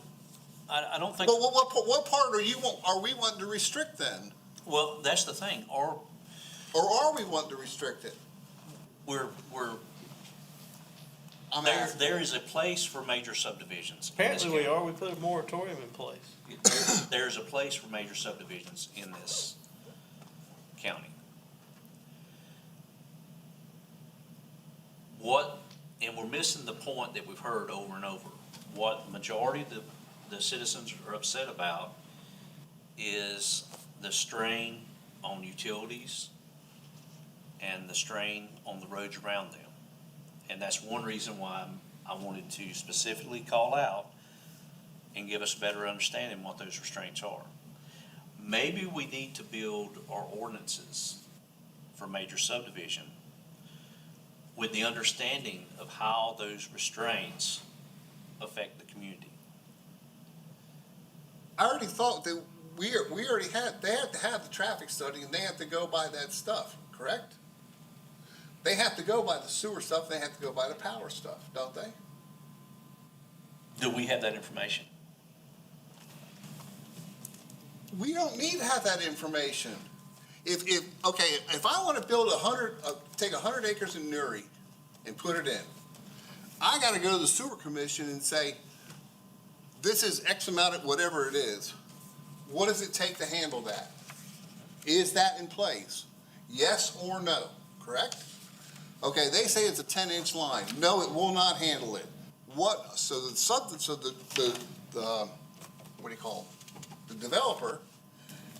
I don't think, But what part are we wanting to restrict then? well, that's the thing, or Or are we wanting to restrict it? we're, I'm there, asking. there is a place for major subdivisions. in this Apparently we county. are. We put a moratorium in place. There's a place for major subdivisions in this county. And we're missing the point that we've heard over and over. What the majority of the citizens are upset about is the strain on utilities and the strain on the roads around them. And that's one reason why I wanted to specifically call out and give us a better understanding what those restraints are. Maybe we need to build our ordinances for major subdivision with the understanding of how those restraints affect the community. I already thought that they have to have the traffic study and they have to go by that stuff, correct? They have to go by the sewer stuff, they have to go by the power stuff, don't they? Do we have that information? We don't need to have that information. If I want to build take 100 acres in Newry and put it in, I got to go to the sewer commission and say, this is X amount of whatever it is. What does it take to handle that? Is that in place? Yes or no, correct? Okay, they say it's a 10-inch line. No, it will not handle it. What, so the what do you call them? The developer,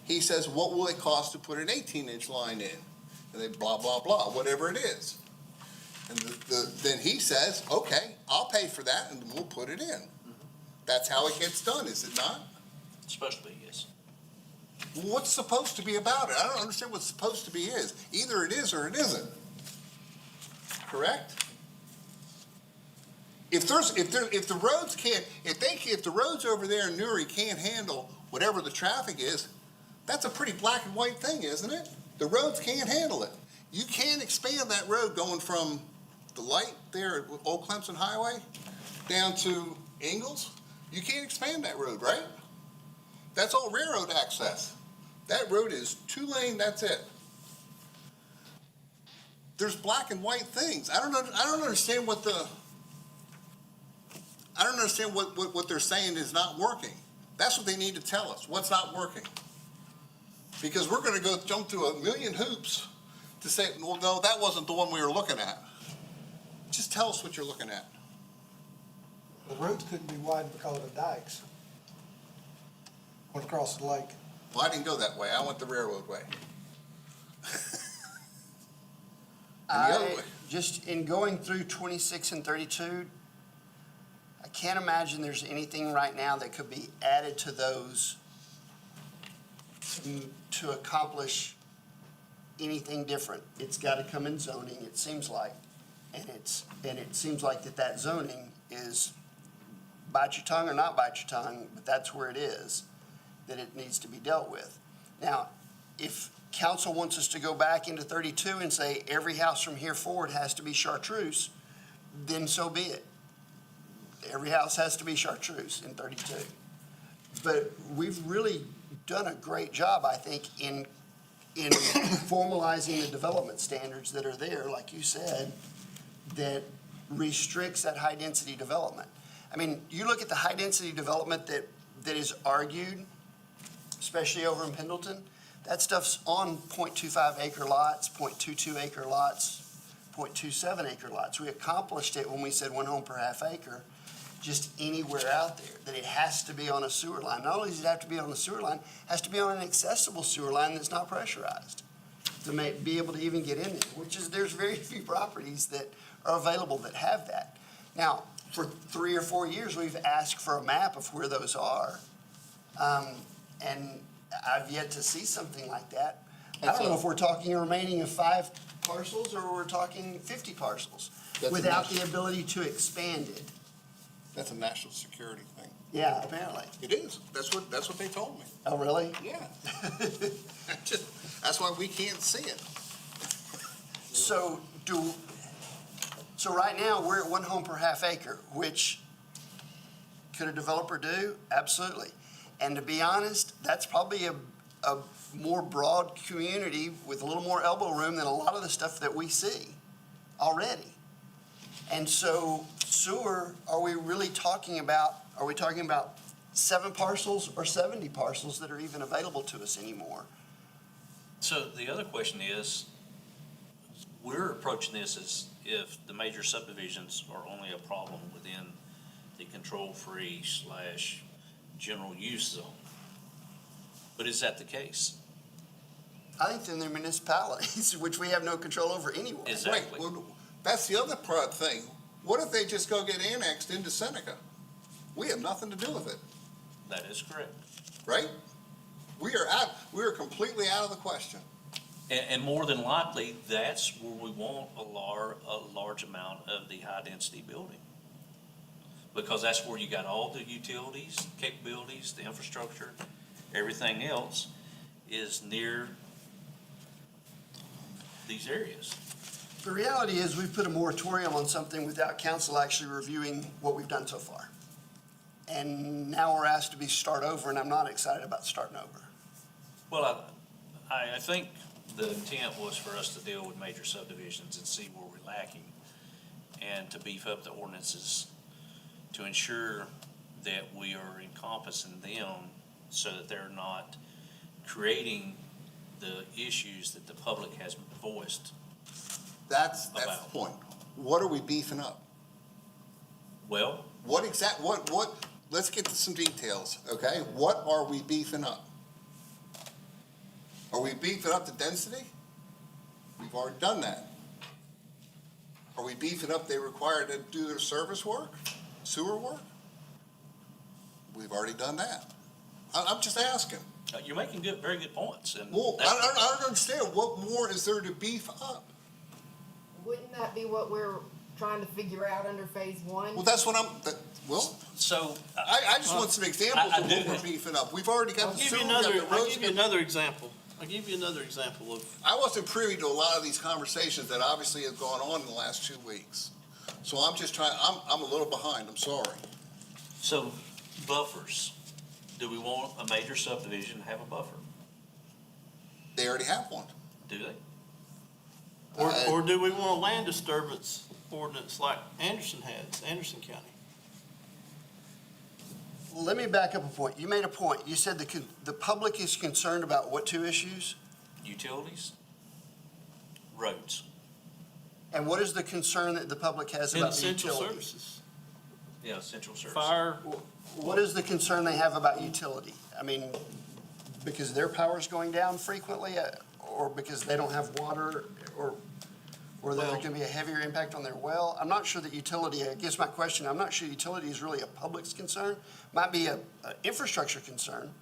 he says, what will it cost to put an 18-inch line in? And they blah, blah, blah, whatever it is. And then he says, okay, I'll pay for that and we'll put it in. That's how it gets done, is it not? It's supposed to be, yes. What's supposed to be about it? I don't understand what supposed to be is. Either it is or it isn't. Correct? If the roads over there in Newry can't handle whatever the traffic is, that's a pretty black and white thing, isn't it? The roads can't handle it. You can't expand that road going from the light there at Old Clemson Highway down to Ingalls. You can't expand that road, right? That's all railroad access. That road is 2-lane, that's it. There's black and white things. I don't understand what they're saying is not working. That's what they need to tell us, what's not working. Because we're gonna go jump through a million hoops to say, well, no, that wasn't the one we were looking at. Just tell us what you're looking at. The roads couldn't be widened because of the dikes. Went across the lake. Well, I didn't go that way. I went the railroad way. And the other way. Just in going through 26 and 32, I can't imagine there's anything right now that could be added to those to accomplish anything different. It's got to come in zoning, it seems like. And it seems like that zoning is bite your tongue or not bite your tongue, but that's where it is, that it needs to be dealt with. Now, if council wants us to go back into 32 and say every house from here forward has to be chartreuse, then so be it. Every house has to be chartreuse in 32. But we've really done a great job, I think, in formalizing the development standards that are there, like you said, that restricts that high-density development. I mean, you look at the high-density development that is argued, especially over in Pendleton, that stuff's on 0.25 acre lots, 0.22 acre lots, 0.27 acre lots. We accomplished it when we said 1 home per half acre, just anywhere out there, that it has to be on a sewer line. Not only does it have to be on a sewer line, it has to be on an accessible sewer line that's not pressurized to be able to even get in there, which is, there's very few properties that are available that have that. Now, for 3 or 4 years, we've asked for a map of where those are. And I've yet to see something like that. I don't know if we're talking a remaining of 5 parcels or we're talking 50 parcels That's without enough. the ability to expand it. That's a national security thing. Yeah, apparently. It is. That's what they told me. Oh, really? Yeah. That's why we can't see it. So right now, we're at 1 home per half acre, which could a developer do? Absolutely. And to be honest, that's probably a more broad community with a little more elbow room than a lot of the stuff that we see already. And so sewer, are we talking about 7 parcels or 70 parcels that are even available to us anymore? So the other question is, we're approaching this as if the major subdivisions are only a problem within the control-free / general use zone. But is that the case? I think they're municipalities, which we have no control over anyway. Exactly. Right. Well, that's the other part thing. What if they just go get annexed into Seneca? We have nothing to do with it, That is correct. right? We are completely out of the question. And more than likely, that's where we want a large amount of the high-density building. Because that's where you got all the utilities, capabilities, the infrastructure, everything else is near these areas. The reality is we've put a moratorium on something without council actually reviewing what we've done so far. And now we're asked to start over, and I'm not excited about starting over. Well, I think the intent was for us to deal with major subdivisions and see where we're lacking and to beef up the ordinances to ensure that we are encompassing them so that they're not creating the issues that the public has voiced. That's the About. point. What are we beefing up? Well, What, let's get to some details, okay? What are we beefing up? Are we beefing up the density? We've already done that. Are we beefing up they required to do their service work, sewer work? We've already done that. I'm just asking. you're making very good points, and Well, that's- I don't understand. What more is there to beef up? Wouldn't that be what we're trying to figure out under phase one? Well, that's what so, I just want some examples I of do what we're have- beefing up. We've already got I'll the give sewer, you we got another, the I'll roads. give you another example. I'll give you another example of, I wasn't privy to a lot of these conversations that obviously have gone on in the last 2 weeks. So I'm just trying, I'm a little behind, I'm sorry. so buffers. Do we want a major subdivision to have a buffer? They already have one. Do they? or do we want a land disturbance ordinance like Anderson has, Anderson County? Let me back up a point. You made a point. You said the public is concerned about what two issues? Utilities, roads. And what is the concern that the public has And about the essential utility? services, Yeah, central service. fire, What is the concern they have about utility? I mean, because their power's going down frequently, or because they don't have water, or there Well- can be a heavier impact on their well? I'm not sure that utility, I guess my question, I'm not sure utility is really a public's concern. Might be a infrastructure concern.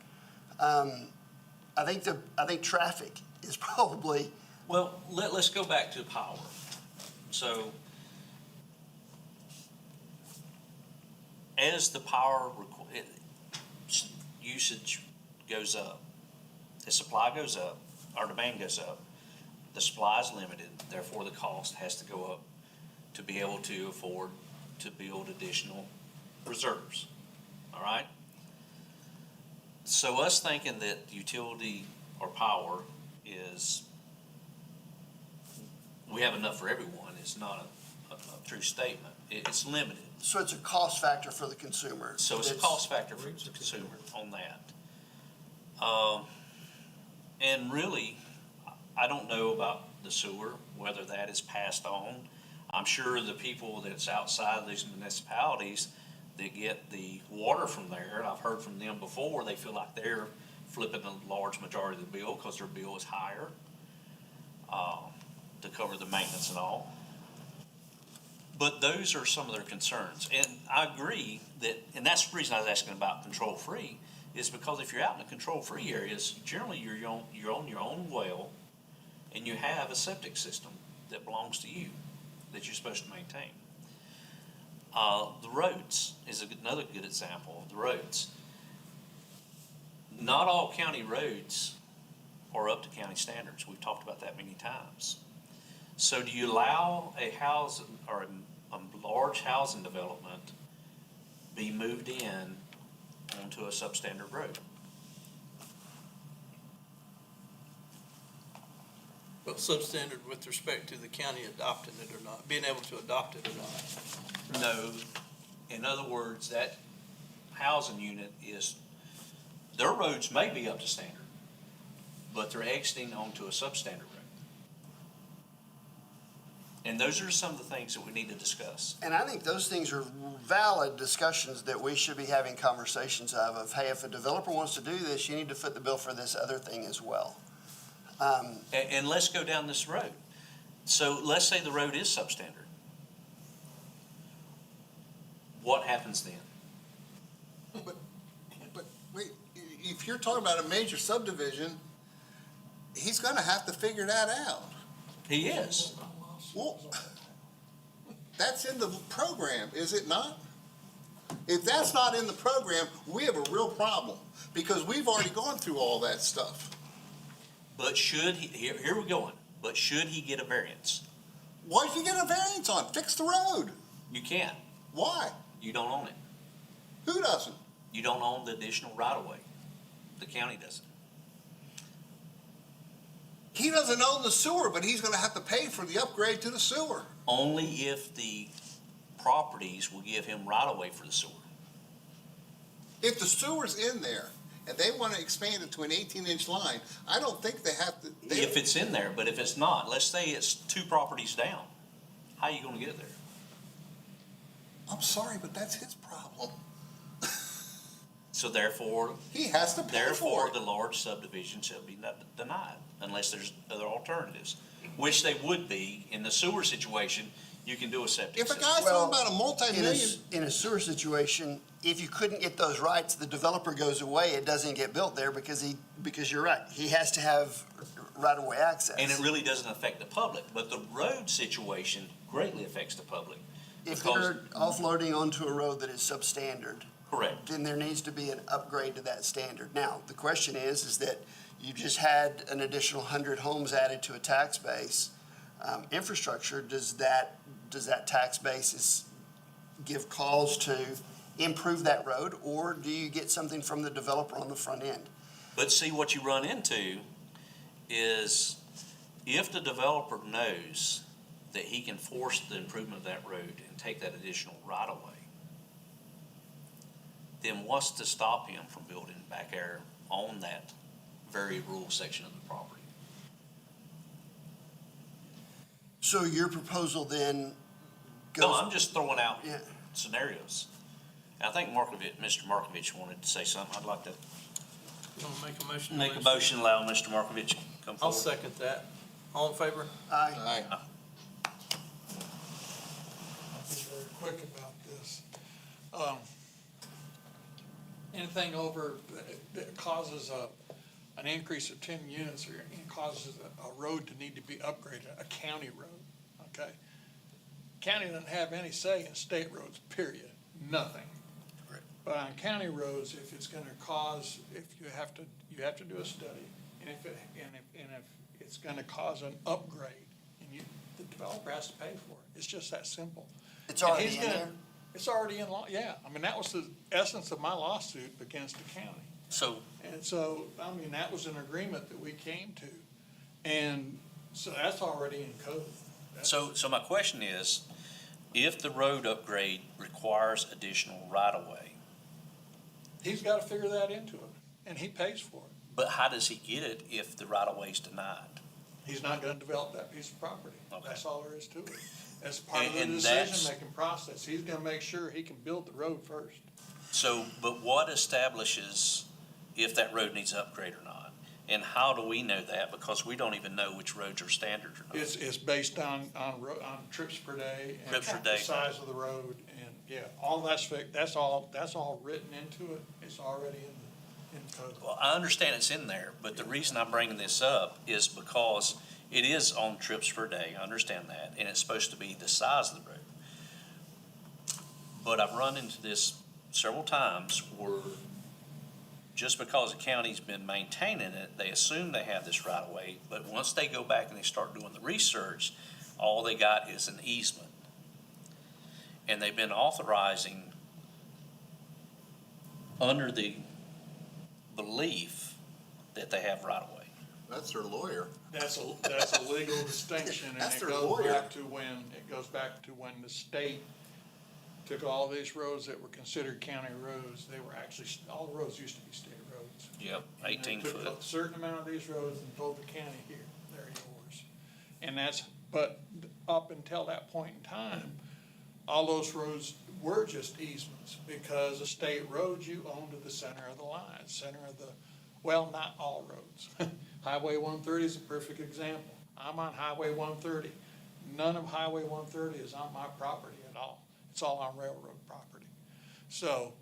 I think traffic is probably, Well, let's go back to power. So, as the power usage goes up, the supply goes up, our demand goes up, the supply is limited, therefore the cost has to go up to be able to afford to build additional reserves, all right? So us thinking that utility or power is, we have enough for everyone is not a true statement. It's limited. so it's a cost factor for the consumer. So it's a cost factor for the consumer on that. And really, I don't know about the sewer, whether that is passed on. I'm sure the people that's outside of these municipalities that get the water from there, and I've heard from them before, they feel like they're flipping a large majority of the bill because their bill is higher to cover the maintenance and all. But those are some of their concerns. And I agree that, and that's the reason I was asking about control-free, is because if you're out in the control-free areas, generally you're on your own well, and you have a septic system that belongs to you, that you're supposed to maintain. The roads is another good example of the roads. Not all county roads are up to county standards. We've talked about that many times. So do you allow a house or a large housing development be moved in onto a substandard road? well, substandard with respect to the county adopting it or not, being able to adopt it or not. No. In other words, that housing unit is, their roads may be up to standard, but they're exiting onto a substandard road. And those are some of the things that we need to discuss. And I think those things are valid discussions that we should be having conversations of, hey, if a developer wants to do this, you need to foot the bill for this other thing as well. And let's go down this road. So let's say the road is substandard. What happens then? But wait, if you're talking about a major subdivision, he's gonna have to figure that out. He is. Well, that's in the program, is it not? If that's not in the program, we have a real problem, because we've already gone through all that stuff. But should he, here we're going, but should he get a variance? Why'd you get a variance on? Fix the road. You can't. Why? You don't own it. Who doesn't? You don't own the additional right-of-way. The county doesn't. He doesn't own the sewer, but he's gonna have to pay for the upgrade to the sewer. Only if the properties will give him right-of-way for the sewer. If the sewer's in there and they want to expand it to an 18-inch line, I don't think they have to. If it's in there, but if it's not, let's say it's 2 properties down, how are you gonna get there? I'm sorry, but that's his problem. So therefore, He has to pay for therefore, it. the large subdivision shall be denied unless there's other alternatives, which they would be. In the sewer situation, you can do a septic If a system. guy's Well, talking about a multi-million, In a sewer situation, if you couldn't get those rights, the developer goes away, it doesn't get built there because you're right, he has to have right-of-way access. And it really doesn't affect the public, but the road situation greatly affects the public. If because- they're offloading onto a road that is substandard, Correct. then there needs to be an upgrade to that standard. Now, the question is that you just had an additional 100 homes added to a tax base. Infrastructure, does that tax basis give cause to improve that road, or do you get something from the developer on the front end? But see, what you run into is if the developer knows that he can force the improvement of that road and take that additional right of way, then what's to stop him from building back there on that very rural section of the property? So your proposal then goes. No, I'm just throwing out Yeah. scenarios. I think Mr. Markovich wanted to say something. I'd like to You wanna make a motion? make a motion, allow Mr. Markovich to come I'll forward. second that. All in favor? Aye. Aye. Be very quick about this. Anything over, that causes an increase of 10 units, or it causes a road to need to be upgraded, a county road, okay? County doesn't have any say in state roads, period, nothing. Correct. But on county roads, if it's gonna cause, if you have to do a study, and if it's gonna cause an upgrade, and the developer has to pay for it, it's just that simple. It's And already he's in gonna- there? It's already in law, yeah. I mean, that was the essence of my lawsuit against the county. So, And so, I mean, that was an agreement that we came to. And so that's already in code. That's- so my question is, if the road upgrade requires additional right-of-way, He's gotta figure that into it, and he pays for it. but how does he get it if the right-of-way is denied? He's not gonna develop that piece of property. Okay. That's all there is to it. As part of the And that's- decision-making process, he's gonna make sure he can build the road first. So, but what establishes if that road needs upgrade or not? And how do we know that? Because we don't even know which roads are standard or not. It's based on trips per day. And Trips per the day. size of the road, and, yeah, all that's all written into it. It's already in code. Well, I understand it's in there, but the reason I'm bringing this up is because it is on trips per day, I understand that, and it's supposed to be the size of the road. But I've run into this several times where just because the county's been maintaining it, they assume they have this right of way, but once they go back and they start doing the research, all they got is an easement. And they've been authorizing under the belief that they have right of way. That's their lawyer. That's a legal distinction, and That's it their goes lawyer. back to when the state took all these roads that were considered county roads. They were actually, all the roads used to be state roads. Yep, And 18 they took foot. a certain amount of these roads and told the county, here, they're yours. And but up until that point in time, all those roads were just easements, because the state roads you own to the center of the line, well, not all roads. Highway 130 is a perfect example. I'm on Highway 130. None of Highway 130 is on my property at all. It's all on railroad property. So,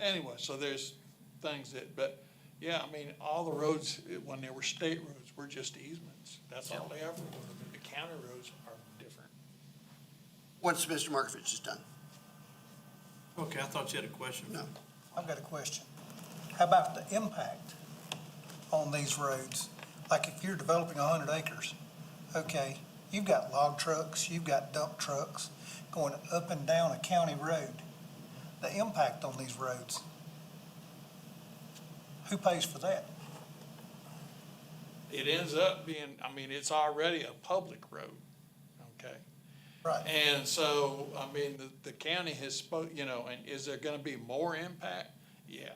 anyway, so there's things but, yeah, I mean, all the roads, when they were state roads, were just easements. That's all they ever were. But the county roads are different. Once Mr. Markovich is done. Okay, I thought you had a question. No. I've got a question. How about the impact on these roads? Like if you're developing 100 acres, okay, you've got log trucks, you've got dump trucks going up and down a county road. The impact on these roads, who pays for that? It ends up being, I mean, it's already a public road, okay? Right. And so, I mean, the county has and is there gonna be more impact? Yeah.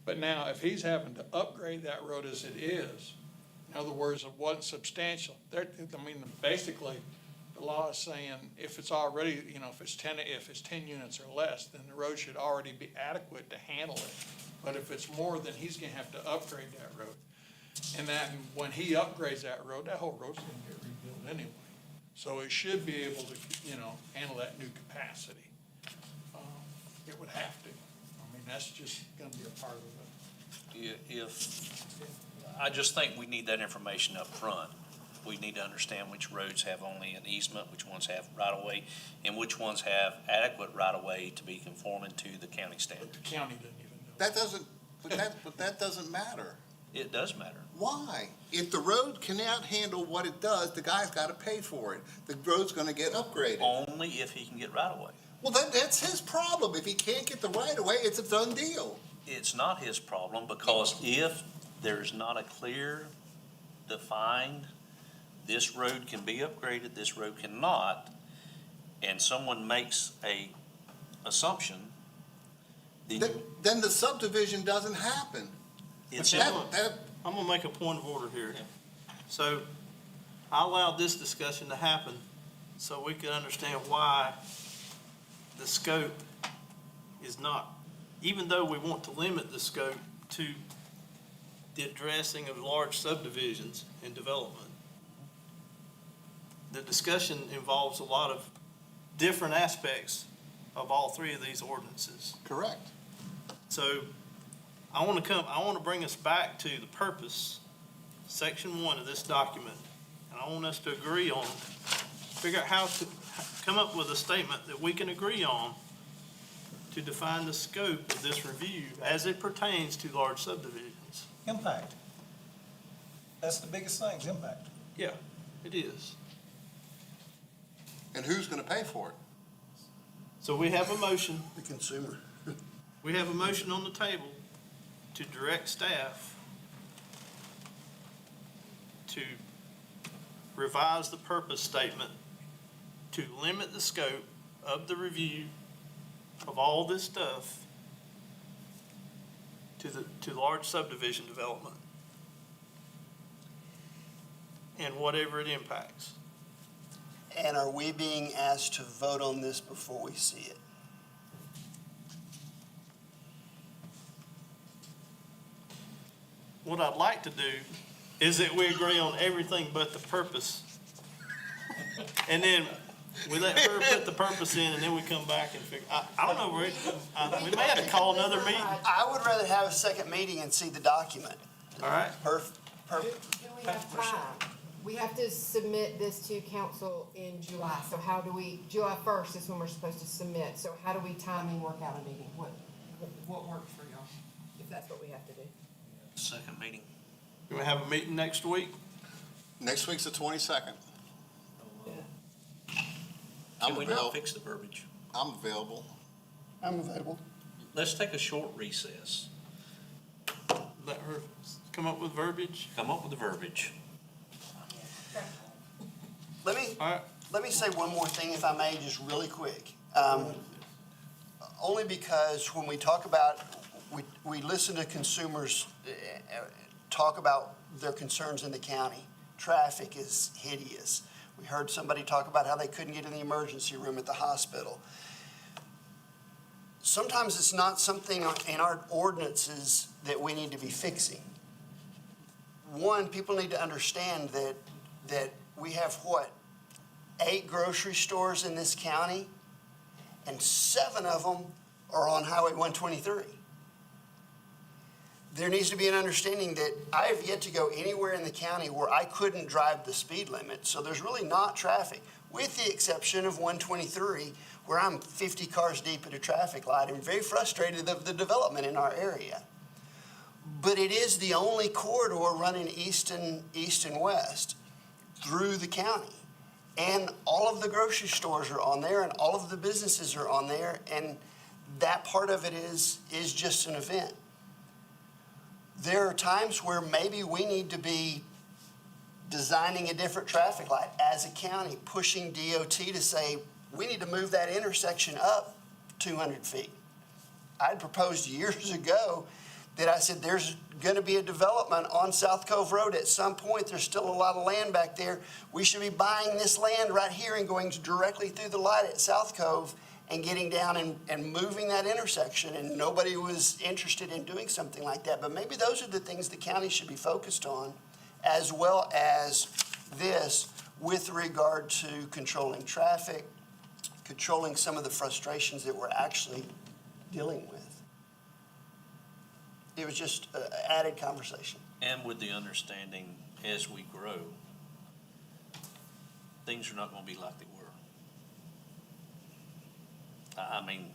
But now, if he's having to upgrade that road as it is, in other words, it wasn't substantial, basically, the law is saying if it's already, if it's 10 units or less, then the road should already be adequate to handle it. But if it's more, then he's gonna have to upgrade that road. And then when he upgrades that road, that whole road's gonna get rebuilt anyway. So it should be able to, handle that new capacity. It would have to. That's just gonna be a part of it. I just think we need that information up front. We need to understand which roads have only an easement, which ones have right-of-way, and which ones have adequate right-of-way to be conforming to the county But standards. the county doesn't even know. But that doesn't matter. It does matter. Why? If the road cannot handle what it does, the guy's gotta pay for it. The road's gonna get upgraded. Only if he can get right-of-way. Well, that's his problem. If he can't get the right of way, it's a done deal. It's not his problem, because if there's not a clear, defined, this road can be upgraded, this road cannot, and someone makes a assumption, then Then the subdivision doesn't happen. it's Okay. in. I'm gonna make a point of order here. So I allowed this discussion to happen so we could understand why the scope is not, even though we want to limit the scope to the addressing of large subdivisions and development. The discussion involves a lot of different aspects of all three of these ordinances. Correct. So I want to bring us back to the purpose, section 1 of this document. And I want us to agree on, figure out how to come up with a statement that we can agree on to define the scope of this review as it pertains to large subdivisions. Impact. That's the biggest thing, is impact. Yeah, it is. And who's gonna pay for it? So we have a motion. The consumer. We have a motion on the table to direct staff to revise the purpose statement to limit the scope of the review of all this stuff to large subdivision development and whatever it impacts. And are we being asked to vote on this before we see it? What I'd like to do is that we agree on everything but the purpose. And then we let her put the purpose in, and then we come back and figure, I don't know, Rick, we may have to call another meeting, I would rather have a second meeting and see the document. all right? Perfect. Do we have time? We have to submit this to council in July, so how do we, July 1st is when we're supposed to submit, so how do we time and work out a meeting? What works for y'all, if that's what we have to do? Second meeting. Do we have a meeting next week? Next week's the 22nd. Can I'm we not available. fix the verbiage? I'm available. I'm available. Let's take a short recess. Let her come up with verbiage? Come up with the verbiage. Let me, All right, let me say one more thing, if I may, just really quick. Only because when we talk about, we listen to consumers talk about their concerns in the county. Traffic is hideous. We heard somebody talk about how they couldn't get in the emergency room at the hospital. Sometimes it's not something in our ordinances that we need to be fixing. One, people need to understand that we have, 8 grocery stores in this county, and 7 of them are on Highway 123. There needs to be an understanding that I have yet to go anywhere in the county where I couldn't drive the speed limit, so there's really not traffic, with the exception of 123, where I'm 50 cars deep at a traffic light and very frustrated of the development in our area. But it is the only corridor running east and west through the county. And all of the grocery stores are on there, and all of the businesses are on there, and that part of it is just an event. There are times where maybe we need to be designing a different traffic light as a county, pushing DOT to say, we need to move that intersection up 200 feet. I'd proposed years ago that I said, there's gonna be a development on South Cove Road at some point. There's still a lot of land back there. We should be buying this land right here and going directly through the light at South Cove and getting down and moving that intersection. And nobody was interested in doing something like that. But maybe those are the things the county should be focused on, as well as this with regard to controlling traffic, controlling some of the frustrations that we're actually dealing with. It was just an added conversation. And with the understanding, as we grow, things are not gonna be like they were. I mean,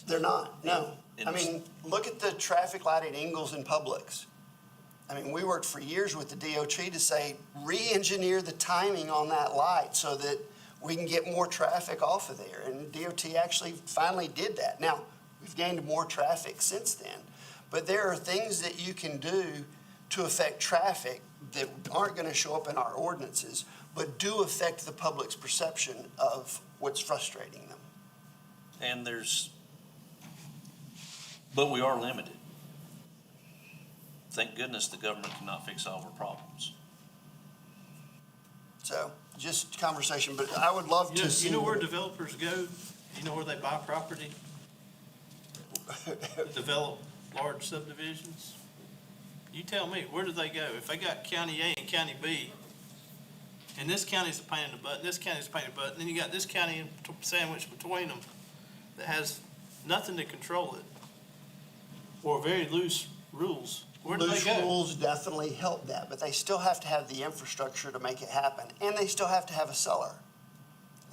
They're not, no. In I the- mean, look at the traffic light at Ingalls and Publix. I mean, we worked for years with the DOT to say, re-engineer the timing on that light so that we can get more traffic off of there. And DOT actually finally did that. Now, we've gained more traffic since then. But there are things that you can do to affect traffic that aren't going to show up in our ordinances, but do affect the public's perception of what's frustrating them. and but we are limited. Thank goodness the government cannot fix all of our problems. So, just conversation, but I would love to see. You know where developers go? You know where they buy property? Develop large subdivisions? You tell me, where do they go? If they got county A and county B, and this county's a pain in the butt, and this county's a pain in the butt, and then you got this county sandwiched between them that has nothing to control it, or very loose rules, where do they Loose go? rules definitely help that, but they still have to have the infrastructure to make it happen, and they still have to have a seller.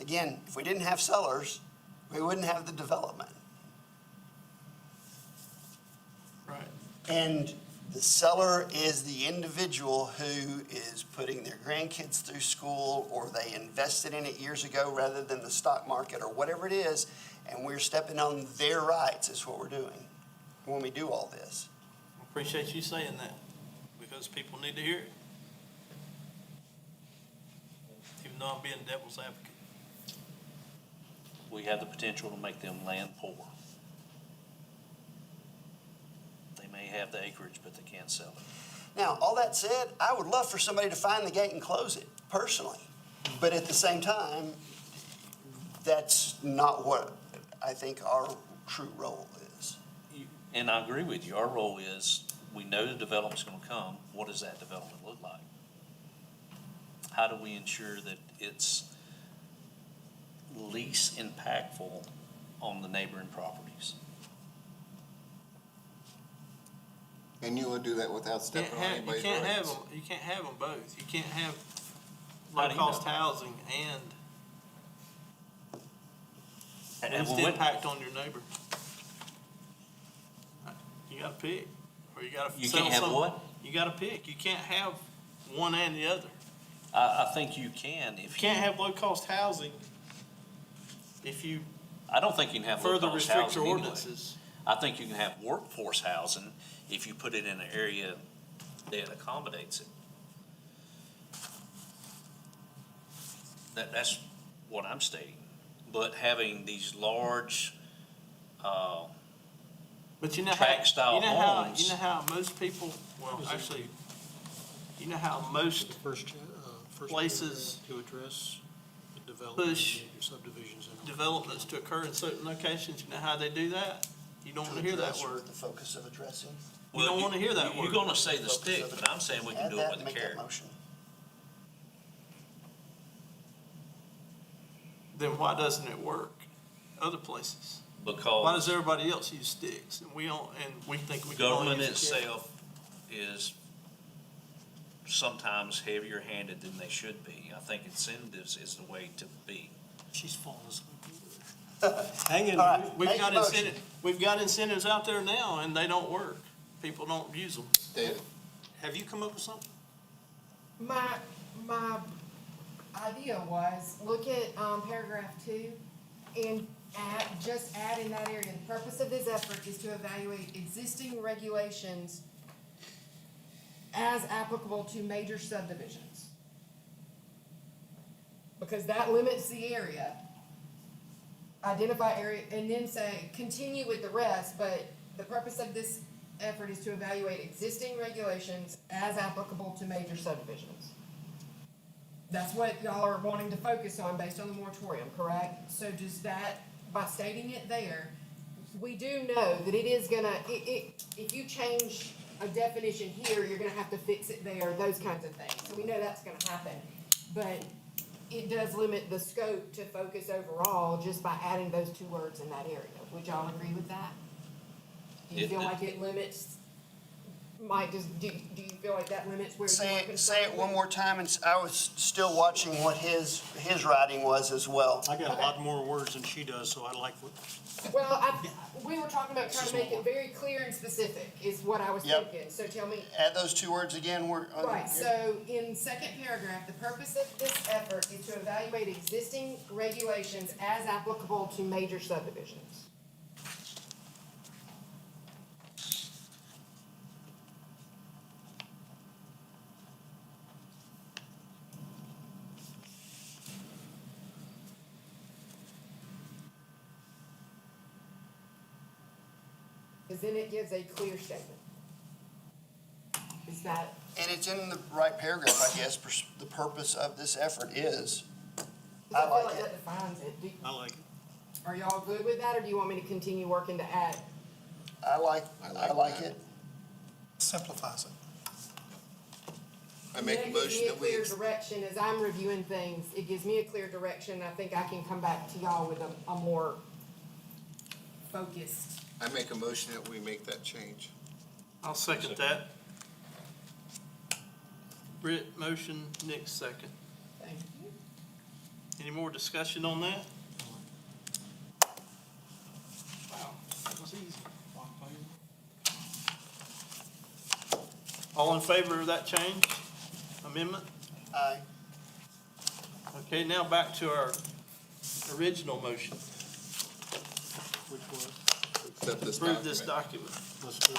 Again, if we didn't have sellers, we wouldn't have the development. Right. And the seller is the individual who is putting their grandkids through school, or they invested in it years ago rather than the stock market, or whatever it is, and we're stepping on their rights is what we're doing when we do all this. Appreciate you saying that, because people need to hear it. Even though I'm being devil's advocate. We have the potential to make them land poor. They may have the acreage, but they can't sell it. Now, all that said, I would love for somebody to find the gate and close it, personally. But at the same time, that's not what I think our true role is. And I agree with you. Our role is, we know the development's gonna come. What does that development look like? How do we ensure that it's least impactful on the neighboring properties? And you would do that without stepping on anybody's You can't have rights. them, you can't have them both. You can't have How do you low-cost know? housing and And least when- impact on your neighbor. You gotta pick, or you gotta You sell can't have some. what? You gotta pick. You can't have one and the other. I think you can You if can't have low-cost housing if you I don't think you can have further low-cost restrict housing your anyway. ordinances. I think you can have workforce housing if you put it in an area that accommodates it. That's what I'm stating. But having these large, But you know how, tract-style you know how, homes. you know how most people, well, actually, you know how most First places to address the development push of subdivisions and developments to occur in certain locations, you know how they do that? You don't wanna hear that Address word. with the focus of addressing. You don't wanna hear that You're word. gonna say the stick, but I'm saying we can Add do that it and with a make that carrot. motion. Then why doesn't it work other places? Why Because does everybody else use sticks and we don't, and we think we can only government use a carrot? itself is sometimes heavier handed than they should be. I think incentives is the way to be. she's falling asleep. Hang in All there. right. We've Make got a motion. we've got incentives out there now and they don't work. People don't use them. David, Have you come up with something? My idea was, look at, paragraph 2, and add in that area, the purpose of this effort is to evaluate existing regulations as applicable to major subdivisions. Because that limits the area. Identify area, and then say, continue with the rest, but the purpose of this effort is to evaluate existing regulations as applicable to major subdivisions. That's what y'all are wanting to focus on based on the moratorium, correct? So does that, by stating it there, we do know that it is gonna, if you change a definition here, you're gonna have to fix it there, those kinds of things. So we know that's gonna happen. But it does limit the scope to focus overall just by adding those two words in that area. Would y'all agree with that? Do you feel like it limits, Mike, do you feel like that limits where you're concerned? Say it one more time, and I was still watching what his writing was as well. I got a lot more words than she does, so I like what, Well, we were talking about trying to make it very clear and specific, is what I was Yep. thinking. So tell me, Add those two words again, right, so in second paragraph, the purpose of this effort is to evaluate existing regulations as applicable to major subdivisions. Because then it gives a clear statement. Is that, And it's in the right paragraph, I guess. The purpose of this effort is, because I feel like like it. that defines it. I like it. Are y'all good with that, or do you want me to continue working to add? I like it. Simplifies it. I make a And that gives motion me that we, clear direction as I'm reviewing things. It gives me a clear direction. I think I can come back to y'all with a more focused. I make a motion that we make that change. I'll second that. Britt, motion, Nick, second. Thank you. Any more discussion on that? Wow, that was easy. All in favor of that change, amendment? Aye. Okay, now back to our original motion. Which was, Accept this Approve this document. document. let's do,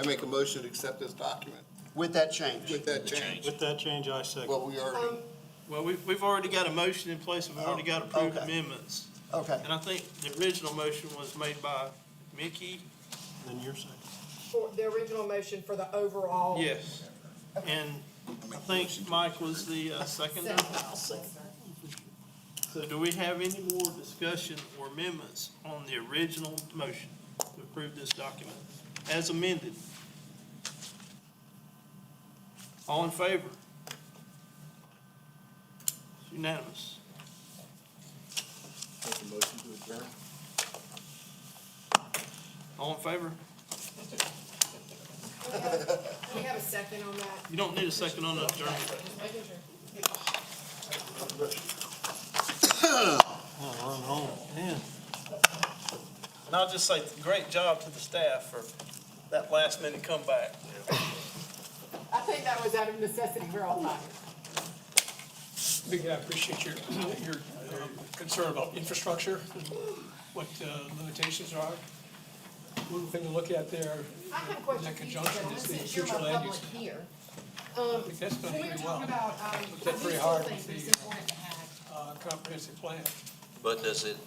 I make a motion to accept this document With that change. with that change. with that change, I second. What we already, Well, we've already got a motion in place, and we've already got approved okay. amendments. Okay. And I think the original motion was made by Mickey. Then you're second. For the original motion for the overall. Yes. And I think Mike was the seconder. Second. So do we have any more discussion or amendments on the original motion to approve this document as amended? All in favor? It's unanimous. make a motion to adjourn. All in favor? Do we have a second on that? You don't need a second on the adjournment. Just making sure. Oh, run home, man. And I'll just say, great job to the staff for that last minute comeback. I think that was out of necessity. We're all tired. Big, I appreciate your concern about infrastructure and what limitations are. One thing to look at there, I have a question in that for you, conjunction, gentlemen, is the since you're future my land public use. here. I think that's done When we were pretty well. talking about, That's very hard with things the, it's important to have. Comprehensive plan. But does it